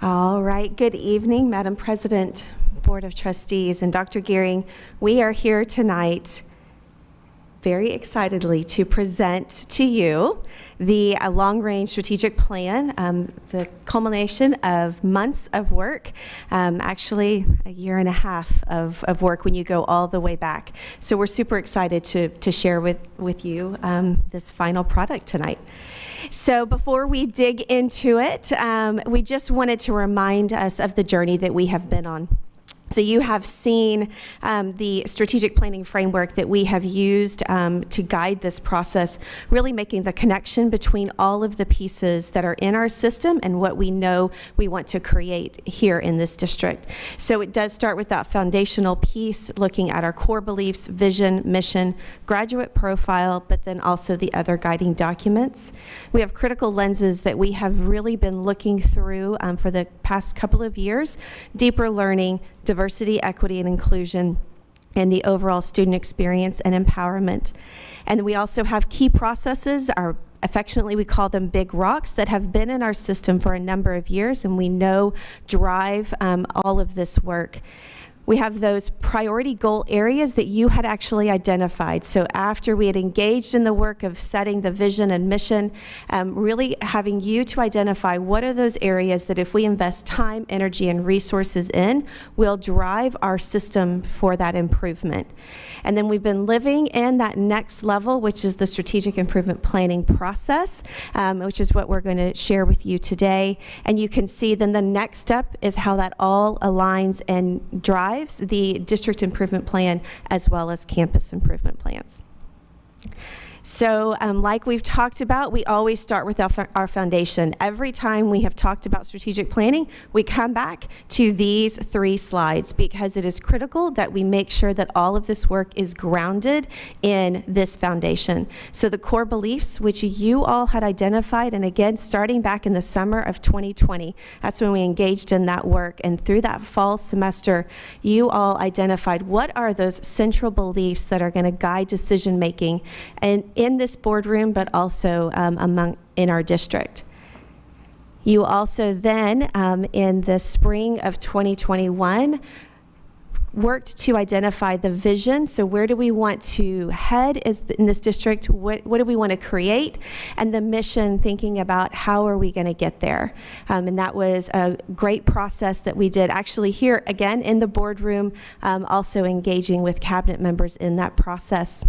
[SPEAKER 17] All right, good evening, Madam President, Board of Trustees, and Dr. Gearing. We are here tonight very excitedly to present to you the long-range strategic plan, the culmination of months of work, actually a year and a half of work when you go all the way back. So we're super excited to share with you this final product tonight. So before we dig into it, we just wanted to remind us of the journey that we have been on. So you have seen the strategic planning framework that we have used to guide this process, really making the connection between all of the pieces that are in our system and what we know we want to create here in this district. So it does start with that foundational piece, looking at our core beliefs, vision, mission, graduate profile, but then also the other guiding documents. We have critical lenses that we have really been looking through for the past couple of years: deeper learning, diversity, equity, and inclusion, and the overall student experience and empowerment. And we also have key processes, affectionately we call them big rocks, that have been in our system for a number of years and we know drive all of this work. We have those priority goal areas that you had actually identified. So after we had engaged in the work of setting the vision and mission, really having you to identify what are those areas that if we invest time, energy, and resources in, will drive our system for that improvement. And then we've been living in that next level, which is the strategic improvement planning process, which is what we're going to share with you today. And you can see then the next step is how that all aligns and drives the district improvement plan as well as campus improvement plans. So like we've talked about, we always start with our foundation. Every time we have talked about strategic planning, we come back to these 3 slides because it is critical that we make sure that all of this work is grounded in this foundation. So the core beliefs, which you all had identified, and again, starting back in the summer of 2020, that's when we engaged in that work. And through that fall semester, you all identified what are those central beliefs that are going to guide decision making and in this boardroom, but also in our district. You also then, in the spring of 2021, worked to identify the vision. So where do we want to head in this district? What do we want to create? And the mission, thinking about how are we going to get there? And that was a great process that we did actually here, again, in the boardroom, also engaging with cabinet members in that process.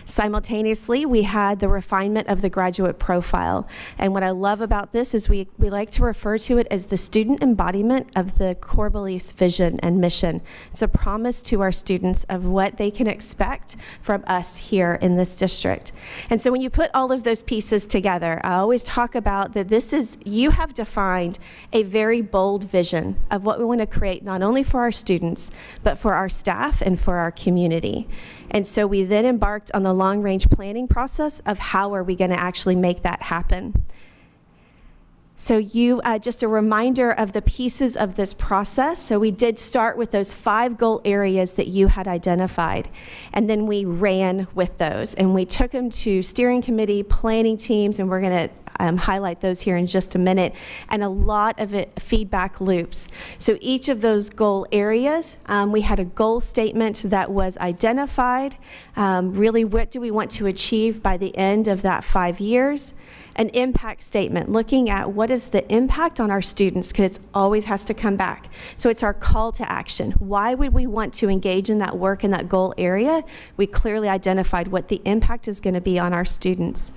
[SPEAKER 17] Simultaneously, we had the refinement of the graduate profile. And what I love about this is we like to refer to it as the student embodiment of the core beliefs, vision, and mission. It's a promise to our students of what they can expect from us here in this district. And so when you put all of those pieces together, I always talk about that you have defined a very bold vision of what we want to create, not only for our students, but for our staff and for our community. And so we then embarked on the long-range planning process of how are we going to actually make that happen. So just a reminder of the pieces of this process. So we did start with those 5 goal areas that you had identified, and then we ran with those, and we took them to steering committee, planning teams, and we're going to highlight those here in just a minute, and a lot of feedback loops. So each of those goal areas, we had a goal statement that was identified. Really, what do we want to achieve by the end of that 5 years? An impact statement, looking at what is the impact on our students, because it always has to come back. So it's our call to action. Why would we want to engage in that work in that goal area? We clearly identified what the impact is going to be on our students.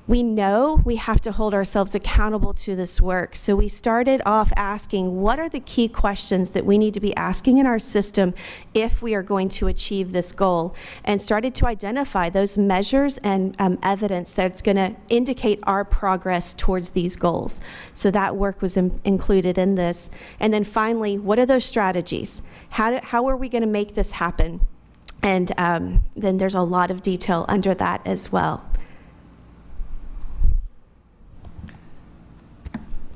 [SPEAKER 17] We know we have to hold ourselves accountable to this work. So we started off asking, what are the key questions that we need to be asking in our system if we are going to achieve this goal? And started to identify those measures and evidence that's going to indicate our progress towards these goals. So that work was included in this. And then finally, what are those strategies? How are we going to make this happen? And then there's a lot of detail under that as well.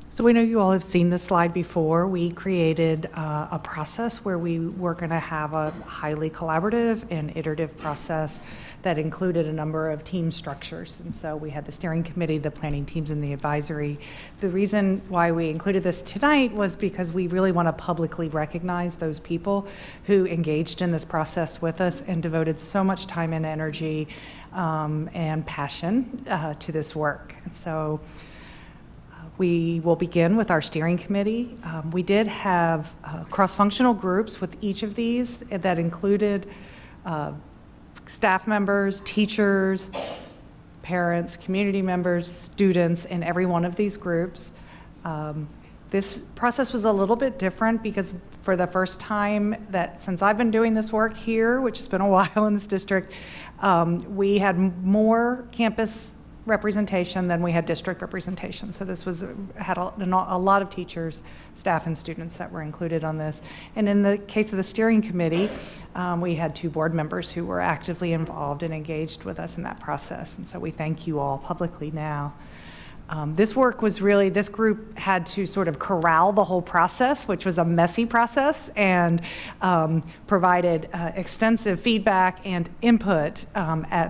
[SPEAKER 7] So we know you all have seen this slide before. We created a process where we were going to have a highly collaborative and iterative process that included a number of team structures. And so we had the steering committee, the planning teams, and the advisory. The reason why we included this tonight was because we really want to publicly recognize those people who engaged in this process with us and devoted so much time and energy and passion to this work. And so we will begin with our steering committee. We did have cross-functional groups with each of these that included staff members, teachers, parents, community members, students in every one of these groups. This process was a little bit different because for the first time since I've been doing this work here, which has been a while in this district, we had more campus representation than we had district representation. So this had a lot of teachers, staff, and students that were included on this. And in the case of the steering committee, we had 2 board members who were actively involved and engaged with us in that process. And so we thank you all publicly now. This group had to sort of corral the whole process, which was a messy process, and provided extensive feedback and input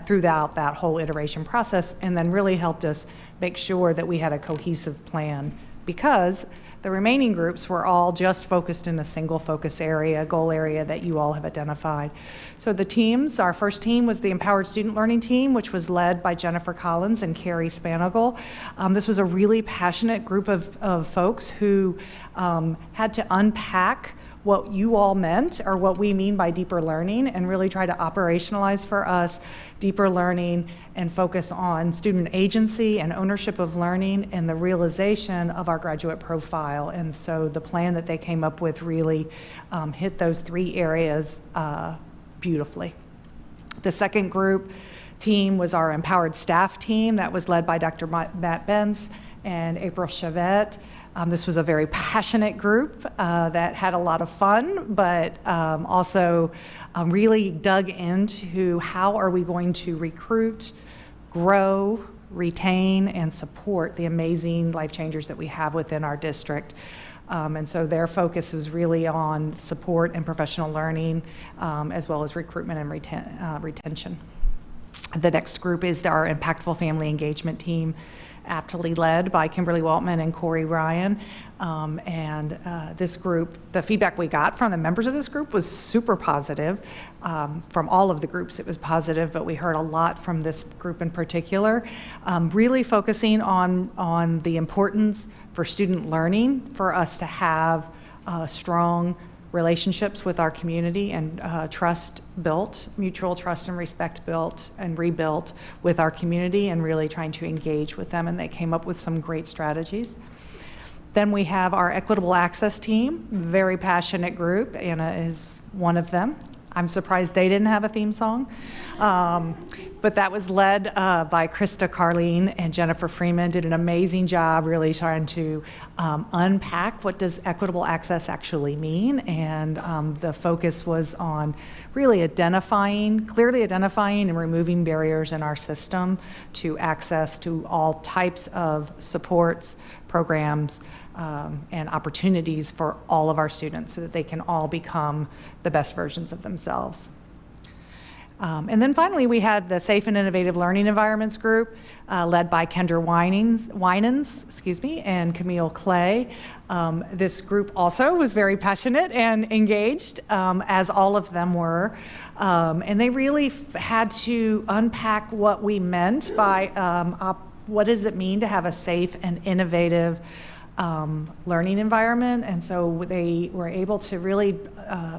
[SPEAKER 7] throughout that whole iteration process, and then really helped us make sure that we had a cohesive plan, because the remaining groups were all just focused in a single focus area, goal area that you all have identified. So the teams, our first team was the Empowered Student Learning Team, which was led by Jennifer Collins and Carrie Spanigal. This was a really passionate group of folks who had to unpack what you all meant, or what we mean by deeper learning, and really try to operationalize for us deeper learning and focus on student agency and ownership of learning and the realization of our graduate profile. And so the plan that they came up with really hit those three areas beautifully. The second group team was our Empowered Staff Team that was led by Dr. Matt Benz and April Chavette. This was a very passionate group that had a lot of fun, but also really dug into how are we going to recruit, grow, retain, and support the amazing life changers that we have within our district. And so their focus was really on support and professional learning, as well as recruitment and retention. The next group is our Impactful Family Engagement Team, aptly led by Kimberly Waltman and Corey Ryan. This group, the feedback we got from the members of this group was super positive. From all of the groups, it was positive, but we heard a lot from this group in particular, really focusing on the importance for student learning, for us to have strong relationships with our community and trust built, mutual trust and respect built and rebuilt with our community, and really trying to engage with them. And they came up with some great strategies. Then we have our Equitable Access Team, very passionate group. Anna is one of them. I'm surprised they didn't have a theme song. But that was led by Krista Carleen and Jennifer Freeman, did an amazing job really trying to unpack what does equitable access actually mean. And the focus was on really clearly identifying and removing barriers in our system to access to all types of supports, programs, and opportunities for all of our students so that they can all become the best versions of themselves. And then finally, we had the Safe and Innovative Learning Environments group, led by Kendra Winans, and Camille Clay. This group also was very passionate and engaged, as all of them were. And they really had to unpack what we meant by what does it mean to have a safe and innovative learning environment. And so they were able to really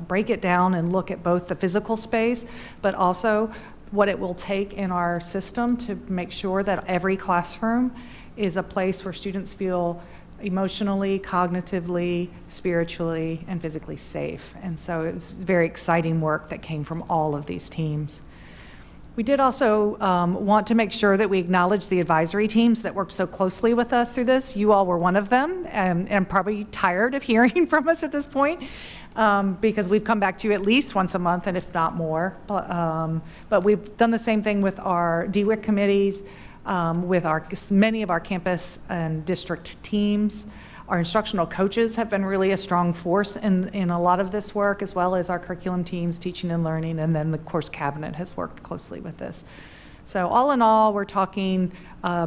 [SPEAKER 7] break it down and look at both the physical space, but also what it will take in our system to make sure that every classroom is a place where students feel emotionally, cognitively, spiritually, and physically safe. And so it was very exciting work that came from all of these teams. We did also want to make sure that we acknowledge the advisory teams that worked so closely with us through this. You all were one of them, and probably tired of hearing from us at this point, because we've come back to you at least once a month, and if not more. But we've done the same thing with our DWIC committees, with many of our campus and district teams. Our instructional coaches have been really a strong force in a lot of this work, as well as our curriculum teams, teaching and learning, and then the course cabinet has worked closely with this. So all in all, we're talking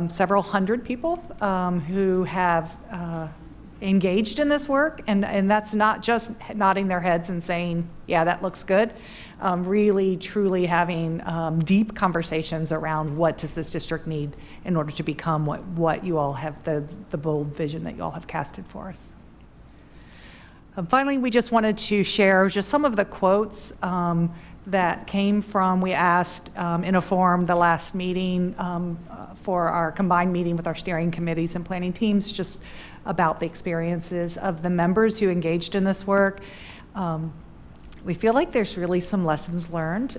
[SPEAKER 7] several hundred people who have engaged in this work, and that's not just nodding their heads and saying, yeah, that looks good. Really, truly having deep conversations around what does this district need in order to become what you all have, the bold vision that you all have casted for us. Finally, we just wanted to share just some of the quotes that came from, we asked in a forum the last meeting for our combined meeting with our steering committees and planning teams, just about the experiences of the members who engaged in this work. We feel like there's really some lessons learned.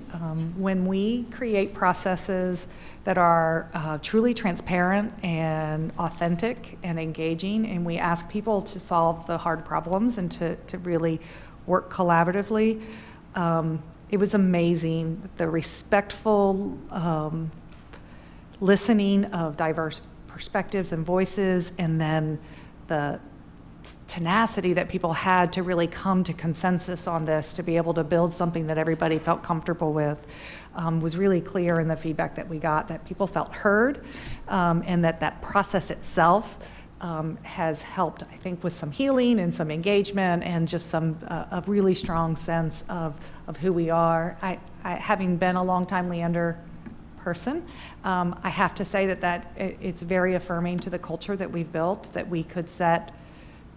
[SPEAKER 7] When we create processes that are truly transparent and authentic and engaging, and we ask people to solve the hard problems and to really work collaboratively, it was amazing, the respectful listening of diverse perspectives and voices, and then the tenacity that people had to really come to consensus on this, to be able to build something that everybody felt comfortable with, was really clear in the feedback that we got, that people felt heard, and that process itself has helped, I think, with some healing and some engagement and just some a really strong sense of who we are. I having been a longtime Leander person, I have to say that it's very affirming to the culture that we've built, that we could set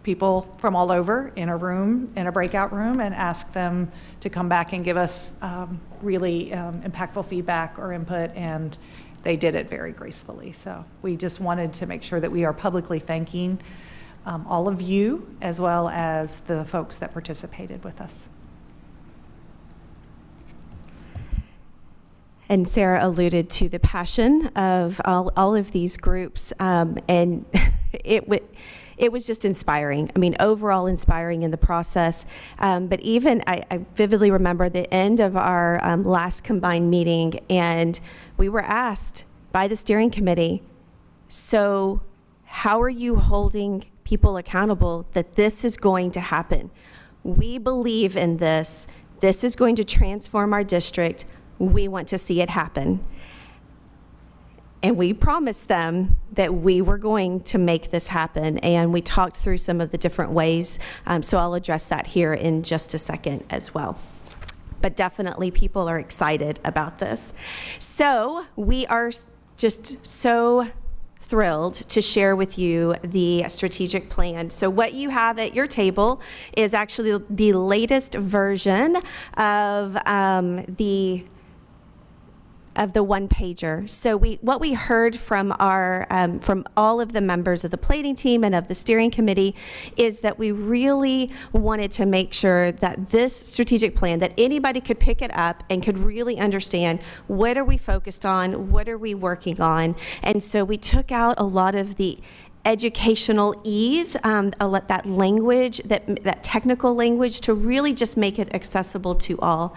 [SPEAKER 7] people from all over in a room, in a breakout room, and ask them to come back and give us really impactful feedback or input, and they did it very gracefully. So we just wanted to make sure that we are publicly thanking all of you, as well as the folks that participated with us.
[SPEAKER 17] And Sarah alluded to the passion of all of these groups, and it was just inspiring. I mean, overall inspiring in the process. But even I vividly remember the end of our last combined meeting, and we were asked by the steering committee, so how are you holding people accountable that this is going to happen? We believe in this. This is going to transform our district. We want to see it happen. And we promised them that we were going to make this happen, and we talked through some of the different ways, so I'll address that here in just a second as well. But definitely people are excited about this. So we are just so thrilled to share with you the strategic plan. So what you have at your table is actually the latest version of the one-pager. So what we heard from our from all of the members of the planning team and of the steering committee is that we really wanted to make sure that this strategic plan, that anybody could pick it up and could really understand what are we focused on, what are we working on. And so we took out a lot of the educational ease, that language, that technical language, to really just make it accessible to all.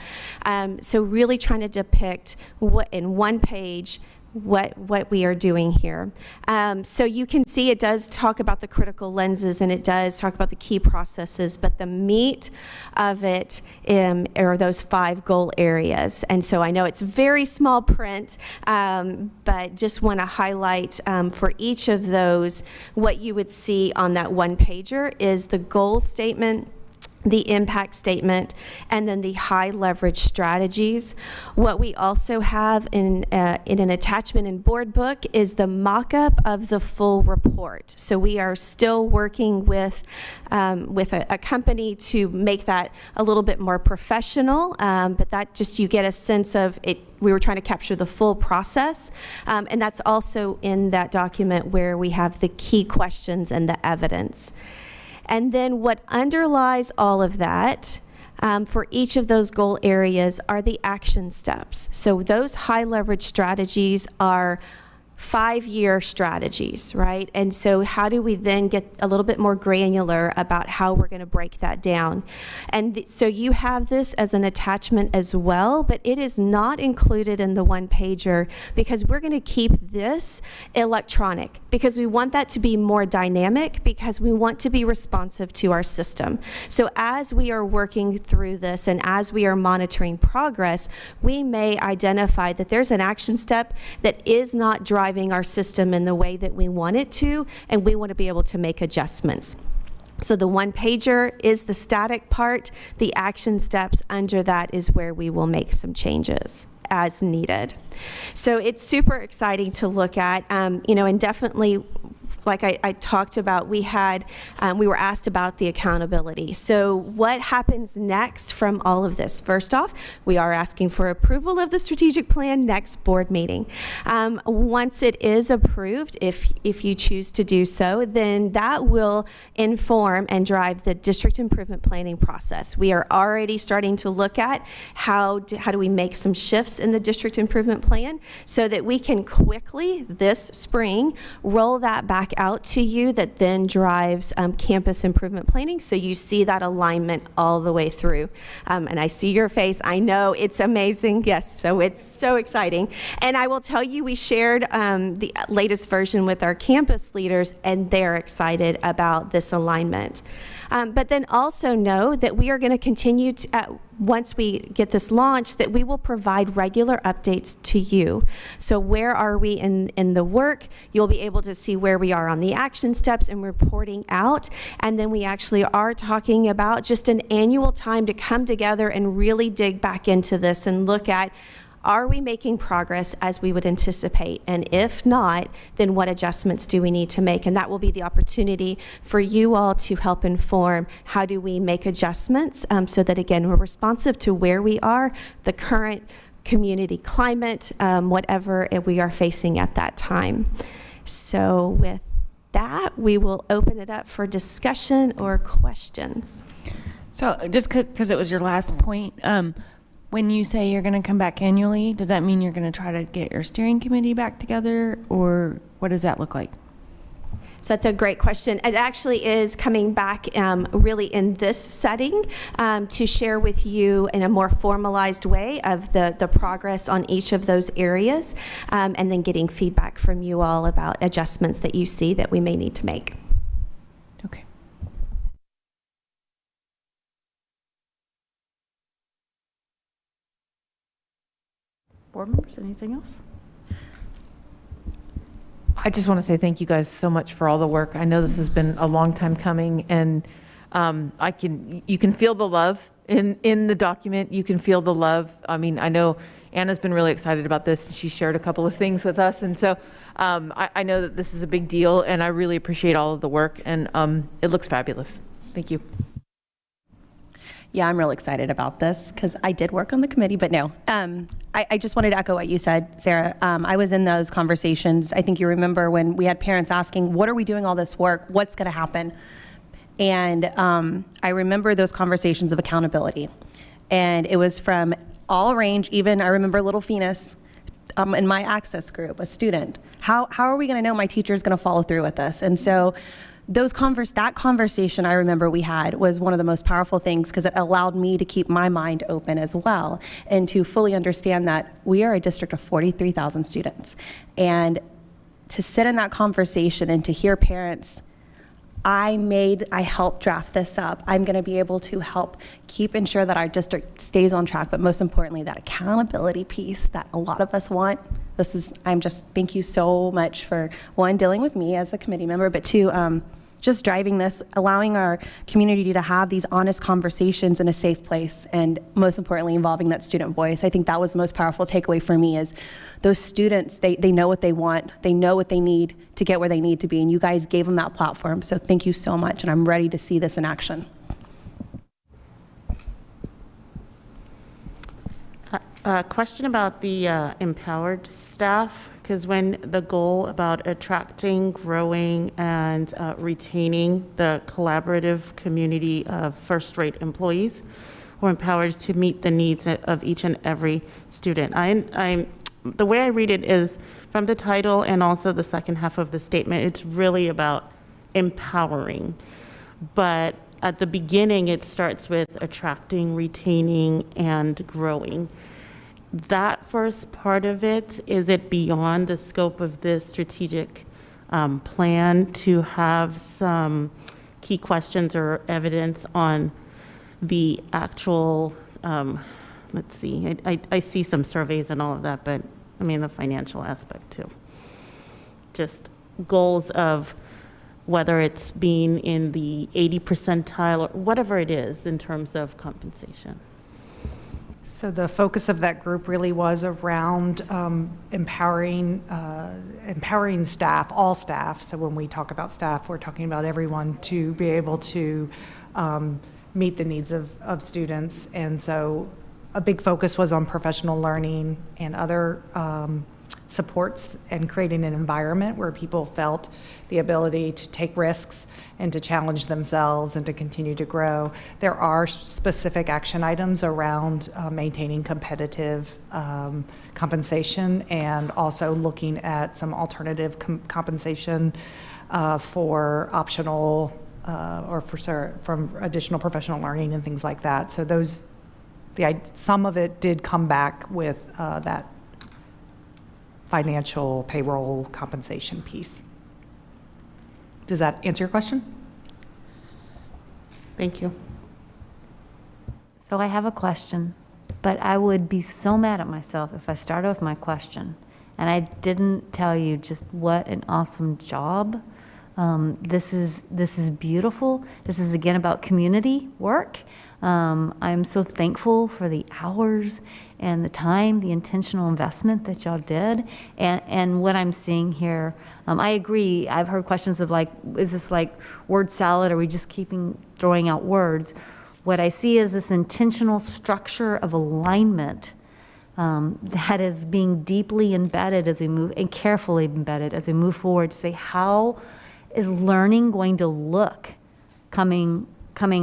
[SPEAKER 17] So really trying to depict what in one page what we are doing here. So you can see it does talk about the critical lenses, and it does talk about the key processes, but the meat of it are those 5 goal areas. And so I know it's very small print, but just want to highlight for each of those, what you would see on that one-pager is the goal statement, the impact statement, and then the high leverage strategies. What we also have in an attachment in board book is the mock-up of the full report. So we are still working with a company to make that a little bit more professional, but that just, you get a sense of it. We were trying to capture the full process, and that's also in that document where we have the key questions and the evidence. And then what underlies all of that for each of those goal areas are the action steps. So those high leverage strategies are 5-year strategies, right? And so how do we then get a little bit more granular about how we're going to break that down? And so you have this as an attachment as well, but it is not included in the one-pager because we're going to keep this electronic because we want that to be more dynamic, because we want to be responsive to our system. So as we are working through this and as we are monitoring progress, we may identify that there's an action step that is not driving our system in the way that we want it to, and we want to be able to make adjustments. So the one-pager is the static part. The action steps under that is where we will make some changes as needed. So it's super exciting to look at, and definitely, like I talked about, we were asked about the accountability. So what happens next from all of this? First off, we are asking for approval of the strategic plan next board meeting. Once it is approved, if you choose to do so, then that will inform and drive the district improvement planning process. We are already starting to look at how do we make some shifts in the district improvement plan so that we can quickly this spring roll that back out to you that then drives campus improvement planning. So you see that alignment all the way through. And I see your face. I know it's amazing. Yes, so it's so exciting. And I will tell you, we shared the latest version with our campus leaders, and they're excited about this alignment. But then also know that we are going to continue to, once we get this launched, that we will provide regular updates to you. So where are we in the work? You'll be able to see where we are on the action steps and reporting out. And then we actually are talking about just an annual time to come together and really dig back into this and look at, are we making progress as we would anticipate? And if not, then what adjustments do we need to make? And that will be the opportunity for you all to help inform how do we make adjustments so that, again, we're responsive to where we are, the current community climate, whatever we are facing at that time. So with that, we will open it up for discussion or questions.
[SPEAKER 23] So just because it was your last point, when you say you're going to come back annually, does that mean you're going to try to get your steering committee back together, or what does that look like?
[SPEAKER 17] So that's a great question. It actually is coming back really in this setting to share with you in a more formalized way of the progress on each of those areas, and then getting feedback from you all about adjustments that you see that we may need to make.
[SPEAKER 23] Okay.
[SPEAKER 2] Board members, anything else?
[SPEAKER 14] I just want to say thank you guys so much for all the work. I know this has been a long time coming, and you can feel the love in the document. You can feel the love. I mean, I know Anna's been really excited about this, and she shared a couple of things with us, and so I know that this is a big deal, and I really appreciate all of the work, and it looks fabulous. Thank you.
[SPEAKER 3] Yeah, I'm real excited about this because I did work on the committee, but no. I just wanted to echo what you said, Sarah. I was in those conversations. I think you remember when we had parents asking, what are we doing all this work? What's going to happen? And I remember those conversations of accountability. And it was from all range, even I remember little Phoenix in my access group, a student. How are we going to know my teacher is going to follow through with this? And so that conversation I remember we had was one of the most powerful things because it allowed me to keep my mind open as well and to fully understand that we are a district of 43,000 students. And to sit in that conversation and to hear parents, I helped draft this up. I'm going to be able to help ensure that our district stays on track, but most importantly, that accountability piece that a lot of us want. Thank you so much for, one, dealing with me as a committee member, but two, just driving this, allowing our community to have these honest conversations in a safe place, and most importantly, involving that student voice. I think that was the most powerful takeaway for me is those students, they know what they want, they know what they need to get where they need to be, and you guys gave them that platform. So thank you so much, and I'm ready to see this in action.
[SPEAKER 10] A question about the empowered staff, because when the goal about attracting, growing, and retaining the collaborative community of first-rate employees who are empowered to meet the needs of each and every student. The way I read it is from the title and also the second half of the statement, it's really about empowering. But at the beginning, it starts with attracting, retaining, and growing. That first part of it, is it beyond the scope of this strategic plan to have some key questions or evidence on the actual, let's see, I see some surveys and all of that, but I mean the financial aspect too. Just goals of whether it's being in the 80 percentile or whatever it is in terms of compensation.
[SPEAKER 7] So the focus of that group really was around empowering staff, all staff. So when we talk about staff, we're talking about everyone to be able to meet the needs of students. And so a big focus was on professional learning and other supports and creating an environment where people felt the ability to take risks and to challenge themselves and to continue to grow. There are specific action items around maintaining competitive compensation and also looking at some alternative compensation for optional or from additional professional learning and things like that. So some of it did come back with that financial payroll compensation piece. Does that answer your question?
[SPEAKER 10] Thank you.
[SPEAKER 2] So I have a question, but I would be so mad at myself if I started with my question and I didn't tell you just what an awesome job. This is beautiful. This is again about community work. I'm so thankful for the hours and the time, the intentional investment that y'all did, and what I'm seeing here. I agree. I've heard questions of like, is this like word salad? Are we just throwing out words? What I see is this intentional structure of alignment that is being deeply embedded as we move, and carefully embedded as we move forward to say, how is learning going to look coming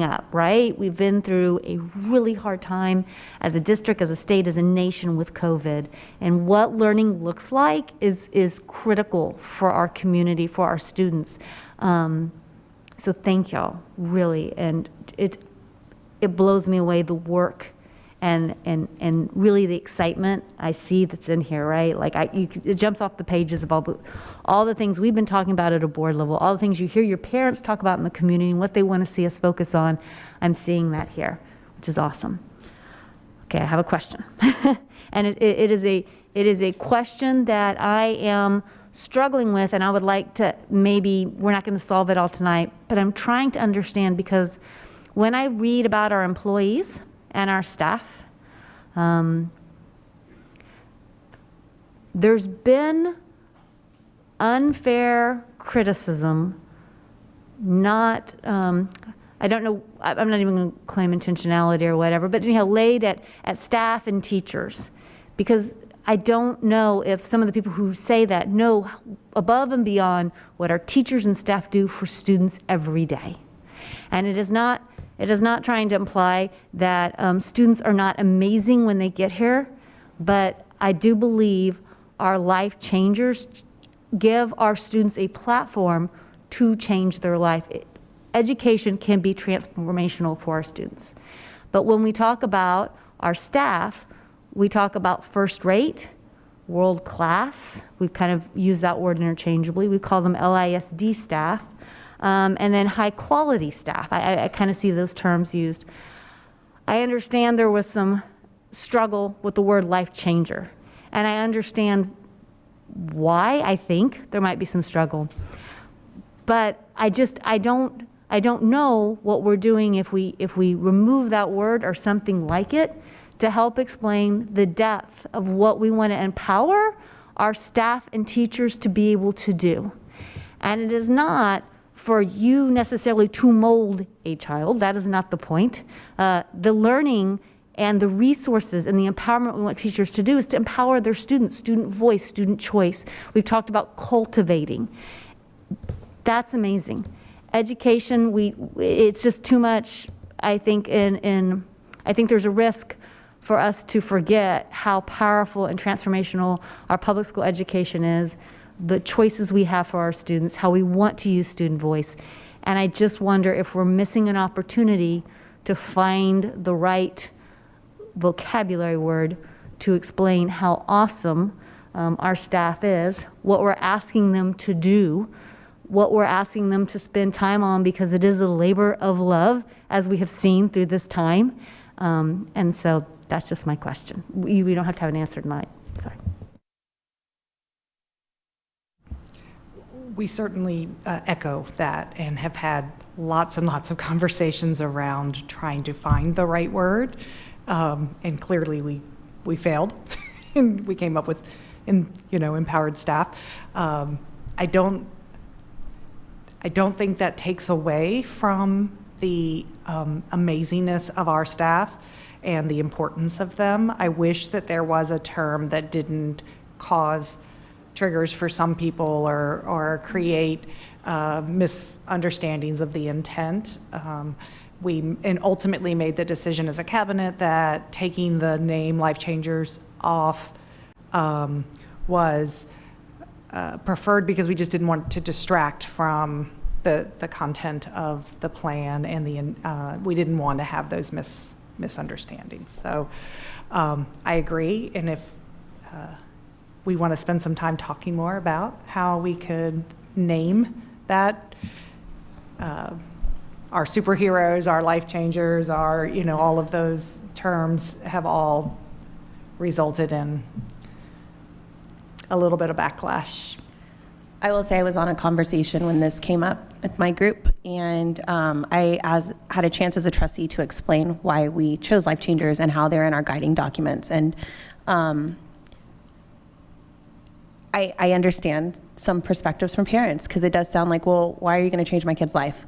[SPEAKER 2] up, right? We've been through a really hard time as a district, as a state, as a nation with COVID, and what learning looks like is critical for our community, for our students. So thank y'all, really, and it blows me away, the work and really the excitement I see that's in here, right? Like it jumps off the pages of all the things we've been talking about at a board level, all the things you hear your parents talk about in the community and what they want to see us focus on. I'm seeing that here, which is awesome. Okay, I have a question. And it is a question that I am struggling with, and I would like to, maybe we're not going to solve it all tonight, but I'm trying to understand, because when I read about our employees and our staff, there's been unfair criticism, I don't know, I'm not even going to claim intentionality or whatever, but anyhow, laid at staff and teachers, because I don't know if some of the people who say that know above and beyond what our teachers and staff do for students every day. And it is not trying to imply that students are not amazing when they get here, but I do believe our life changers give our students a platform to change their life. Education can be transformational for our students. But when we talk about our staff, we talk about first rate, world class. We've kind of used that word interchangeably. We call them LISD staff. And then high quality staff. I kind of see those terms used. I understand there was some struggle with the word life changer. And I understand why I think there might be some struggle. But I don't know what we're doing if we remove that word or something like it to help explain the depth of what we want to empower our staff and teachers to be able to do. And it is not for you necessarily to mold a child. That is not the point. The learning and the resources and the empowerment we want teachers to do is to empower their students, student voice, student choice. We've talked about cultivating. That's amazing. Education, it's just too much, I think, I think there's a risk for us to forget how powerful and transformational our public school education is, the choices we have for our students, how we want to use student voice. And I just wonder if we're missing an opportunity to find the right vocabulary word to explain how awesome our staff is, what we're asking them to do, what we're asking them to spend time on, because it is a labor of love, as we have seen through this time. And so that's just my question. We don't have to have an answer tonight. Sorry.
[SPEAKER 7] We certainly echo that and have had lots and lots of conversations around trying to find the right word. And clearly we failed and we came up with, empowered staff. I don't think that takes away from the amazingness of our staff and the importance of them. I wish that there was a term that didn't cause triggers for some people or create misunderstandings of the intent. We ultimately made the decision as a cabinet that taking the name Life Changers off was preferred because we just didn't want to distract from the content of the plan, and we didn't want to have those misunderstandings. So I agree, and if we want to spend some time talking more about how we could name that, our superheroes, our life changers, our, all of those terms have all resulted in a little bit of backlash.
[SPEAKER 5] I will say I was on a conversation when this came up with my group, and I had a chance as a trustee to explain why we chose Life Changers and how they're in our guiding documents. And I understand some perspectives from parents, because it does sound like, well, why are you going to change my kid's life?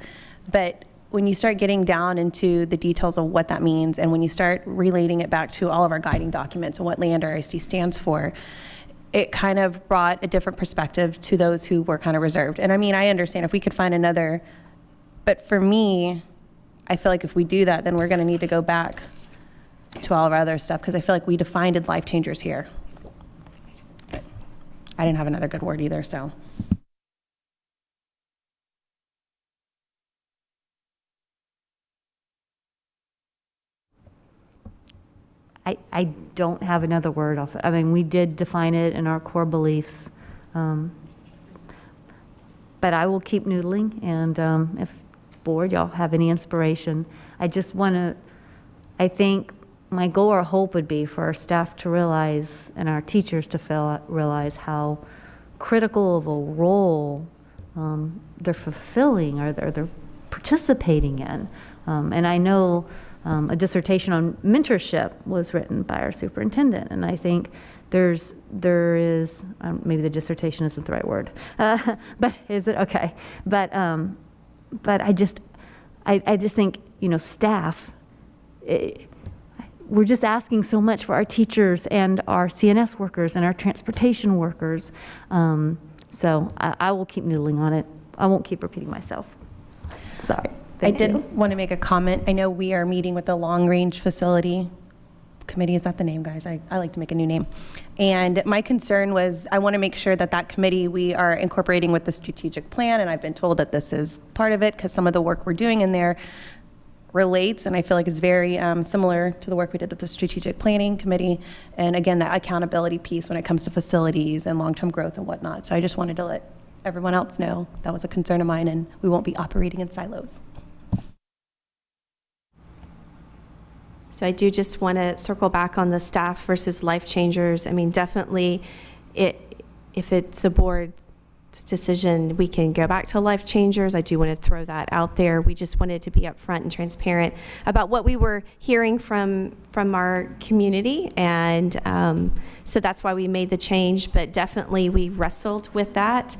[SPEAKER 5] But when you start getting down into the details of what that means, and when you start relating it back to all of our guiding documents and what Leander ISD stands for, it kind of brought a different perspective to those who were kind of reserved. And I mean, I understand if we could find another, but for me, I feel like if we do that, then we're going to need to go back to all of our other stuff, because I feel like we defined Life Changers here. But I didn't have another good word either, so.
[SPEAKER 2] I don't have another word off. I mean, we did define it in our core beliefs, but I will keep noodling. And if board, y'all have any inspiration, I just want to. I think my goal or hope would be for our staff to realize and our teachers to realize how critical of a role they're fulfilling or they're participating in. And I know. A dissertation on mentorship was written by our superintendent, and I think there is maybe the dissertation isn't the right word, but is it okay? But I just think staff. We're just asking so much for our teachers and our CNS workers and our transportation workers. So I will keep noodling on it. I won't keep repeating myself. Sorry.
[SPEAKER 5] I did want to make a comment. I know we are meeting with the Long Range Facility Committee. Is that the name, guys? I like to make a new name. And my concern was I want to make sure that committee we are incorporating with the strategic plan, and I've been told that this is part of it because some of the work we're doing in there relates, and I feel like is very similar to the work we did with the strategic planning committee. And again, that accountability piece when it comes to facilities and long-term growth and whatnot. So I just wanted to let everyone else know that was a concern of mine, and we won't be operating in silos.
[SPEAKER 17] So I do just want to circle back on the staff versus Life Changers. I mean, definitely, if it's the board's decision, we can go back to Life Changers. I do want to throw that out there. We just wanted to be upfront and transparent about what we were hearing from our community, and so that's why we made the change. But definitely, we wrestled with that.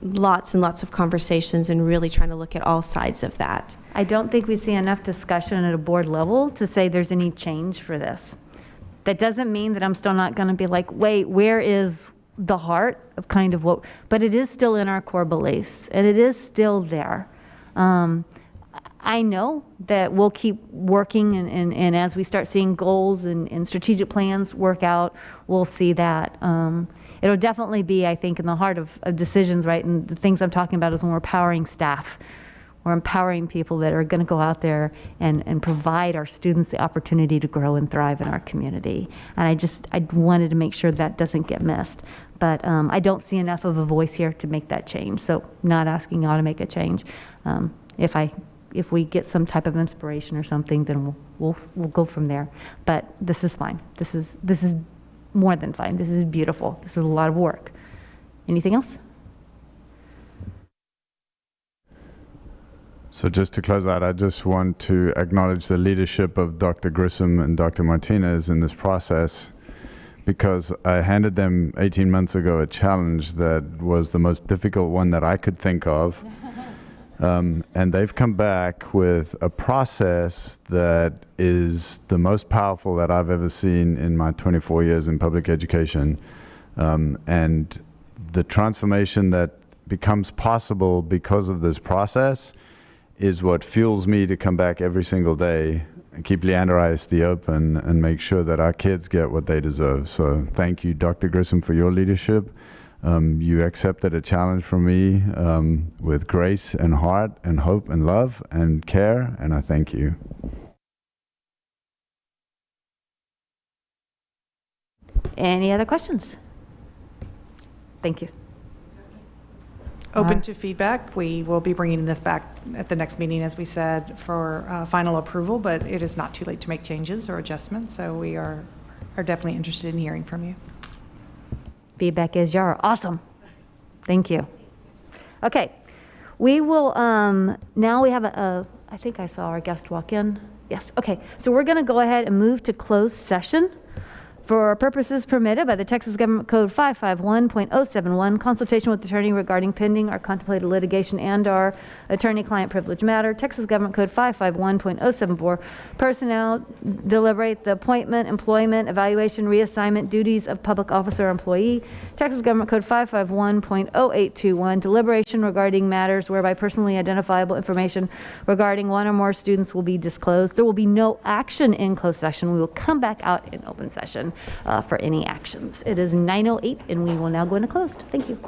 [SPEAKER 17] Lots and lots of conversations and really trying to look at all sides of that.
[SPEAKER 2] I don't think we see enough discussion at a board level to say there's any change for this. That doesn't mean that I'm still not going to be like, wait, where is the heart of kind of what, but it is still in our core beliefs, and it is still there. I know that we'll keep working, and as we start seeing goals and strategic plans work out, we'll see that. It'll definitely be, I think, in the heart of decisions, right? And the things I'm talking about is when we're empowering staff. We're empowering people that are going to go out there and provide our students the opportunity to grow and thrive in our community. And I wanted to make sure that doesn't get missed. But I don't see enough of a voice here to make that change. So not asking y'all to make a change. If we get some type of inspiration or something, then we'll go from there. But this is fine. This is more than fine. This is beautiful. This is a lot of work. Anything else?
[SPEAKER 11] So just to close out, I just want to acknowledge the leadership of Dr. Grissom and Dr. Martinez in this process, because I handed them 18 months ago a challenge that was the most difficult one that I could think of. And they've come back with a process that is the most powerful that I've ever seen in my 24 years in public education. And the transformation that becomes possible because of this process is what fuels me to come back every single day and keep Leander ISD open and make sure that our kids get what they deserve. So thank you, Dr. Grissom, for your leadership. You accepted a challenge from me with grace and heart and hope and love and care, and I thank you.
[SPEAKER 2] Any other questions? Thank you.
[SPEAKER 7] Open to feedback. We will be bringing this back at the next meeting, as we said, for final approval, but it is not too late to make changes or adjustments, so we are definitely interested in hearing from you.
[SPEAKER 2] Feedback is your awesome. Thank you. Okay, we will, now we have I think I saw our guest walk in. Yes, okay. So we're going to go ahead and move to closed session for purposes permitted by the Texas Government Code 551.071, consultation with attorney regarding pending or contemplated litigation and/or attorney-client privilege matter. Texas Government Code 551.074, personnel deliberate the appointment, employment, evaluation, reassignment, duties of public officer or employee. Texas Government Code 551.0821, deliberation regarding matters whereby personally identifiable information regarding one or more students will be disclosed. There will be no action in closed session. We will come back out in open session for any actions. It is 9:08 and we will now go into closed. Thank you.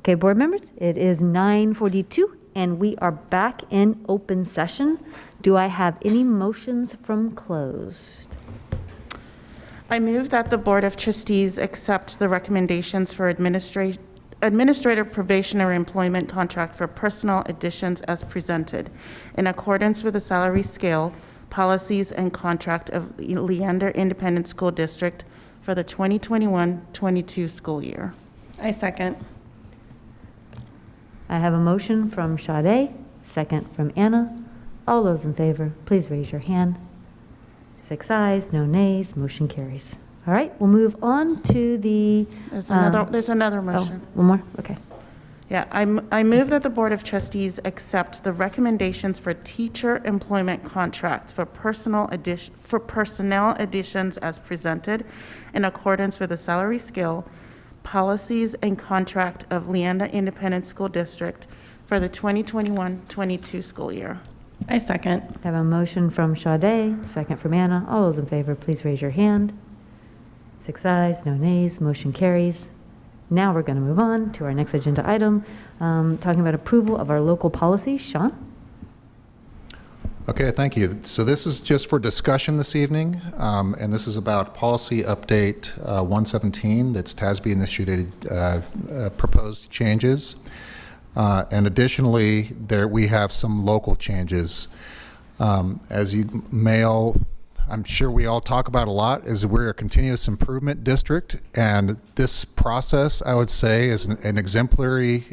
[SPEAKER 2] Okay, board members, it is 9:42 and we are back in open session. Do I have any motions from closed?
[SPEAKER 10] I move that the Board of Trustees accept the recommendations for administrator probationary employment contract for personal additions as presented in accordance with the salary scale, policies, and contract of Leander Independent School District for the 2021-22 school year.
[SPEAKER 5] I second.
[SPEAKER 2] I have a motion from Sade, second from Anna. All those in favor, please raise your hand. 6 ayes, no nays, motion carries. All right, we'll move on to the...
[SPEAKER 10] There's another motion.
[SPEAKER 2] Oh, one more? Okay.
[SPEAKER 10] Yeah, I move that the Board of Trustees accept the recommendations for teacher employment contracts for personnel additions as presented in accordance with the salary scale, policies, and contract of Leander Independent School District for the 2021-22 school year.
[SPEAKER 5] I second.
[SPEAKER 2] I have a motion from Sade, second from Anna. All those in favor, please raise your hand. 6 ayes, no nays, motion carries. Now we're going to move on to our next agenda item, talking about approval of our local policy. Sean?
[SPEAKER 8] Okay, thank you. So this is just for discussion this evening, and this is about policy update 117 that's TASB initiated proposed changes. And additionally, we have some local changes. As you may all, I'm sure we all talk about a lot, is we're a continuous improvement district, and this process, I would say, is an exemplary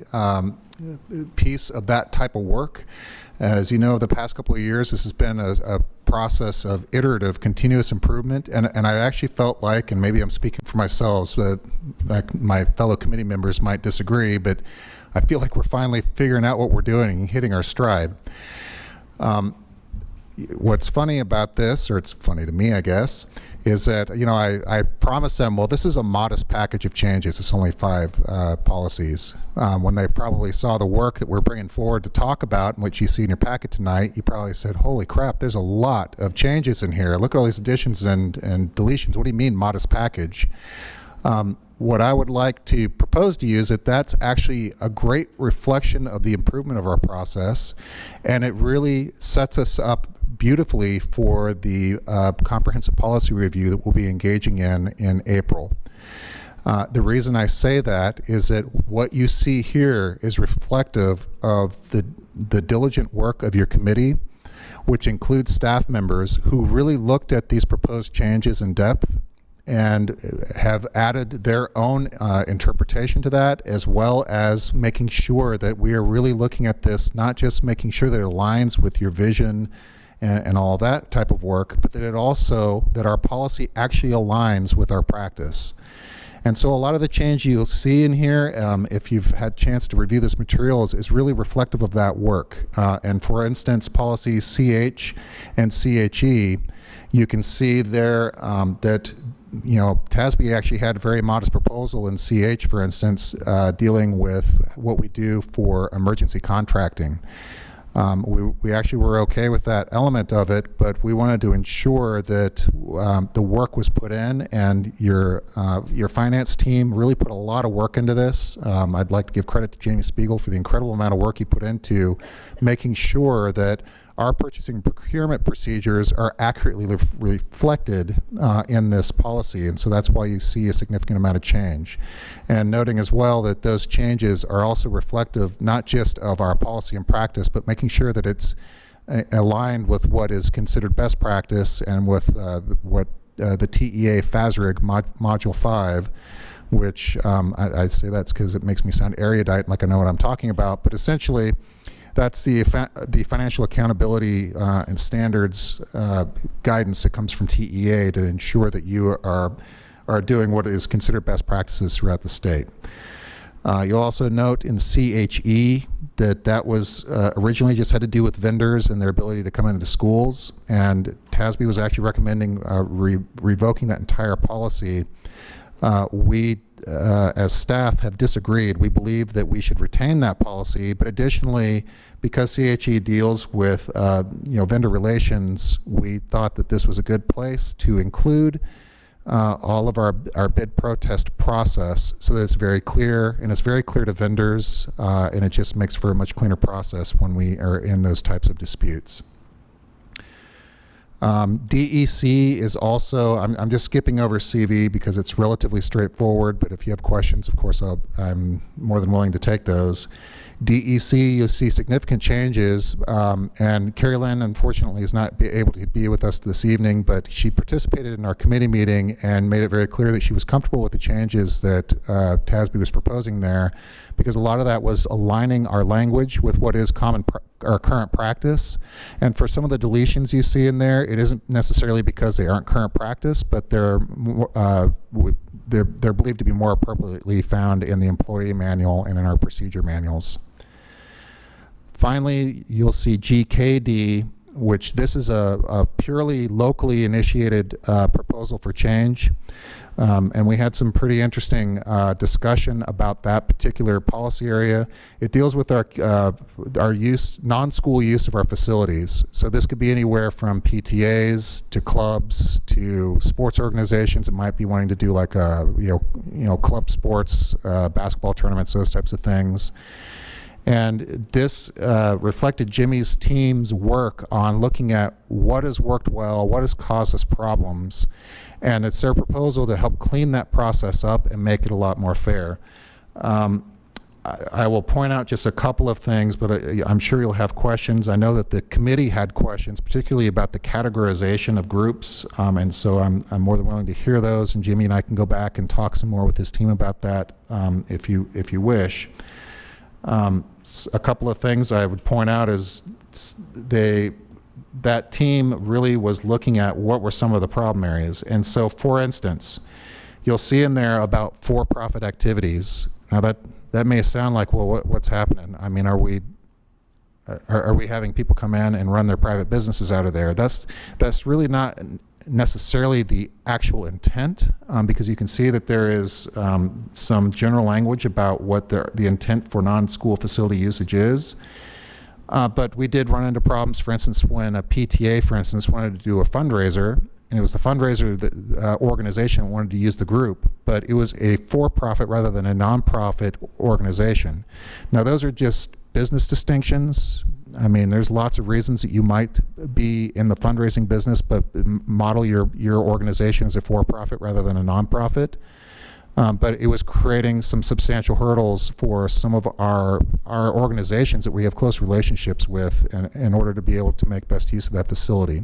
[SPEAKER 8] piece of that type of work. As you know, the past couple of years, this has been a process of iterative continuous improvement, and I actually felt like, and maybe I'm speaking for myself, but like my fellow committee members might disagree, but I feel like we're finally figuring out what we're doing and hitting our stride. What's funny about this, or it's funny to me, I guess, is that, you know, I promised them, well, this is a modest package of changes. It's only 5 policies. When they probably saw the work that we're bringing forward to talk about, and what you see in your packet tonight, you probably said, holy crap, there's a lot of changes in here. Look at all these additions and deletions. What do you mean modest package? What I would like to propose to you is that that's actually a great reflection of the improvement of our process, and it really sets us up beautifully for the comprehensive policy review that we'll be engaging in April. The reason I say that is that what you see here is reflective of the diligent work of your committee, which includes staff members who really looked at these proposed changes in depth and have added their own interpretation to that, as well as making sure that we are really looking at this, not just making sure that it aligns with your vision and all that type of work, but that it also, that our policy actually aligns with our practice. And so a lot of the change you'll see in here, if you've had a chance to review this material, is really reflective of that work. And for instance, policies CH and CHE, you can see there that, you know, TASB actually had a very modest proposal in CH, for instance, dealing with what we do for emergency contracting. We actually were okay with that element of it, but we wanted to ensure that the work was put in, and your finance team really put a lot of work into this. I'd like to give credit to Jamie Spiegel for the incredible amount of work he put into making sure that our purchasing and procurement procedures are accurately reflected in this policy, and so that's why you see a significant amount of change. And noting as well that those changes are also reflective not just of our policy and practice, but making sure that it's aligned with what is considered best practice and with what the TEA FASRIG Module 5, which I say that's because it makes me sound erudite, like I know what I'm talking about, but essentially that's the financial accountability and standards guidance that comes from TEA to ensure that you are doing what is considered best practices throughout the state. You'll also note in CHE that was originally just had to do with vendors and their ability to come into schools, and TASB was actually recommending revoking that entire policy. We as staff have disagreed. We believe that we should retain that policy, but additionally, because CHE deals with vendor relations, we thought that this was a good place to include all of our bid protest process so that it's very clear, and it's very clear to vendors, and it just makes for a much cleaner process when we are in those types of disputes. DEC is also, I'm just skipping over CV because it's relatively straightforward, but if you have questions, of course, I'm more than willing to take those. DEC, you'll see significant changes, and Carrie Lynn, unfortunately, is not able to be with us this evening, but she participated in our committee meeting and made it very clear that she was comfortable with the changes that TASB was proposing there, because a lot of that was aligning our language with what is our current practice. And for some of the deletions you see in there, it isn't necessarily because they aren't current practice, but they're believed to be more appropriately found in the employee manual and in our procedure manuals. Finally, you'll see GKD, which this is a purely locally initiated proposal for change. And we had some pretty interesting discussion about that particular policy area. It deals with our non-school use of our facilities. So this could be anywhere from PTAs to clubs to sports organizations that might be wanting to do like club sports, basketball tournaments, those types of things. And this reflected Jimmy's team's work on looking at what has worked well, what has caused us problems. And it's their proposal to help clean that process up and make it a lot more fair. I will point out just a couple of things, but I'm sure you'll have questions. I know that the committee had questions, particularly about the categorization of groups, and so I'm more than willing to hear those, and Jimmy and I can go back and talk some more with his team about that if you wish. A couple of things I would point out is that team really was looking at what were some of the problem areas. And so, for instance, you'll see in there about for-profit activities. Now that may sound like, well, what's happening? I mean, are we having people come in and run their private businesses out of there? That's really not necessarily the actual intent, because you can see that there is some general language about what the intent for non-school facility usage is. But we did run into problems, for instance, when a PTA, for instance, wanted to do a fundraiser, and it was the fundraiser organization that wanted to use the group, but it was a for-profit rather than a nonprofit organization. Now, those are just business distinctions. I mean, there's lots of reasons that you might be in the fundraising business, but model your organization as a for-profit rather than a nonprofit. But it was creating some substantial hurdles for some of our organizations that we have close relationships with in order to be able to make best use of that facility.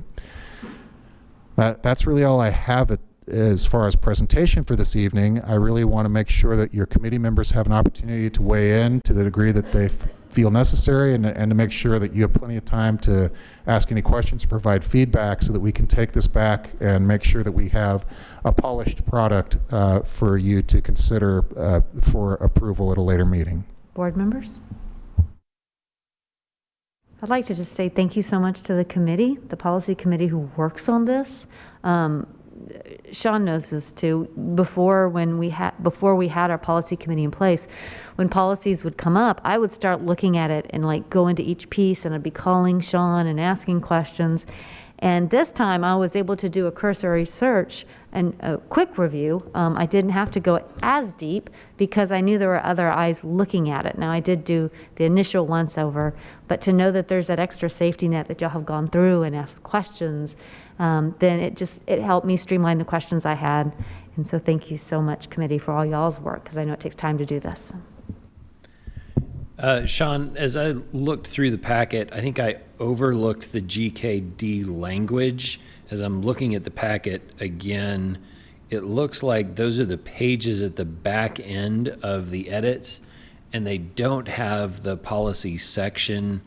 [SPEAKER 8] That's really all I have as far as presentation for this evening. I really want to make sure that your committee members have an opportunity to weigh in to the degree that they feel necessary, and to make sure that you have plenty of time to ask any questions, provide feedback, so that we can take this back and make sure that we have a polished product for you to consider for approval at a later meeting.
[SPEAKER 2] Board members? I'd like to just say thank you so much to the committee, the policy committee who works on this. Sean knows this too. Before we had our policy committee in place, when policies would come up, I would start looking at it and like go into each piece, and I'd be calling Sean and asking questions. And this time I was able to do a cursory search and a quick review. I didn't have to go as deep because I knew there were other eyes looking at it. Now, I did do the initial once over, but to know that there's that extra safety net that y'all have gone through and asked questions, then it helped me streamline the questions I had. And so thank you so much, committee, for all y'all's work, because I know it takes time to do this.
[SPEAKER 13] Sean, as I looked through the packet, I think I overlooked the GKD language. As I'm looking at the packet again, it looks like those are the pages at the back end of the edits, and they don't have the policy section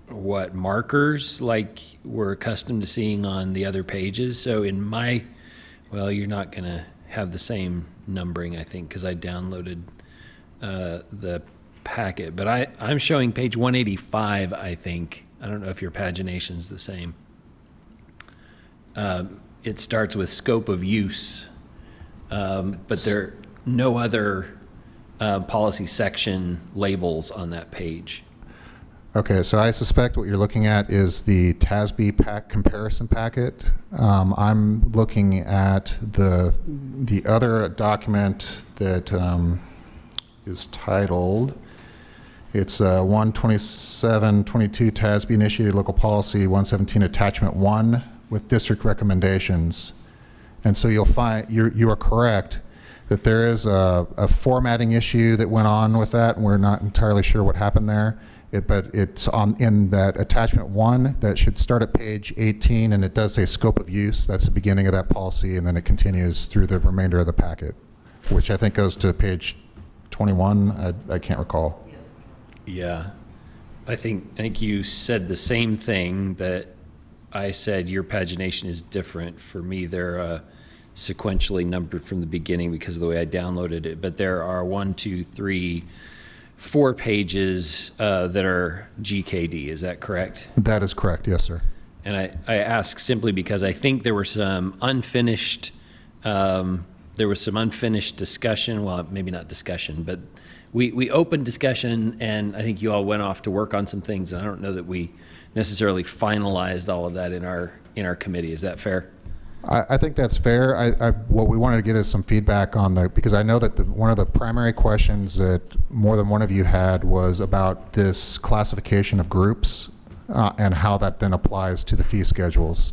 [SPEAKER 13] markers like we're accustomed to seeing on the other pages. So you're not going to have the same numbering, I think, because I downloaded the packet, but I'm showing page 185, I think. I don't know if your pagination's the same. It starts with scope of use, but there are no other policy section labels on that page.
[SPEAKER 8] Okay, so I suspect what you're looking at is the TASB comparison packet. I'm looking at the other document that is titled, it's 12722 TASB initiated local policy 117 attachment 1 with district recommendations. And so you'll find, you are correct that there is a formatting issue that went on with that, and we're not entirely sure what happened there. But it's in that attachment 1 that should start at page 18, and it does say scope of use. That's the beginning of that policy, and then it continues through the remainder of the packet, which I think goes to page 21. I can't recall.
[SPEAKER 13] Yeah, I think you said the same thing that I said. Your pagination is different. For me, they're sequentially numbered from the beginning because of the way I downloaded it. But there are 4 pages that are GKD. Is that correct?
[SPEAKER 8] That is correct. Yes, sir.
[SPEAKER 13] And I ask simply because I think there were some unfinished. There was some unfinished discussion. Well, maybe not discussion, but we opened discussion, and I think you all went off to work on some things. And I don't know that we necessarily finalized all of that in our committee. Is that fair?
[SPEAKER 8] I think that's fair. What we wanted to get is some feedback on because I know that one of the primary questions that more than one of you had was about this classification of groups and how that then applies to the fee schedules.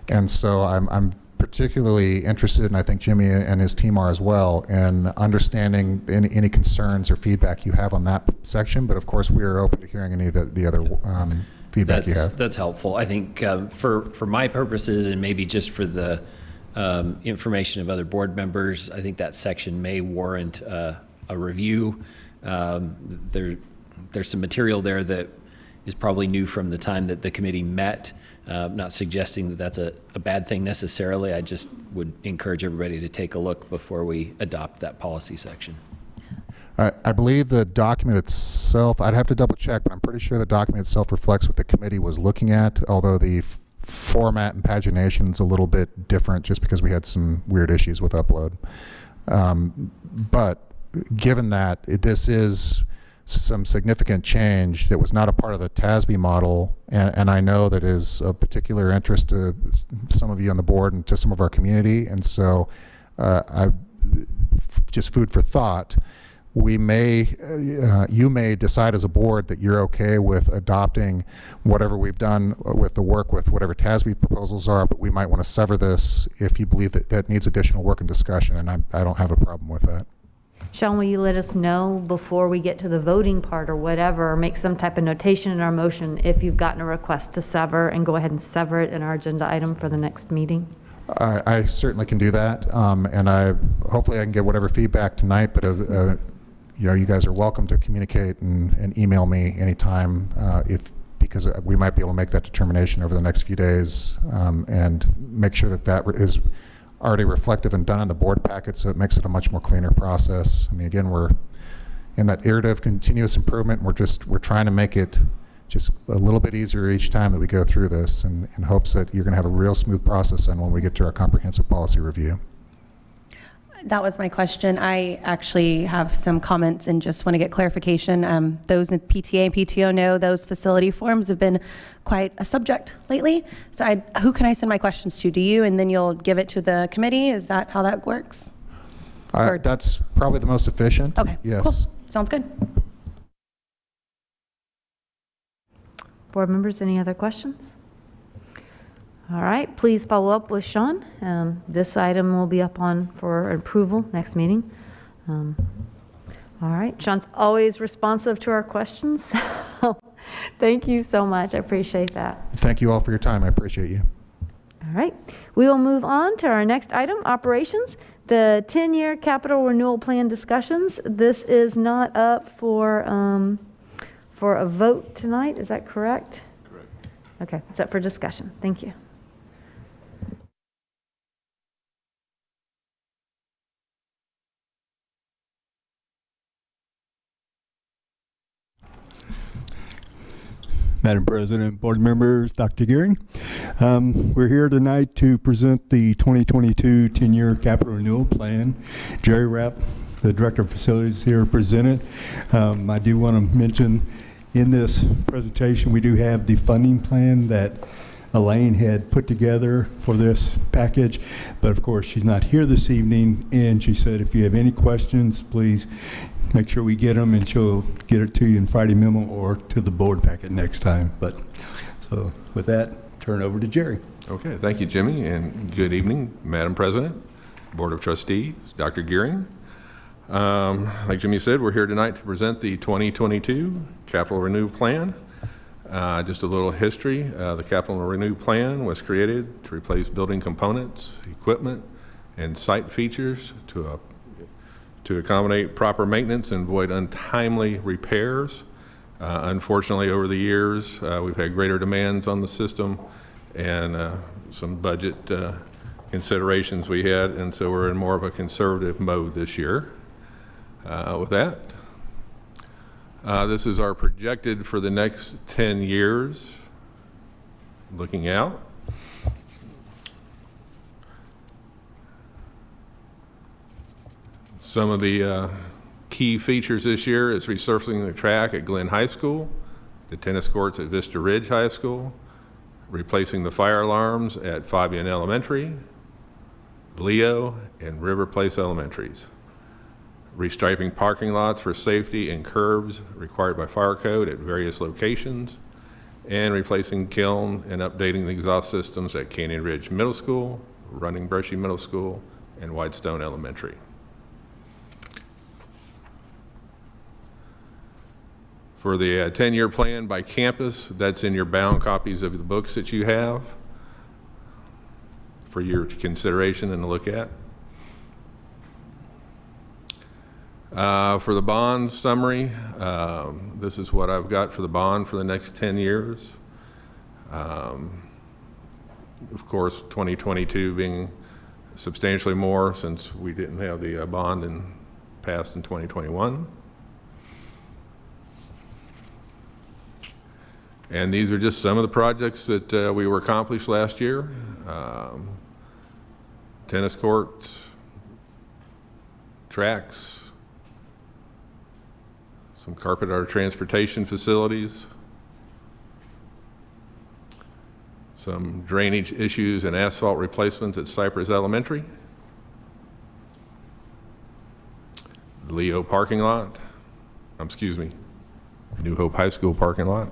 [SPEAKER 8] And so I'm particularly interested, and I think Jimmy and his team are as well, in understanding any concerns or feedback you have on that section. But of course, we are open to hearing any of the other feedback you have.
[SPEAKER 13] That's helpful. I think for my purposes, and maybe just for the information of other board members, I think that section may warrant a review. There's some material there that is probably new from the time that the committee met. Not suggesting that that's a bad thing necessarily. I just would encourage everybody to take a look before we adopt that policy section.
[SPEAKER 8] I believe the document itself, I'd have to double check, but I'm pretty sure the document itself reflects what the committee was looking at, although the format and pagination is a little bit different just because we had some weird issues with upload. But given that this is some significant change that was not a part of the TASB model, and I know that is of particular interest to some of you on the board and to some of our community, and so just food for thought, you may decide as a board that you're okay with adopting whatever we've done with the work with whatever TASB proposals are, but we might want to sever this if you believe that that needs additional work and discussion, and I don't have a problem with that.
[SPEAKER 2] Sean, will you let us know before we get to the voting part or whatever, or make some type of notation in our motion if you've gotten a request to sever, and go ahead and sever it in our agenda item for the next meeting?
[SPEAKER 8] I certainly can do that, and hopefully I can get whatever feedback tonight, but you guys are welcome to communicate and email me anytime because we might be able to make that determination over the next few days and make sure that is already reflective and done in the board packet, so it makes it a much more cleaner process. I mean, again, we're in that iterative continuous improvement, and we're trying to make it just a little bit easier each time that we go through this, and in hopes that you're going to have a real smooth process and when we get to our comprehensive policy review.
[SPEAKER 5] That was my question. I actually have some comments and just want to get clarification. Those in PTA and PTO know those facility forms have been quite a subject lately. So who can I send my questions to? Do you, and then you'll give it to the committee? Is that how that works?
[SPEAKER 8] That's probably the most efficient.
[SPEAKER 5] Okay,
[SPEAKER 8] yes.
[SPEAKER 5] Cool. Sounds good.
[SPEAKER 2] Board members, any other questions? All right, please follow up with Sean. This item will be up for approval next meeting. All right, Sean's always responsive to our questions. So thank you so much. I appreciate that.
[SPEAKER 8] Thank you all for your time. I appreciate you.
[SPEAKER 2] All right, we will move on to our next item, operations, the 10-year capital renewal plan discussions. This is not up for a vote tonight. Is that correct? Correct. Okay, it's up for discussion. Thank you.
[SPEAKER 18] Madam President, board members, Dr. Gearing. We're here tonight to present the 2022 10-year capital renewal plan. Jerry Rapp, the Director of Facilities, here presented. I do want to mention In this presentation, we do have the funding plan that Elaine had put together for this package, but of course she's not here this evening, and she said if you have any questions, please make sure we get them, and she'll get it to you in Friday memo or to the board packet next time. But so with that, turn over to Jerry.
[SPEAKER 6] Okay, thank you, Jimmy, and good evening, Madam President, Board of Trustees, Dr. Gearing. Like Jimmy said, we're here tonight to present the 2022 Capital Renew Plan. Just a little history. The Capital Renew Plan was created to replace building components, equipment, and site features to accommodate proper maintenance and avoid untimely repairs. Unfortunately, over the years, we've had greater demands on the system and some budget considerations we had, and so we're in more of a conservative mode this year. With that, this is our projected for the next 10 years, looking out. Some of the key features this year is resurfacing the track at Glenn High School, the tennis courts at Vista Ridge High School, replacing the fire alarms at Fabian Elementary, Leo, and River Place Elementaries, restriping parking lots for safety and curbs required by fire code at various locations, and replacing kiln and updating the exhaust systems at Canyon Ridge Middle School, Running Brushy Middle School, and Whitestone Elementary. For the 10-year plan by campus, that's in your bound copies of the books that you have for your consideration and to look at. For the bond summary, this is what I've got for the bond for the next 10 years. Of course, 2022 being substantially more since we didn't have the bond passed in 2021. And these are just some of the projects that we were accomplished last year. Tennis courts, tracks, some carpet or transportation facilities, some drainage issues and asphalt replacements at Cypress Elementary, the Leo parking lot, New Hope High School parking lot,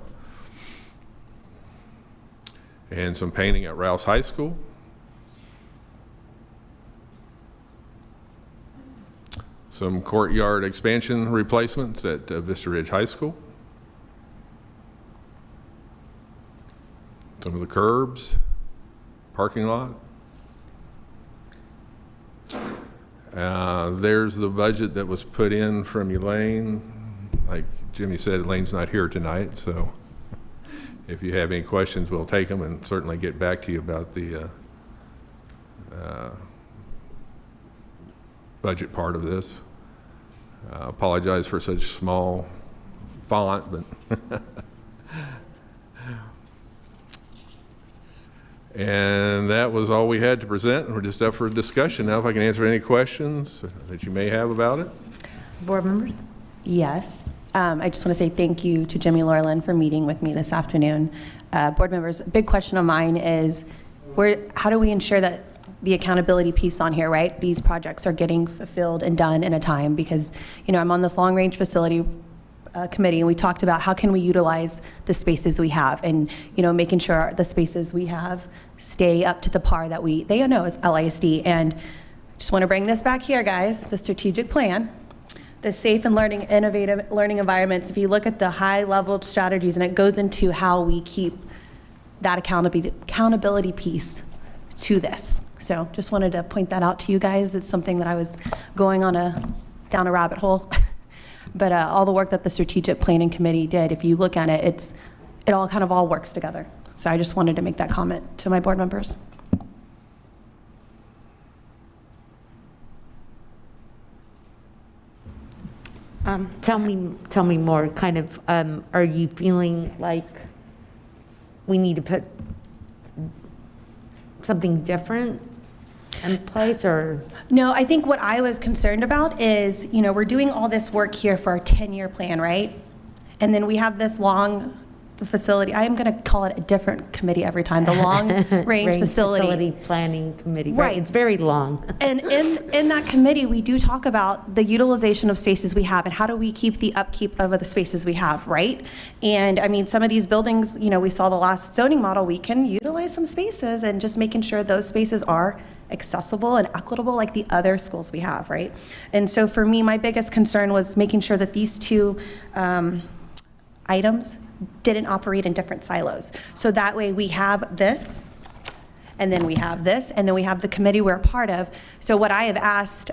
[SPEAKER 6] and some painting at Rouse High School. Some courtyard expansion replacements at Vista Ridge High School. Some of the curbs, parking lot. There's the budget that was put in from Elaine. Like Jimmy said, Elaine's not here tonight, so if you have any questions, we'll take them and certainly get back to you about the budget part of this. Apologize for such small font, but and that was all we had to present. We're just up for discussion now. If I can answer any questions that you may have about it.
[SPEAKER 2] Board members?
[SPEAKER 5] Yes. I just want to say thank you to Jimmy Lorland for meeting with me this afternoon. Board members, a big question of mine is how do we ensure that the accountability piece on here, right? These projects are getting fulfilled and done in a time, because, I'm on this long range facility committee, and we talked about how can we utilize the spaces we have, and making sure the spaces we have stay up to the par that they know as LISD. And I just want to bring this back here, guys, the strategic plan, the safe and innovative learning environments. If you look at the high level strategies, and it goes into how we keep that accountability piece to this. So just wanted to point that out to you guys. It's something that I was going down a rabbit hole. But all the work that the strategic planning committee did, if you look at it, it all works together. So I just wanted to make that comment to my board members.
[SPEAKER 19] Tell me more, kind of, are you feeling like we need to put something different in place, or?
[SPEAKER 5] No, I think what I was concerned about is, we're doing all this work here for our 10-year plan, right? And then we have this long the facility, I am going to call it a different committee every time, the long-range facility
[SPEAKER 19] planning committee.
[SPEAKER 5] Right.
[SPEAKER 19] It's very long.
[SPEAKER 5] And in that committee, we do talk about the utilization of spaces we have and how do we keep the upkeep of the spaces we have, right? And I mean, some of these buildings, you know, we saw the last zoning model, we can utilize some spaces and just making sure those spaces are accessible and equitable like the other schools we have, right? And so for me, my biggest concern was making sure that these two items didn't operate in different silos. So that way we have this, and then we have this, and then we have the committee we're a part of. So what I have asked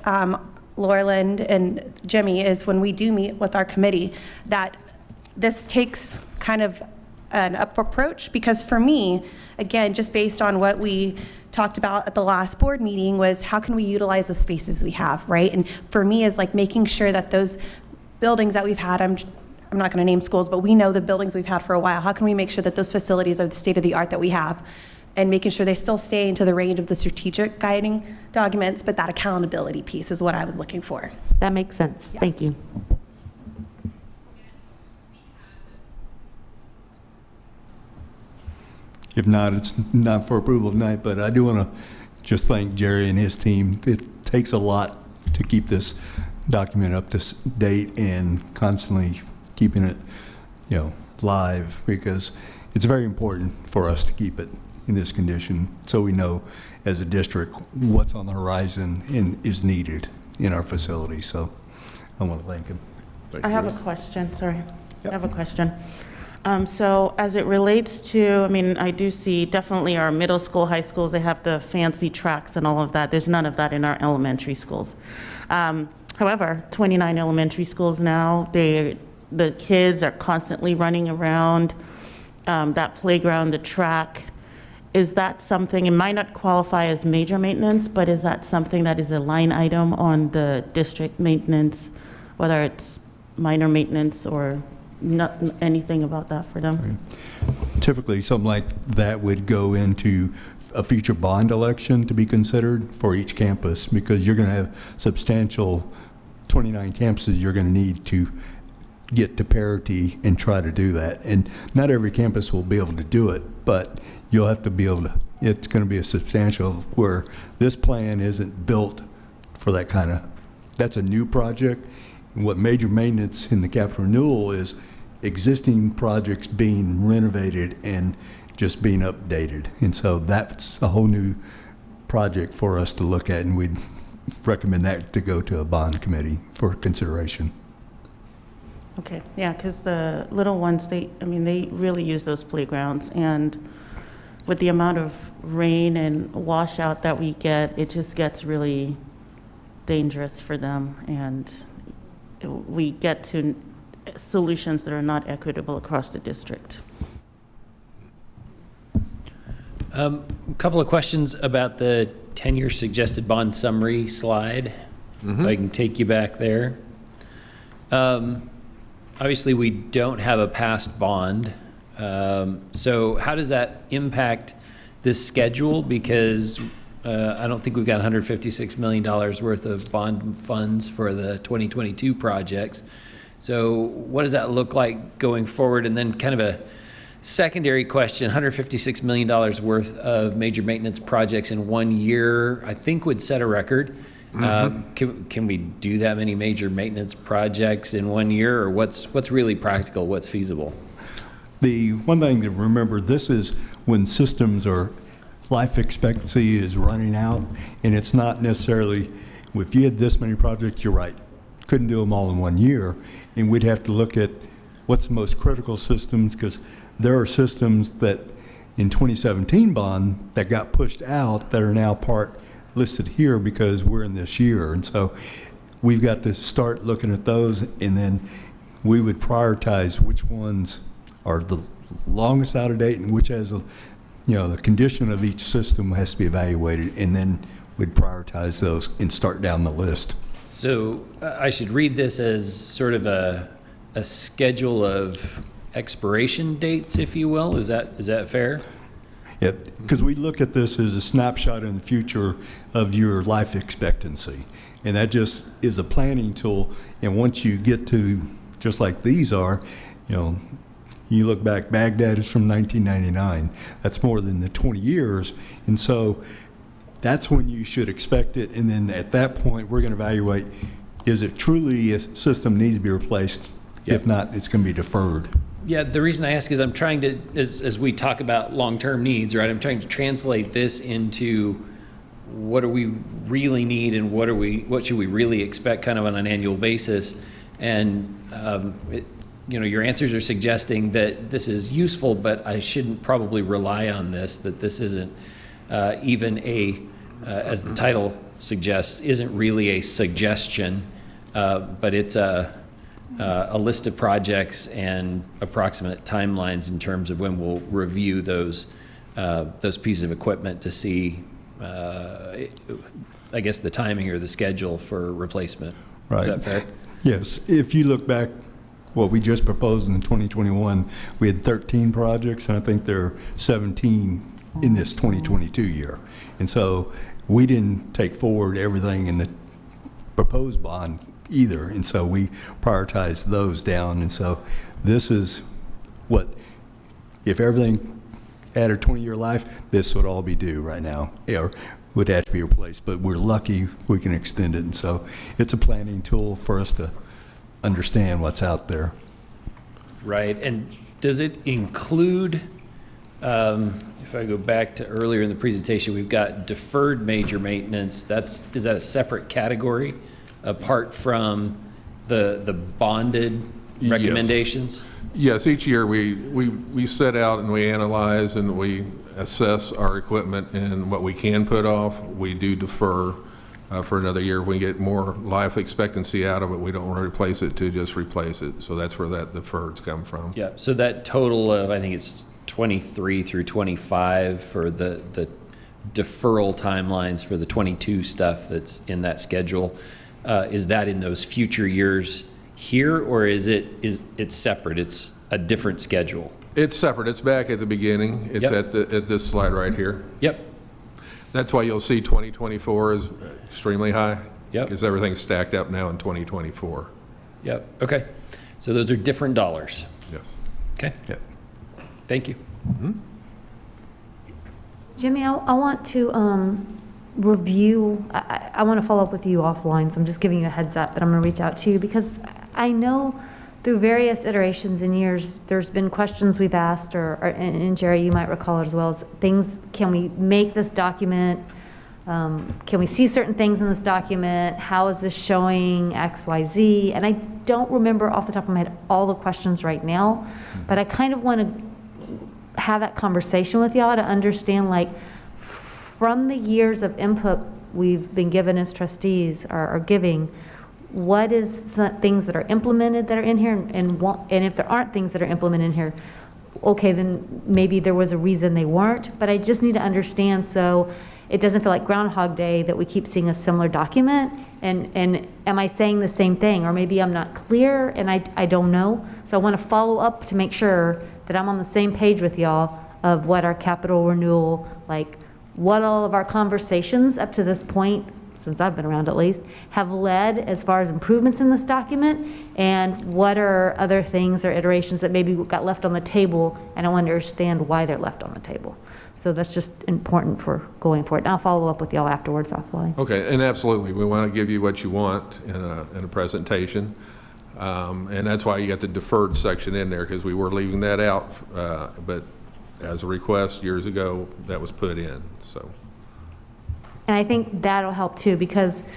[SPEAKER 5] Laurland and Jimmy is when we do meet with our committee, that this takes kind of an up approach, because for me, again, just based on what we talked about at the last board meeting was how can we utilize the spaces we have, right? And for me is like making sure that those buildings that we've had, I'm not going to name schools, but we know the buildings we've had for a while. How can we make sure that those facilities are the state of the art that we have, and making sure they still stay into the range of the strategic guiding documents, but that accountability piece is what I was looking for.
[SPEAKER 19] That makes sense. Yeah. Thank you.
[SPEAKER 18] If not, it's not for approval tonight, but I do want to just thank Jerry and his team. It takes a lot to keep this document up to date and constantly keeping it, you know, live, because it's very important for us to keep it in this condition so we know as a district what's on the horizon and is needed in our facility. So I want to thank him.
[SPEAKER 10] I have a question, sorry. Yep. I have a question. So as it relates to, I mean, I do see definitely our middle school, high schools, they have the fancy tracks and all of that. There's none of that in our elementary schools. However, 29 elementary schools now, the kids are constantly running around that playground, the track. Is that something, it might not qualify as major maintenance, but is that something that is a line item on the district maintenance, whether it's minor maintenance or not anything about that for them?
[SPEAKER 18] Typically, something like that would go into a future bond election to be considered for each campus, because you're going to have substantial 29 campuses you're going to need to get to parity and try to do that. And not every campus will be able to do it, but you'll have to be able to, it's going to be a substantial, where this plan isn't built for that kind of, that's a new project. And what major maintenance in the capital renewal is existing projects being renovated and just being updated. And so that's a whole new project for us to look at, and we'd recommend that to go to a bond committee for consideration.
[SPEAKER 10] Okay, yeah, because the little ones, they really use those playgrounds, and with the amount of rain and washout that we get, it just gets really dangerous for them, and we get to solutions that are not equitable across the district.
[SPEAKER 13] A couple of questions about the 10-year suggested bond summary slide. If I can take you back there. Obviously, we don't have a passed bond. So how does that impact this schedule? Because I don't think we've got $156 million worth of bond funds for the 2022 projects. So what does that look like going forward? And then kind of a secondary question, $156 million worth of major maintenance projects in 1 year, I think would set a record. Can we do that many major maintenance projects in 1 year, or what's really practical, what's feasible?
[SPEAKER 18] The one thing to remember, this is when systems are, life expectancy is running out, and it's not necessarily, if you had this many projects, you're right, couldn't do them all in 1 year, and we'd have to look at what's the most critical systems, because there are systems that in 2017 bond that got pushed out that are now listed here because we're in this year. And so we've got to start looking at those, and then we would prioritize which ones are the longest out of date and which has a, the condition of each system has to be evaluated, and then we'd prioritize those and start down the list.
[SPEAKER 13] So I should read this as sort of a schedule of expiration dates, if you will. Is that fair?
[SPEAKER 18] Yeah, because we look at this as a snapshot in the future of your life expectancy, and that just is a planning tool. And once you get to, just like these are, You know, you look back, Baghdad is from 1999. That's more than the 20 years. And so that's when you should expect it. And then at that point, we're going to evaluate, is it truly a system needs to be replaced?
[SPEAKER 13] Yep.
[SPEAKER 18] If not, it's going to be deferred.
[SPEAKER 13] Yeah, the reason I ask is I'm trying to, as we talk about long-term needs, right, I'm trying to translate this into what do we really need and what should we really expect kind of on an annual basis. And, you know, your answers are suggesting that this is useful, but I shouldn't probably rely on this, that this isn't even as the title suggests, isn't really a suggestion, but it's a list of projects and approximate timelines in terms of when we'll review those pieces of equipment to see, I guess, the timing or the schedule for replacement.
[SPEAKER 18] Right.
[SPEAKER 13] Is that fair?
[SPEAKER 18] Yes. If you look back, what we just proposed in 2021, we had 13 projects, and I think there are 17 in this 2022 year. And so we didn't take forward everything in the proposed bond either, and so we prioritized those down. And so this is what, if everything had a 20-year life, this would all be due right now, or would have to be replaced. But we're lucky we can extend it, and so it's a planning tool for us to understand what's out there.
[SPEAKER 13] Right. And does it include, if I go back to earlier in the presentation, we've got deferred major maintenance. Is that a separate category apart from the bonded recommendations?
[SPEAKER 6] Yes, each year we set out and we analyze and we assess our equipment and what we can put off. We do defer for another year. If we get more life expectancy out of it, we don't want to replace it to just replace it. So that's where that deferred's come from.
[SPEAKER 13] Yeah, so that total of, I think it's 23 through 25 for the deferral timelines for the 22 stuff that's in that schedule. Is that in those future years here, or is it's separate? It's a different schedule?
[SPEAKER 6] It's separate. It's back at the beginning. It's
[SPEAKER 13] Yep.
[SPEAKER 6] at this slide right here.
[SPEAKER 13] Yep.
[SPEAKER 6] That's why you'll see 2024 is extremely high.
[SPEAKER 13] Yep.
[SPEAKER 6] Because everything's stacked up now in 2024.
[SPEAKER 13] Yep. Okay. So those are different dollars.
[SPEAKER 6] Yes.
[SPEAKER 13] Okay.
[SPEAKER 6] Yep.
[SPEAKER 13] Thank you.
[SPEAKER 6] Mm-hmm.
[SPEAKER 19] Jimmy, I want to review, I want to follow up with you offline, so I'm just giving you a heads up that I'm going to reach out to you, because I know through various iterations and years, there's been questions we've asked, and Jerry, you might recall it as well, as things, can we make this document, can we see certain things in this document, how is this showing X, Y, Z, and I don't remember off the top of my head all the questions right now, but I kind of want to have that conversation with y'all to understand, like, from the years of input we've been given as trustees are giving, what is some things that are implemented that are in here, and if there aren't things that are implemented in here, okay, then maybe there was a reason they weren't, but I just need to understand so it doesn't feel like Groundhog Day that we keep seeing a similar document, and am I saying the same thing, or maybe I'm not clear and I don't know, so I want to follow up to make sure that I'm on the same page with y'all of what our capital renewal, like what all of our conversations up to this point, since I've been around at least, have led as far as improvements in this document, and what are other things or iterations that maybe got left on the table, and I want to understand why they're left on the table. So that's just important for going forward. And I'll follow up with y'all afterwards offline.
[SPEAKER 6] Okay, and absolutely, we want to give you what you want in a presentation. And that's why you got the deferred section in there, because we were leaving that out, but as a request years ago, that was put in, so.
[SPEAKER 19] And I think that'll help too, because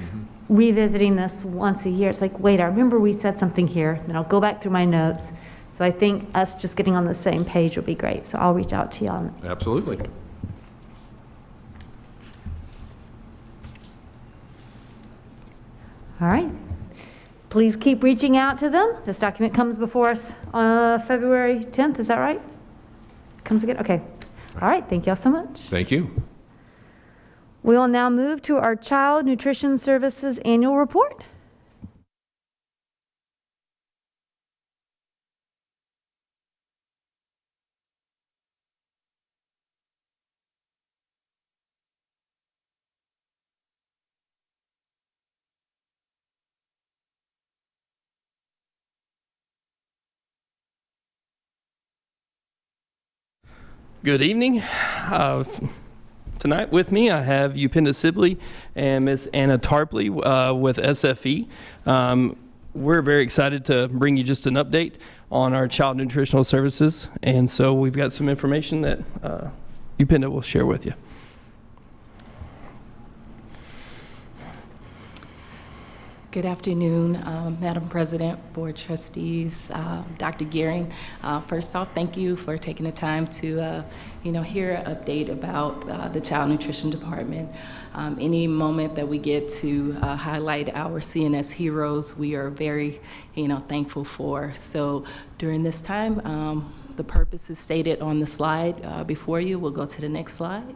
[SPEAKER 19] revisiting this once a year, it's like, wait, I remember we said something here, then I'll go back through my notes. So I think us just getting on the same page would be great. So I'll reach out to y'all.
[SPEAKER 6] Absolutely.
[SPEAKER 19] All right. Please keep reaching out to them. This document comes before us on February 10th, is that right? Comes again? Okay. All right, thank y'all so much.
[SPEAKER 6] Thank you.
[SPEAKER 19] We will now move to our Child Nutrition Services Annual Report.
[SPEAKER 9] Good evening. Tonight with me I have Upenda Sibley and Miss Anna Tarpley with SFE. We're very excited to bring you just an update on our child nutritional services, and so we've got some information that Upenda will share with you.
[SPEAKER 21] Good afternoon, Madam President, Board Trustees, Dr. Gearing. First off, thank you for taking the time to, hear an update about the Child Nutrition Department. Any moment that we get to highlight our CNS heroes, we are very, thankful for. So during this time, the purpose is stated on the slide before you. We'll go to the next slide.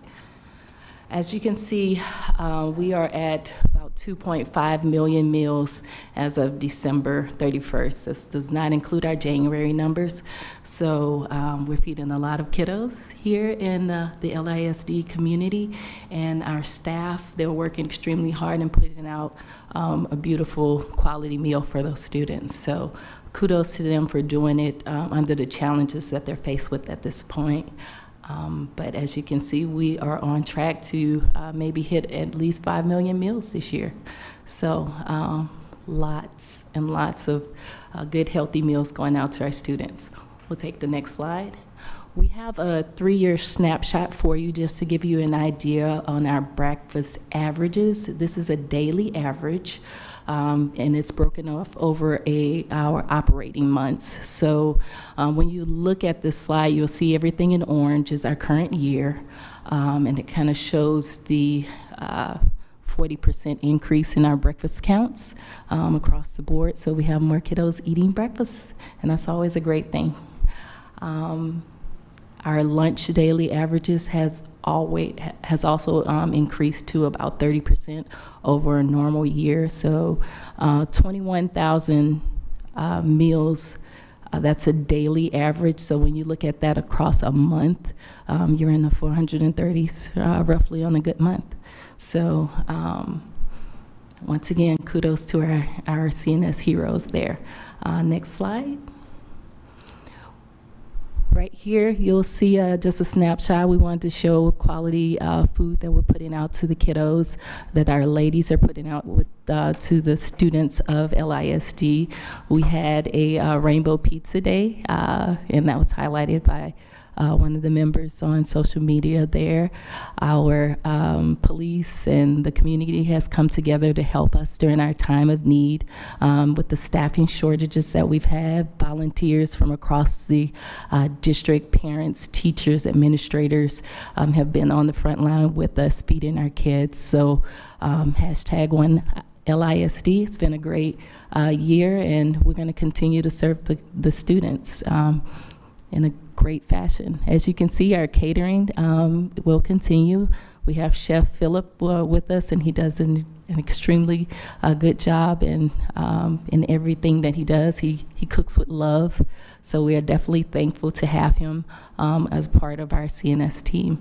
[SPEAKER 21] As you can see, we are at about 2.5 million meals as of December 31st. This does not include our January numbers. So we're feeding a lot of kiddos here in the LISD community, and our staff, they're working extremely hard and putting out a beautiful quality meal for those students. So kudos to them for doing it under the challenges that they're faced with at this point. But as you can see, we are on track to maybe hit at least 5 million meals this year. So lots and lots of good, healthy meals going out to our students. We'll take the next slide. We have a 3-year snapshot for you just to give you an idea on our breakfast averages. This is a daily average. And it's broken off over our operating months. So when you look at this slide, you'll see everything in orange is our current year, and it kind of shows the 40% increase in our breakfast counts across the board. So we have more kiddos eating breakfast, and that's always a great thing. Our lunch daily averages has also increased to about 30% over a normal year. So 21,000 meals, that's a daily average. So when you look at that across a month, you're in the 430s roughly on a good month. So once again, kudos to our CNS heroes there. Next slide. Right here, you'll see just a snapshot. We wanted to show quality food that we're putting out to the kiddos, that our ladies are putting out to the students of LISD. We had a Rainbow Pizza Day, and that was highlighted by one of the members on social media there. Our police and the community has come together to help us during our time of need with the staffing shortages that we've had. Volunteers from across the district, parents, teachers, administrators have been on the front line with us feeding our kids. So hashtag one LISD. It's been a great year, and we're going to continue to serve the students in a great fashion. As you can see, our catering will continue. We have Chef Philip with us, and he does an extremely good job in everything that he does. He cooks with love, so we are definitely thankful to have him as part of our CNS team.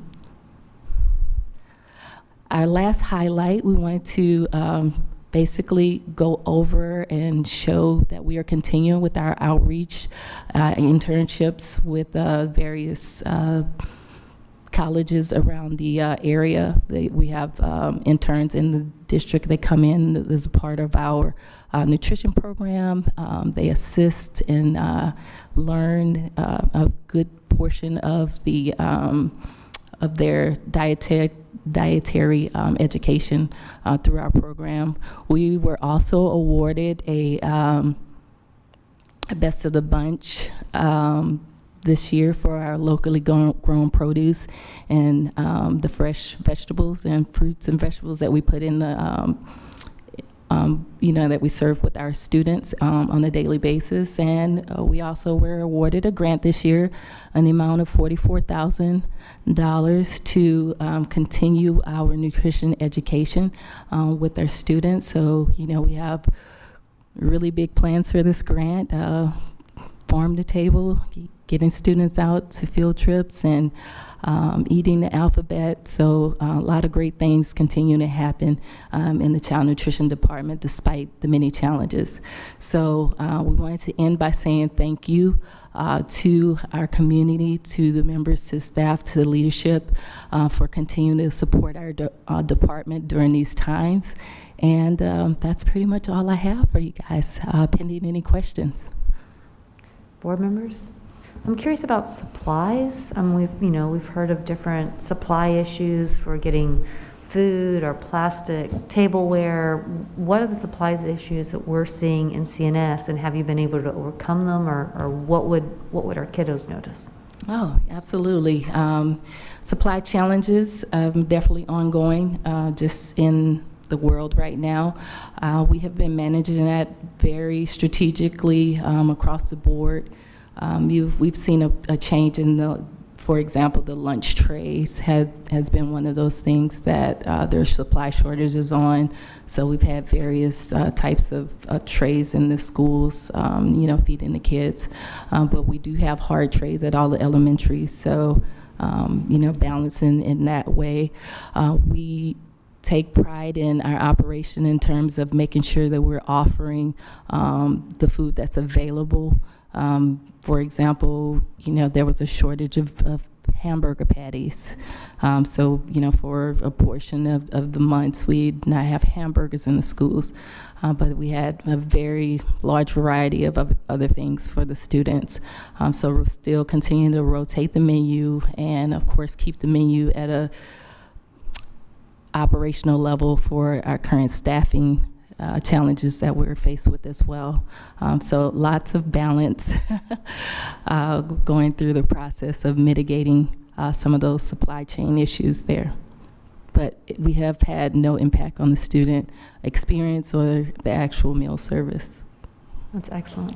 [SPEAKER 21] Our last highlight, we wanted to basically go over and show that we are continuing with our outreach internships with various colleges around the area. We have interns in the district that come in as a part of our nutrition program. They assist and learn a good portion of their dietary education through our program. We were also awarded a Best of the Bunch this year for our locally grown produce and the fresh vegetables and fruits and vegetables that we put in the that we serve with our students on a daily basis. And we also were awarded a grant this year in the amount of $44,000 to continue our nutrition education with our students. So, we have really big plans for this grant. Farm to table, getting students out to field trips and eating the alphabet. So a lot of great things continue to happen in the child nutrition department despite the many challenges. So we wanted to end by saying thank you to our community, to the members, to staff, to the leadership for continuing to support our department during these times. And that's pretty much all I have for you guys, pending any questions.
[SPEAKER 2] Board members? I'm curious about supplies. We've heard of different supply issues for getting food or plastic tableware. What are the supplies issues that we're seeing in CNS, and have you been able to overcome them, or what would our kiddos notice?
[SPEAKER 21] Oh, absolutely. Supply challenges definitely ongoing, just in the world right now. We have been managing that very strategically across the board. We've seen a change in for example, the lunch trays has been one of those things that there's supply shortages on. So we've had various types of trays in the schools, feeding the kids. But we do have hard trays at all the elementaries. So, balancing in that way. We take pride in our operation in terms of making sure that we're offering the food that's available. For example, there was a shortage of hamburger patties. So, for a portion of the months, we'd not have hamburgers in the schools. But we had a very large variety of other things for the students. So we're still continuing to rotate the menu and, of course, keep the menu at a operational level for our current staffing challenges that we're faced with as well. So lots of balance going through the process of mitigating some of those supply chain issues there. But we have had no impact on the student experience or the actual meal service.
[SPEAKER 2] That's excellent.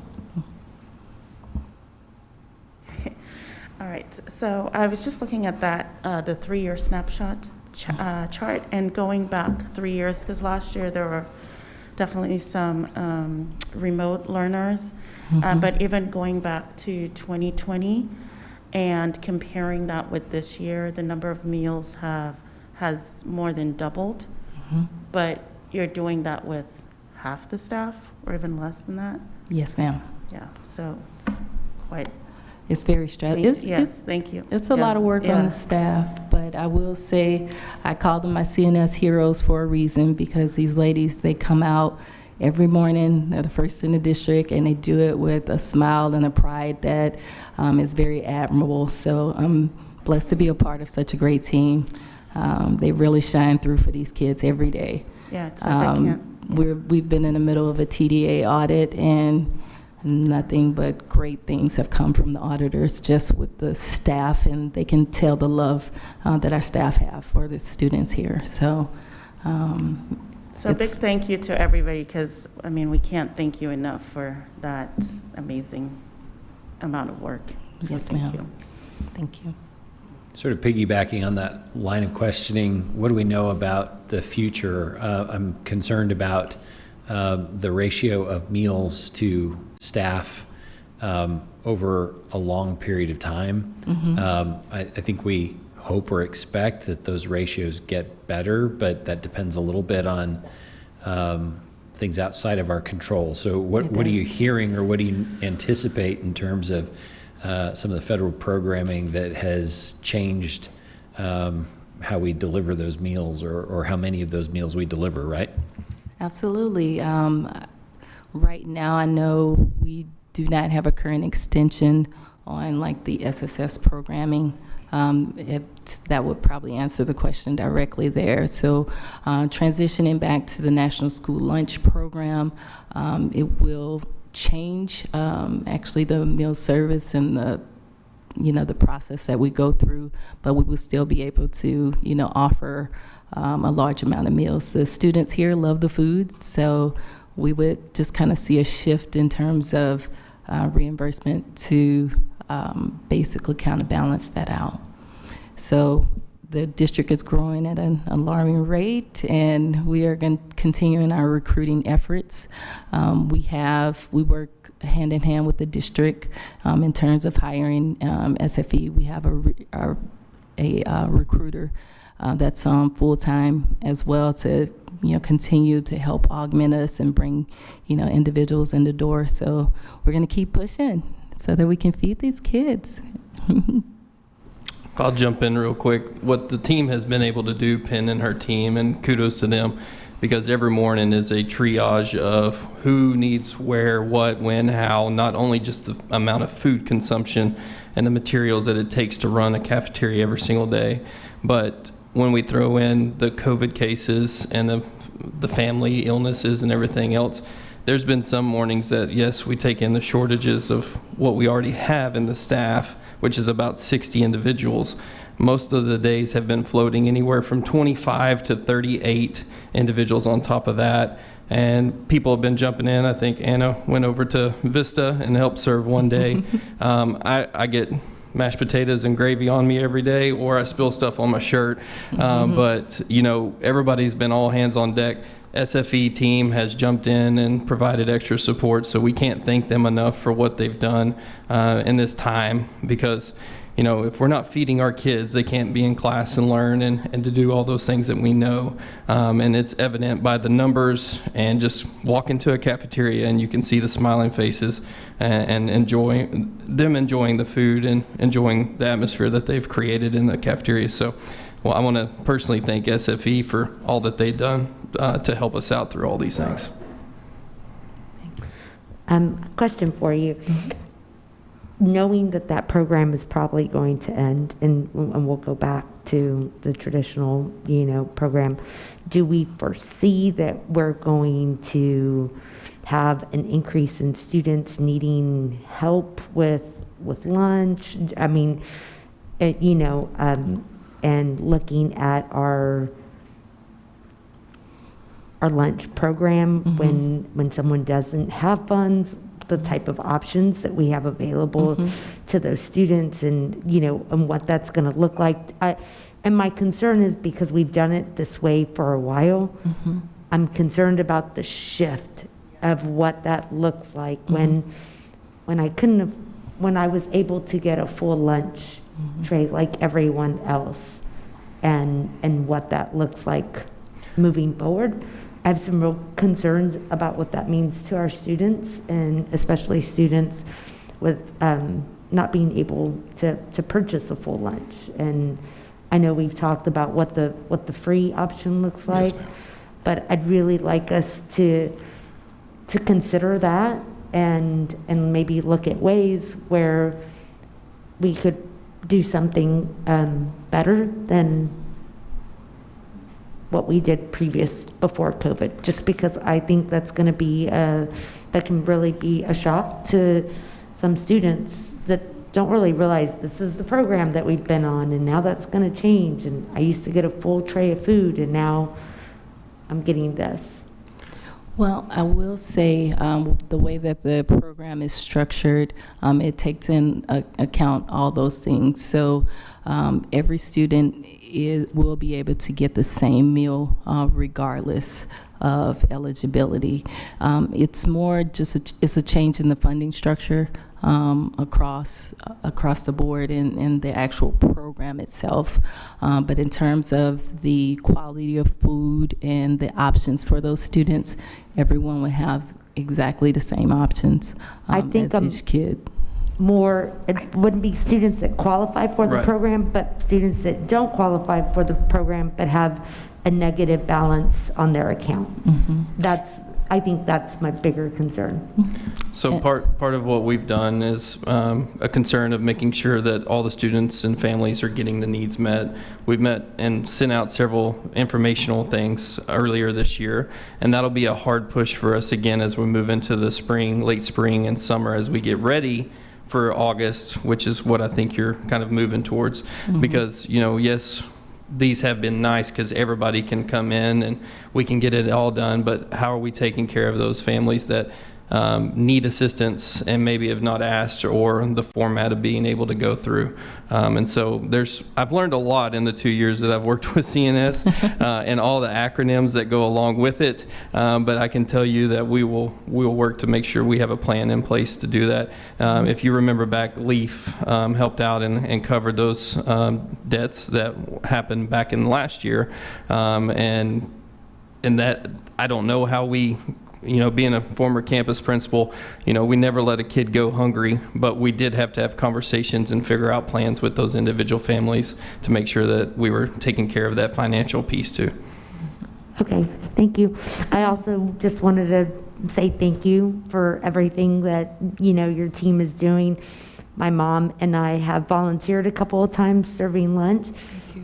[SPEAKER 10] All right, so I was just looking at that, the 3-year snapshot chart, and going back 3 years, because last year there were definitely some remote learners, but even going back to 2020 and comparing that with this year, the number of meals has more than doubled, but you're doing that with half the staff or even less than that?
[SPEAKER 21] Yes, ma'am.
[SPEAKER 10] Yeah, so it's quite...
[SPEAKER 21] It's very stressful.
[SPEAKER 10] Yes, thank you.
[SPEAKER 21] It's a lot of work on the staff, but I will say I call them my CNS heroes for a reason, because these ladies, they come out every morning, they're the first in the district, and they do it with a smile and a pride that is very admirable. So I'm blessed to be a part of such a great team. They really shine through for these kids every day.
[SPEAKER 10] Yeah, it's like I can't.
[SPEAKER 21] We've been in the middle of a TDA audit, and nothing but great things have come from the auditors just with the staff, and they can tell the love that our staff have for the students here. So
[SPEAKER 10] a big thank you to everybody, because we can't thank you enough for that amazing amount of work. So
[SPEAKER 21] yes, ma'am. Thank you.
[SPEAKER 13] Sort of piggybacking on that line of questioning, what do we know about the future? I'm concerned about the ratio of meals to staff over a long period of time. I think we hope or expect that those ratios get better, but that depends a little bit on things outside of our control. So what are you hearing, or what do you anticipate in terms of some of the federal programming that has changed how we deliver those meals, or how many of those meals we deliver, right?
[SPEAKER 21] Absolutely. Right now, I know we do not have a current extension on like the SSS programming. That would probably answer the question directly there. So transitioning back to the National School Lunch Program, it will change actually the meal service and the process that we go through, but we will still be able to offer a large amount of meals. The students here love the food, so we would just kind of see a shift in terms of reimbursement to basically counterbalance that out. So the district is growing at an alarming rate, and we are going to continue in our recruiting efforts. We work hand in hand with the district in terms of hiring SFE. We have a recruiter that's full-time as well to continue to help augment us and bring individuals in the door. So we're going to keep pushing so that we can feed these kids.
[SPEAKER 9] If I'll jump in real quick, what the team has been able to do, Penn and her team, and kudos to them, because every morning is a triage of who needs where, what, when, how, not only just the amount of food consumption and the materials that it takes to run a cafeteria every single day, but when we throw in the COVID cases and the family illnesses and everything else, there's been some mornings that, yes, we take in the shortages of what we already have in the staff, which is about 60 individuals. Most of the days have been floating anywhere from 25 to 38 individuals on top of that. And people have been jumping in. I think Anna went over to Vista and helped serve one day. I get mashed potatoes and gravy on me every day, or I spill stuff on my shirt. But everybody's been all hands on deck. SFE team has jumped in and provided extra support, so we can't thank them enough for what they've done in this time, because if we're not feeding our kids, they can't be in class and learn and to do all those things that we know. And it's evident by the numbers, and just walk into a cafeteria and you can see the smiling faces and enjoying the food and enjoying the atmosphere that they've created in the cafeteria. So, I want to personally thank SFE for all that they've done to help us out through all these things.
[SPEAKER 19] Question for you. Knowing that program is probably going to end and we'll go back to the traditional, program, do we foresee that we're going to have an increase in students needing help with lunch? I mean, and looking at our lunch program, when someone doesn't have funds, the type of options that we have available to those students, and and what that's going to look like. And my concern is, because we've done it this way for a while, I'm concerned about the shift of what that looks like when I was able to get a full lunch tray like everyone else, and what that looks like moving forward. I have some real concerns about what that means to our students, and especially students with not being able to purchase a full lunch. And I know we've talked about what the free option looks like, but I'd really like us to consider that and maybe look at ways where we could do something better than what we did before COVID, just because I think that's going to be that can really be a shock to some students that don't really realize this is the program that we've been on, and now that's going to change. And I used to get a full tray of food, and now I'm getting this.
[SPEAKER 21] Well, I will say the way that the program is structured, it takes in account all those things. So every student will be able to get the same meal regardless of eligibility. It's more just it's a change in the funding structure across the board and the actual program itself. But in terms of the quality of food and the options for those students, everyone would have exactly the same options as each kid.
[SPEAKER 19] It wouldn't be students that qualify for the program, but students that don't qualify for the program but have a negative balance on their account. I think that's my bigger concern.
[SPEAKER 9] So part of what we've done is a concern of making sure that all the students and families are getting the needs met. We've met and sent out several informational things earlier this year, and that'll be a hard push for us again as we move into the spring, late spring and summer, as we get ready for August, which is what I think you're kind of moving towards. Because, yes, these have been nice because everybody can come in and we can get it all done, but how are we taking care of those families that need assistance and maybe have not asked, or the format of being able to go through. And so I've learned a lot in the 2 years that I've worked with CNS and all the acronyms that go along with it. But I can tell you that we will work to make sure we have a plan in place to do that. If you remember back, LEAF helped out and covered those debts that happened back in last year. And that, I don't know how we, being a former campus principal, we never let a kid go hungry, but we did have to have conversations and figure out plans with those individual families to make sure that we were taking care of that financial piece too.
[SPEAKER 19] Okay, thank you. I also just wanted to say thank you for everything that, your team is doing. My mom and I have volunteered a couple of times serving lunch,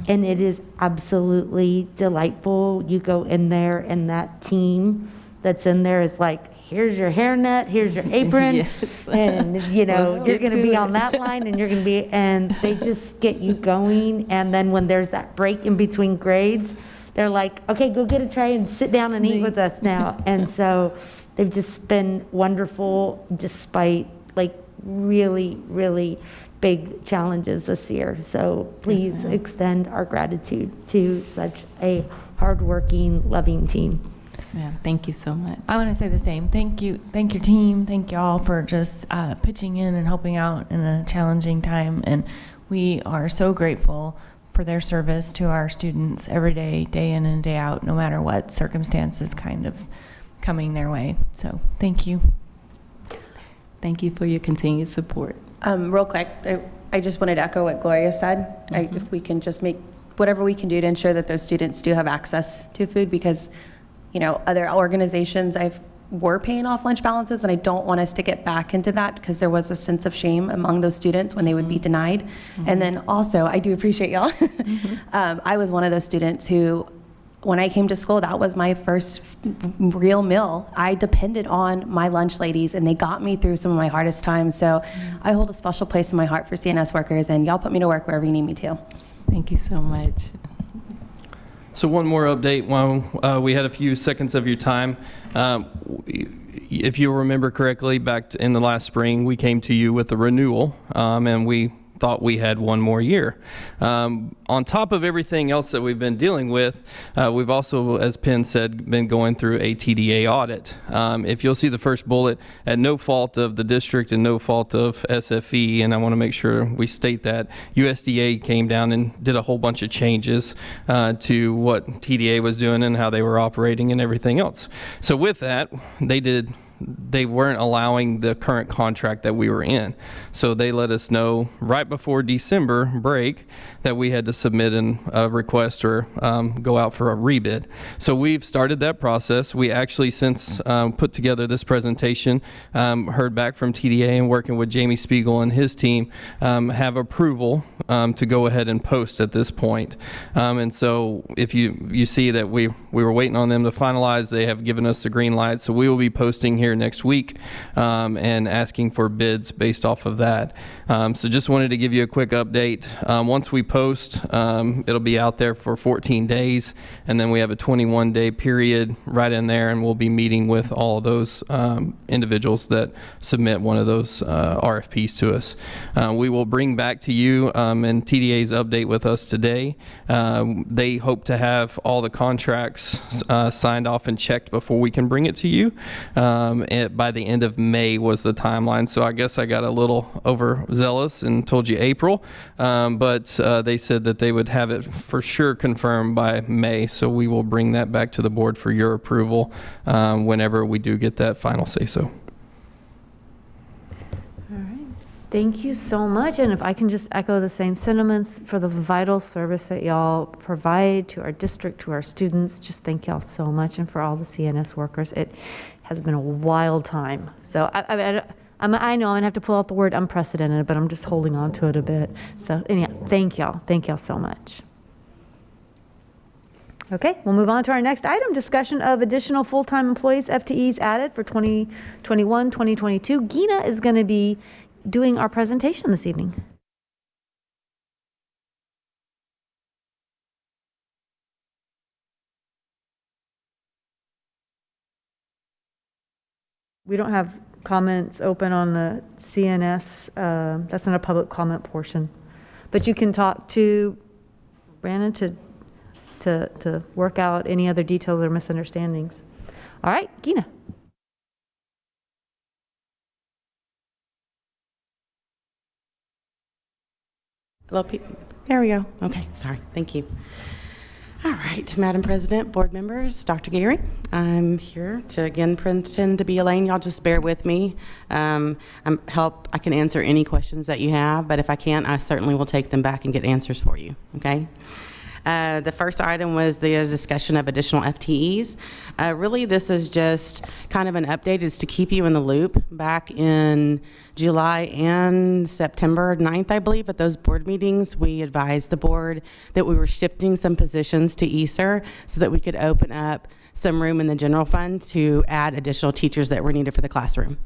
[SPEAKER 19] and it is absolutely delightful. You go in there and that team that's in there is like, here's your hairnet, here's your apron,
[SPEAKER 23] Yes.
[SPEAKER 19] and you're
[SPEAKER 23] Let's
[SPEAKER 19] going
[SPEAKER 23] get
[SPEAKER 19] to
[SPEAKER 23] to
[SPEAKER 19] be
[SPEAKER 23] it.
[SPEAKER 19] on that line, and you're going to be, and they just get you going. And then when there's that break in between grades, they're like, okay, go get a tray and sit down and eat with us now. And so they've just been wonderful despite really, really big challenges this year. So please extend our gratitude to such a hardworking, loving team.
[SPEAKER 23] Yes, ma'am. Thank you so much. I want to say the same. Thank you. Thank your team. Thank you all for just pitching in and helping out in a challenging time. And we are so grateful for their service to our students every day, day in and day out, no matter what circumstances kind of coming their way. So thank you. Thank you for your continued support.
[SPEAKER 5] Real quick, I just wanted to echo what Gloria said. If we can just make whatever we can do to ensure that those students do have access to food, because other organizations were paying off lunch balances, and I don't want us to get back into that, because there was a sense of shame among those students when they would be denied. And then also, I do appreciate y'all. I was one of those students who, when I came to school, that was my first real meal. I depended on my lunch ladies, and they got me through some of my hardest times. So I hold a special place in my heart for CNS workers, and y'all put me to work wherever you need me to.
[SPEAKER 23] Thank you so much.
[SPEAKER 9] So one more update while we had a few seconds of your time. If you remember correctly, back in the last spring, we came to you with a renewal, and we thought we had one more year. On top of everything else that we've been dealing with, we've also, as Penn said, been going through a TDA audit. If you'll see the first bullet, at no fault of the district and no fault of SFE, and I want to make sure we state that, USDA came down and did a whole bunch of changes to what TDA was doing and how they were operating and everything else. So with that, they weren't allowing the current contract that we were in. So they let us know right before December break that we had to submit a request or go out for a rebid. So we've started that process. We actually, since put together this presentation, heard back from TDA, and working with Jamie Spiegel and his team, have approval to go ahead and post at this point. And so if you see that we were waiting on them to finalize, they have given us the green light. So we will be posting here next week and asking for bids based off of that. So just wanted to give you a quick update. Once we post, it'll be out there for 14 days, and then we have a 21-day period right in there, and we'll be meeting with all of those individuals that submit one of those RFPs to us. We will bring back to you and TDA's update with us today. They hope to have all the contracts signed off and checked before we can bring it to you. By the end of May was the timeline. So I guess I got a little overzealous and told you April, but they said that they would have it for sure confirmed by May. So we will bring that back to the board for your approval whenever we do get that final say-so.
[SPEAKER 2] Thank you so much. And if I can just echo the same sentiments for the vital service that y'all provide to our district, to our students, just thank y'all so much. And for all the CNS workers, it has been a wild time. So I know I'm gonna have to pull out the word unprecedented, but I'm just holding on to it a bit. So anyhow, thank y'all so much. Okay, we'll move on to our next item, discussion of additional full-time employees, FTEs added for 2021, 2022. Gina is gonna be doing our presentation this evening.
[SPEAKER 12] we don't have comments open on the CNS. That's not a public comment portion. But you can talk to Brandon to work out any other details or misunderstandings. All right, Gina.
[SPEAKER 15] Hello, there we go. Okay, sorry, thank you. All right, Madam President, board members, Dr. Gary, I'm here to again pretend to be Elaine. Y'all just bear with me. I can answer any questions that you have, but if I can't, I certainly will take them back and get answers for you, okay? The first item was the discussion of additional FTEs. Really, this is just kind of an update. It's to keep you in the loop. Back in July and September 9th, I believe, at those board meetings, we advised the board that we were shifting some positions to ESER so that we could open up some room in the general fund to add additional teachers that were needed for the classroom.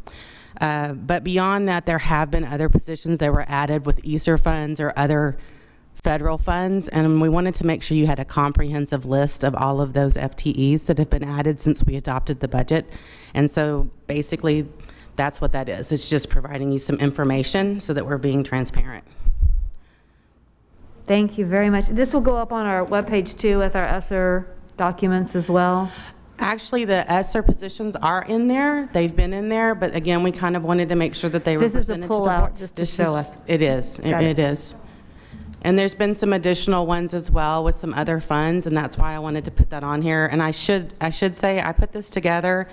[SPEAKER 15] But beyond that, there have been other positions that were added with ESER funds or other federal funds, and we wanted to make sure you had a comprehensive list of all of those FTEs that have been added since we adopted the budget. And so basically that's what that is. It's just providing you some information so that we're being transparent.
[SPEAKER 12] Thank you very much. This will go up on our webpage too with our ESSER documents as well.
[SPEAKER 15] Actually, the ESSER positions are in there. They've been in there, but again, we kind of wanted to make sure that they were presented to the board.
[SPEAKER 12] This is a pull-out just to show us.
[SPEAKER 15] It is. It is. And there's been some additional ones as well with some other funds, and that's why I wanted to put that on here. And I should say I put this together,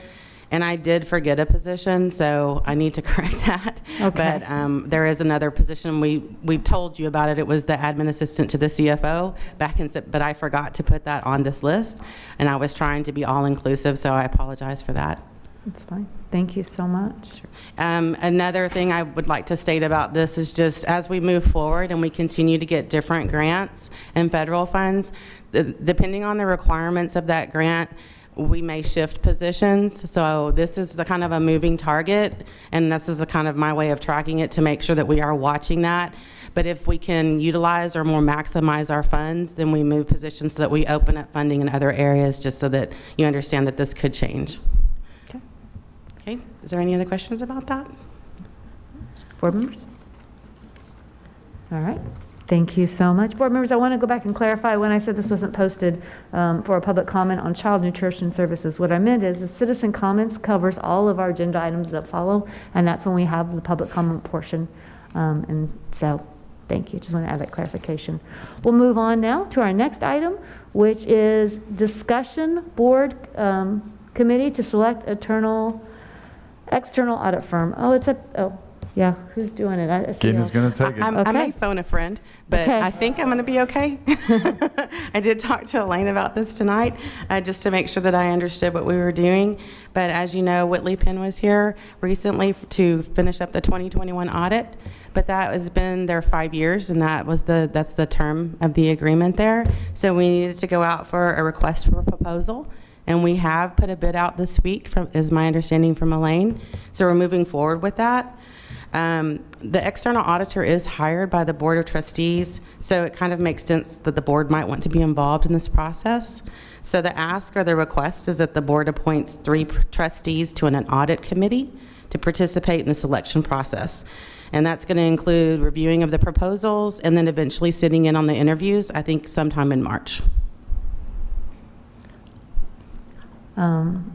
[SPEAKER 15] and I did forget a position, so I need to correct that.
[SPEAKER 12] Okay.
[SPEAKER 15] But there is another position. We've told you about it. It was the admin assistant to the CFO back in, but I forgot to put that on this list, and I was trying to be all inclusive, so I apologize for that.
[SPEAKER 12] That's fine. Thank you so much.
[SPEAKER 15] Another thing I would like to state about this is just as we move forward and we continue to get different grants and federal funds, depending on the requirements of that grant, we may shift positions. So this is the kind of a moving target, and this is a kind of my way of tracking it to make sure that we are watching that. But if we can utilize or more maximize our funds, then we move positions so that we open up funding in other areas, just so that you understand that this could change. Okay, is there any other questions about that?
[SPEAKER 12] Board members? All right, thank you so much. Board members, I want to go back and clarify when I said this wasn't posted for a public comment on child nutrition services. What I meant is the citizen comments covers all of our agenda items that follow, and that's when we have the public comment portion. And so, thank you. Just want to add that clarification. We'll move on now to our next item, which is discussion board committee to select external audit firm. Yeah, who's doing it? I see.
[SPEAKER 11] Gina's going to take it.
[SPEAKER 15] I may phone a friend, but
[SPEAKER 12] Okay.
[SPEAKER 15] I think I'm going to be okay. I did talk to Elaine about this tonight, just to make sure that I understood what we were doing. But as you know, Whitley Penn was here recently to finish up the 2021 audit. But that has been there 5 years, and that's the term of the agreement there. So we needed to go out for a request for a proposal. And we have put a bid out this week, is my understanding from Elaine. So we're moving forward with that. The external auditor is hired by the Board of Trustees, so it kind of makes sense that the board might want to be involved in this process. So the ask or the request is that the board appoints 3 trustees to an audit committee to participate in the selection process. And that's going to include reviewing of the proposals and then eventually sitting in on the interviews, I think sometime in March.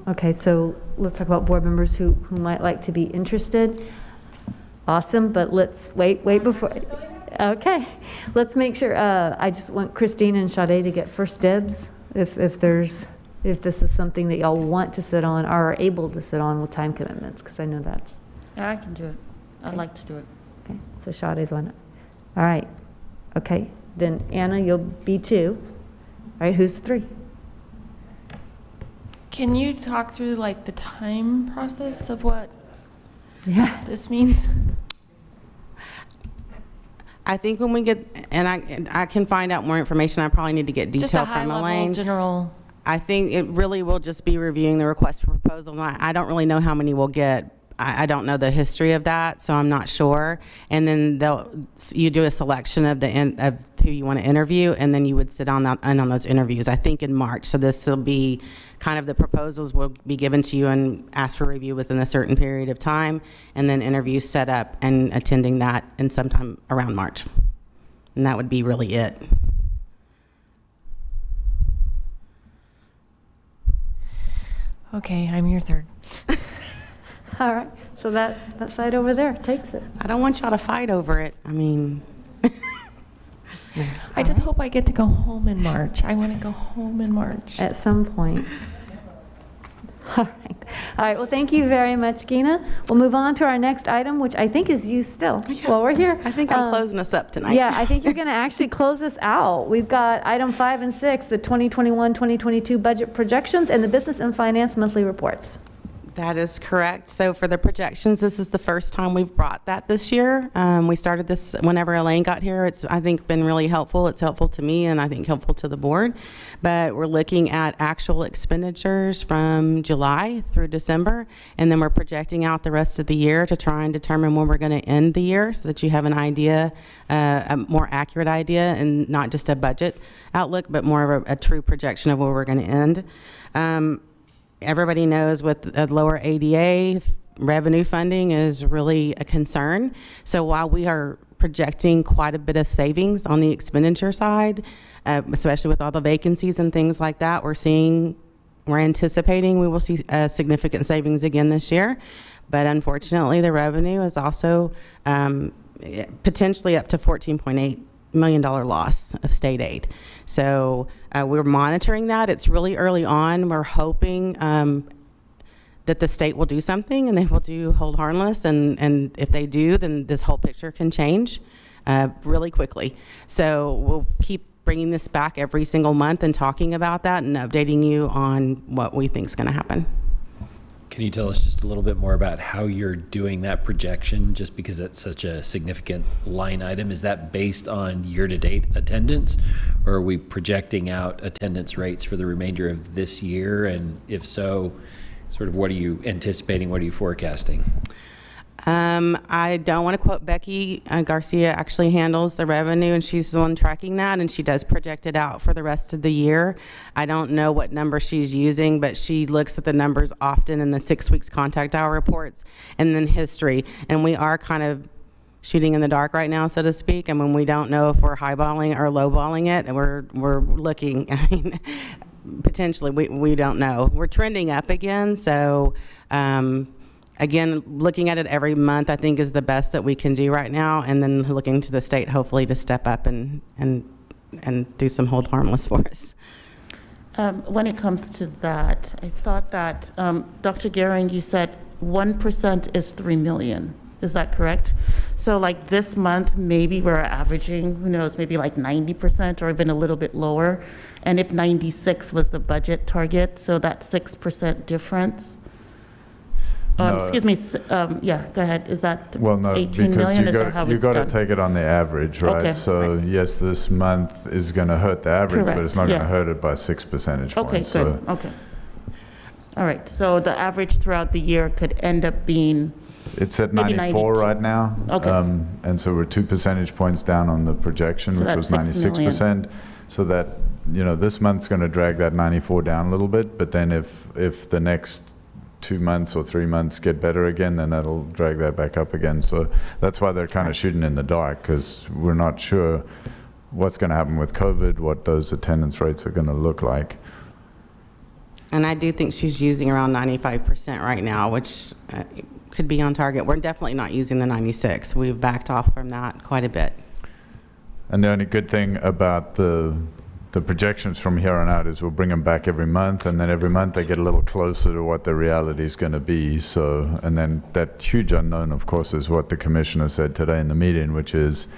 [SPEAKER 12] Okay, so let's talk about board members who might like to be interested. Awesome, but let's wait before. Okay, let's make sure. I just want Christine and Sade to get first dibs if this is something that y'all want to sit on or are able to sit on with time commitments, because I know that's.
[SPEAKER 22] I can do it. I'd like to do it.
[SPEAKER 12] Okay, so Sade's one. All right. Okay, then Anna, you'll be 2. All right, who's 3?
[SPEAKER 23] Can you talk through like the time process of what this means?
[SPEAKER 15] I think when we get, and I can find out more information, I probably need to get detail
[SPEAKER 23] Just a
[SPEAKER 15] from
[SPEAKER 23] high
[SPEAKER 15] Elaine.
[SPEAKER 23] level general.
[SPEAKER 15] I think it really will just be reviewing the request for proposal. And I don't really know how many we'll get. I don't know the history of that, so I'm not sure. And then you do a selection of who you want to interview, and then you would sit on those interviews, I think in March. So this will be kind of the proposals will be given to you and asked for review within a certain period of time, and then interviews set up and attending that in sometime around March. And that would be really it.
[SPEAKER 23] Okay, I'm your third.
[SPEAKER 12] All right, so that side over there takes it.
[SPEAKER 15] I don't want y'all to fight over it. I mean,
[SPEAKER 23] I just hope I get to go home in March. I want to go home in March.
[SPEAKER 12] At some point. All right, well, thank you very much, Gina. We'll move on to our next item, which I think is you still, while we're here.
[SPEAKER 15] I think I'm closing us up tonight.
[SPEAKER 12] Yeah, I think you're going to actually close us out. We've got item 5 and 6, the 2021-2022 budget projections and the business and finance monthly reports.
[SPEAKER 15] That is correct. So for the projections, this is the first time we've brought that this year. We started this whenever Elaine got here. It's, I think, been really helpful. It's helpful to me and I think helpful to the board. But we're looking at actual expenditures from July through December, and then we're projecting out the rest of the year to try and determine when we're going to end the year so that you have an idea, a more accurate idea, and not just a budget outlook, but more of a true projection of where we're going to end. Everybody knows with a lower ADA, revenue funding is really a concern. So while we are projecting quite a bit of savings on the expenditure side, especially with all the vacancies and things like that, we're anticipating we will see significant savings again this year. But unfortunately, the revenue is also potentially up to $14.8 million loss of state aid. So we're monitoring that. It's really early on. We're hoping that the state will do something and they will do hold harmless. And if they do, then this whole picture can change really quickly. So we'll keep bringing this back every single month and talking about that and updating you on what we think is going to happen.
[SPEAKER 13] Can you tell us just a little bit more about how you're doing that projection, just because it's such a significant line item? Is that based on year-to-date attendance, or are we projecting out attendance rates for the remainder of this year? And if so, sort of what are you anticipating, what are you forecasting?
[SPEAKER 15] I don't want to quote Becky. Garcia actually handles the revenue, and she's the one tracking that, and she does project it out for the rest of the year. I don't know what number she's using, but she looks at the numbers often in the 6 weeks contact hour reports and then history. And we are kind of shooting in the dark right now, so to speak. And when we don't know if we're highballing or lowballing it, and we're looking, I mean, potentially we don't know. We're trending up again, so again, looking at it every month, I think, is the best that we can do right now, and then looking to the state, hopefully, to step up and do some hold harmless for us.
[SPEAKER 10] When it comes to that, I thought that, Dr. Gehring, you said 1% is 3 million. Is that correct? So like this month, maybe we're averaging, who knows, maybe like 90% or even a little bit lower. And if 96 was the budget target, so that 6% difference.
[SPEAKER 11] No.
[SPEAKER 10] Excuse me, yeah, go ahead. Is that
[SPEAKER 11] well, no,
[SPEAKER 10] 18 million? Is that how
[SPEAKER 11] you
[SPEAKER 10] it's
[SPEAKER 11] got to
[SPEAKER 10] done?
[SPEAKER 11] take it on the average, right?
[SPEAKER 10] Okay,
[SPEAKER 11] So yes, this month is going to hurt the average, but it's not going to
[SPEAKER 10] yeah.
[SPEAKER 11] hurt it by 6 percentage
[SPEAKER 10] Okay,
[SPEAKER 11] points.
[SPEAKER 10] good. Okay. All right. So the average throughout the year could end up being
[SPEAKER 11] It's at
[SPEAKER 10] maybe
[SPEAKER 11] 94
[SPEAKER 10] 92.
[SPEAKER 11] right now.
[SPEAKER 10] Okay.
[SPEAKER 11] And so we're 2 percentage points down on the projection,
[SPEAKER 10] So
[SPEAKER 11] which was
[SPEAKER 10] that's 6
[SPEAKER 11] 96%. So that, you know, this month's going to drag that 94 down a little bit, but then if the next 2 months or 3 months get better again, then that'll drag that back up again. So that's why they're kind of shooting in the dark, because we're not sure what's going to happen with COVID, what those attendance rates are going to look like.
[SPEAKER 15] And I do think she's using around 95% right now, which could be on target. We're definitely not using the 96. We've backed off from that quite a bit.
[SPEAKER 11] And the only good thing about the projections from here on out is we'll bring them back every month, and then every month they get a little closer to what the reality is going to be. So, and then that huge unknown, of course, is what the commissioner said today in the meeting, which is,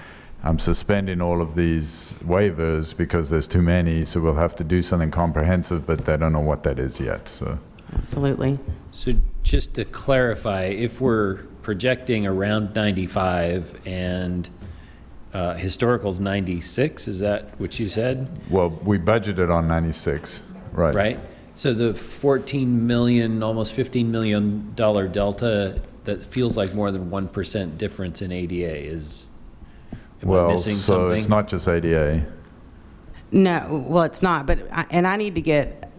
[SPEAKER 11] I'm suspending all of these waivers because there's too many, so we'll have to do something comprehensive, but they don't know what that is yet. So,
[SPEAKER 15] absolutely.
[SPEAKER 13] So just to clarify, if we're projecting around 95 and historical's 96, is that what you said?
[SPEAKER 11] Well, we budgeted on 96, right?
[SPEAKER 13] Right. So the 14 million, almost $15 million delta that feels like more than 1% difference in ADA is. Am I missing
[SPEAKER 11] so
[SPEAKER 13] something?
[SPEAKER 11] it's not just ADA.
[SPEAKER 15] No, well, it's not, but,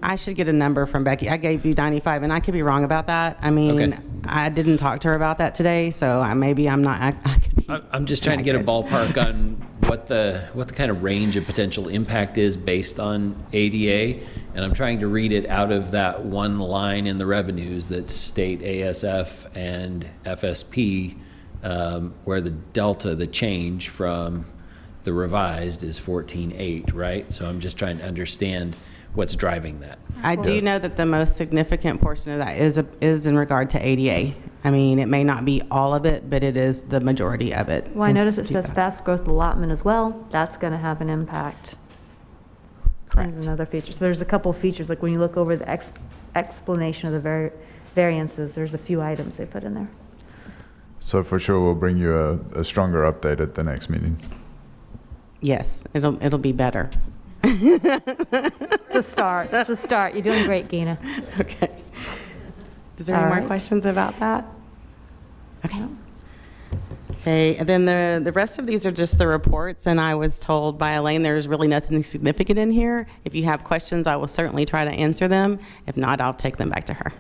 [SPEAKER 15] I should get a number from Becky. I gave you 95, and I could be wrong about that. I mean,
[SPEAKER 13] Okay.
[SPEAKER 15] I didn't talk to her about that today, so maybe I'm not, I could be.
[SPEAKER 13] I'm just trying to get a ballpark on what the kind of range of potential impact is based on ADA, and I'm trying to read it out of that one line in the revenues that state ASF and FSP, where the delta, the change from the revised is 14.8, right? So I'm just trying to understand what's driving that.
[SPEAKER 15] I do know that the most significant portion of that is in regard to ADA. I mean, it may not be all of it, but it is the majority of it.
[SPEAKER 12] Well, I notice it says fast growth allotment as well. That's going to have an impact.
[SPEAKER 15] Correct.
[SPEAKER 12] There's another feature. So there's a couple of features, like when you look over the explanation of the variances, there's a few items they put in there.
[SPEAKER 11] So for sure, we'll bring you a stronger update at the next meeting.
[SPEAKER 15] Yes, it'll be better.
[SPEAKER 12] It's a start. It's a start. You're doing great, Gina.
[SPEAKER 15] Okay. Is there any
[SPEAKER 12] All
[SPEAKER 15] more
[SPEAKER 12] right.
[SPEAKER 15] questions about that? Okay. Okay, and then the rest of these are just the reports, and I was told by Elaine there's really nothing significant in here. If you have questions, I will certainly try to answer them. If not, I'll take them back to her.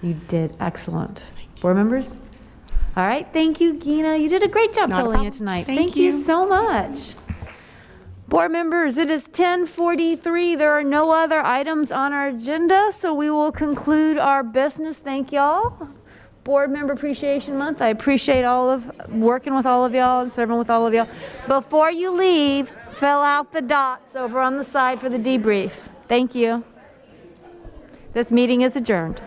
[SPEAKER 12] You did excellent. Board members? All right. Thank you, Gina. You did a great job
[SPEAKER 15] Not a
[SPEAKER 12] filling
[SPEAKER 15] problem.
[SPEAKER 12] it tonight.
[SPEAKER 15] Thank
[SPEAKER 12] you
[SPEAKER 15] you.
[SPEAKER 12] so much. Board members, it is 10:43. There are no other items on our agenda, so we will conclude our business. Thank y'all. Board Member Appreciation Month. I appreciate working with all of y'all and serving with all of y'all. Before you leave, fill out the dots over on the side for the debrief. Thank you. This meeting is adjourned.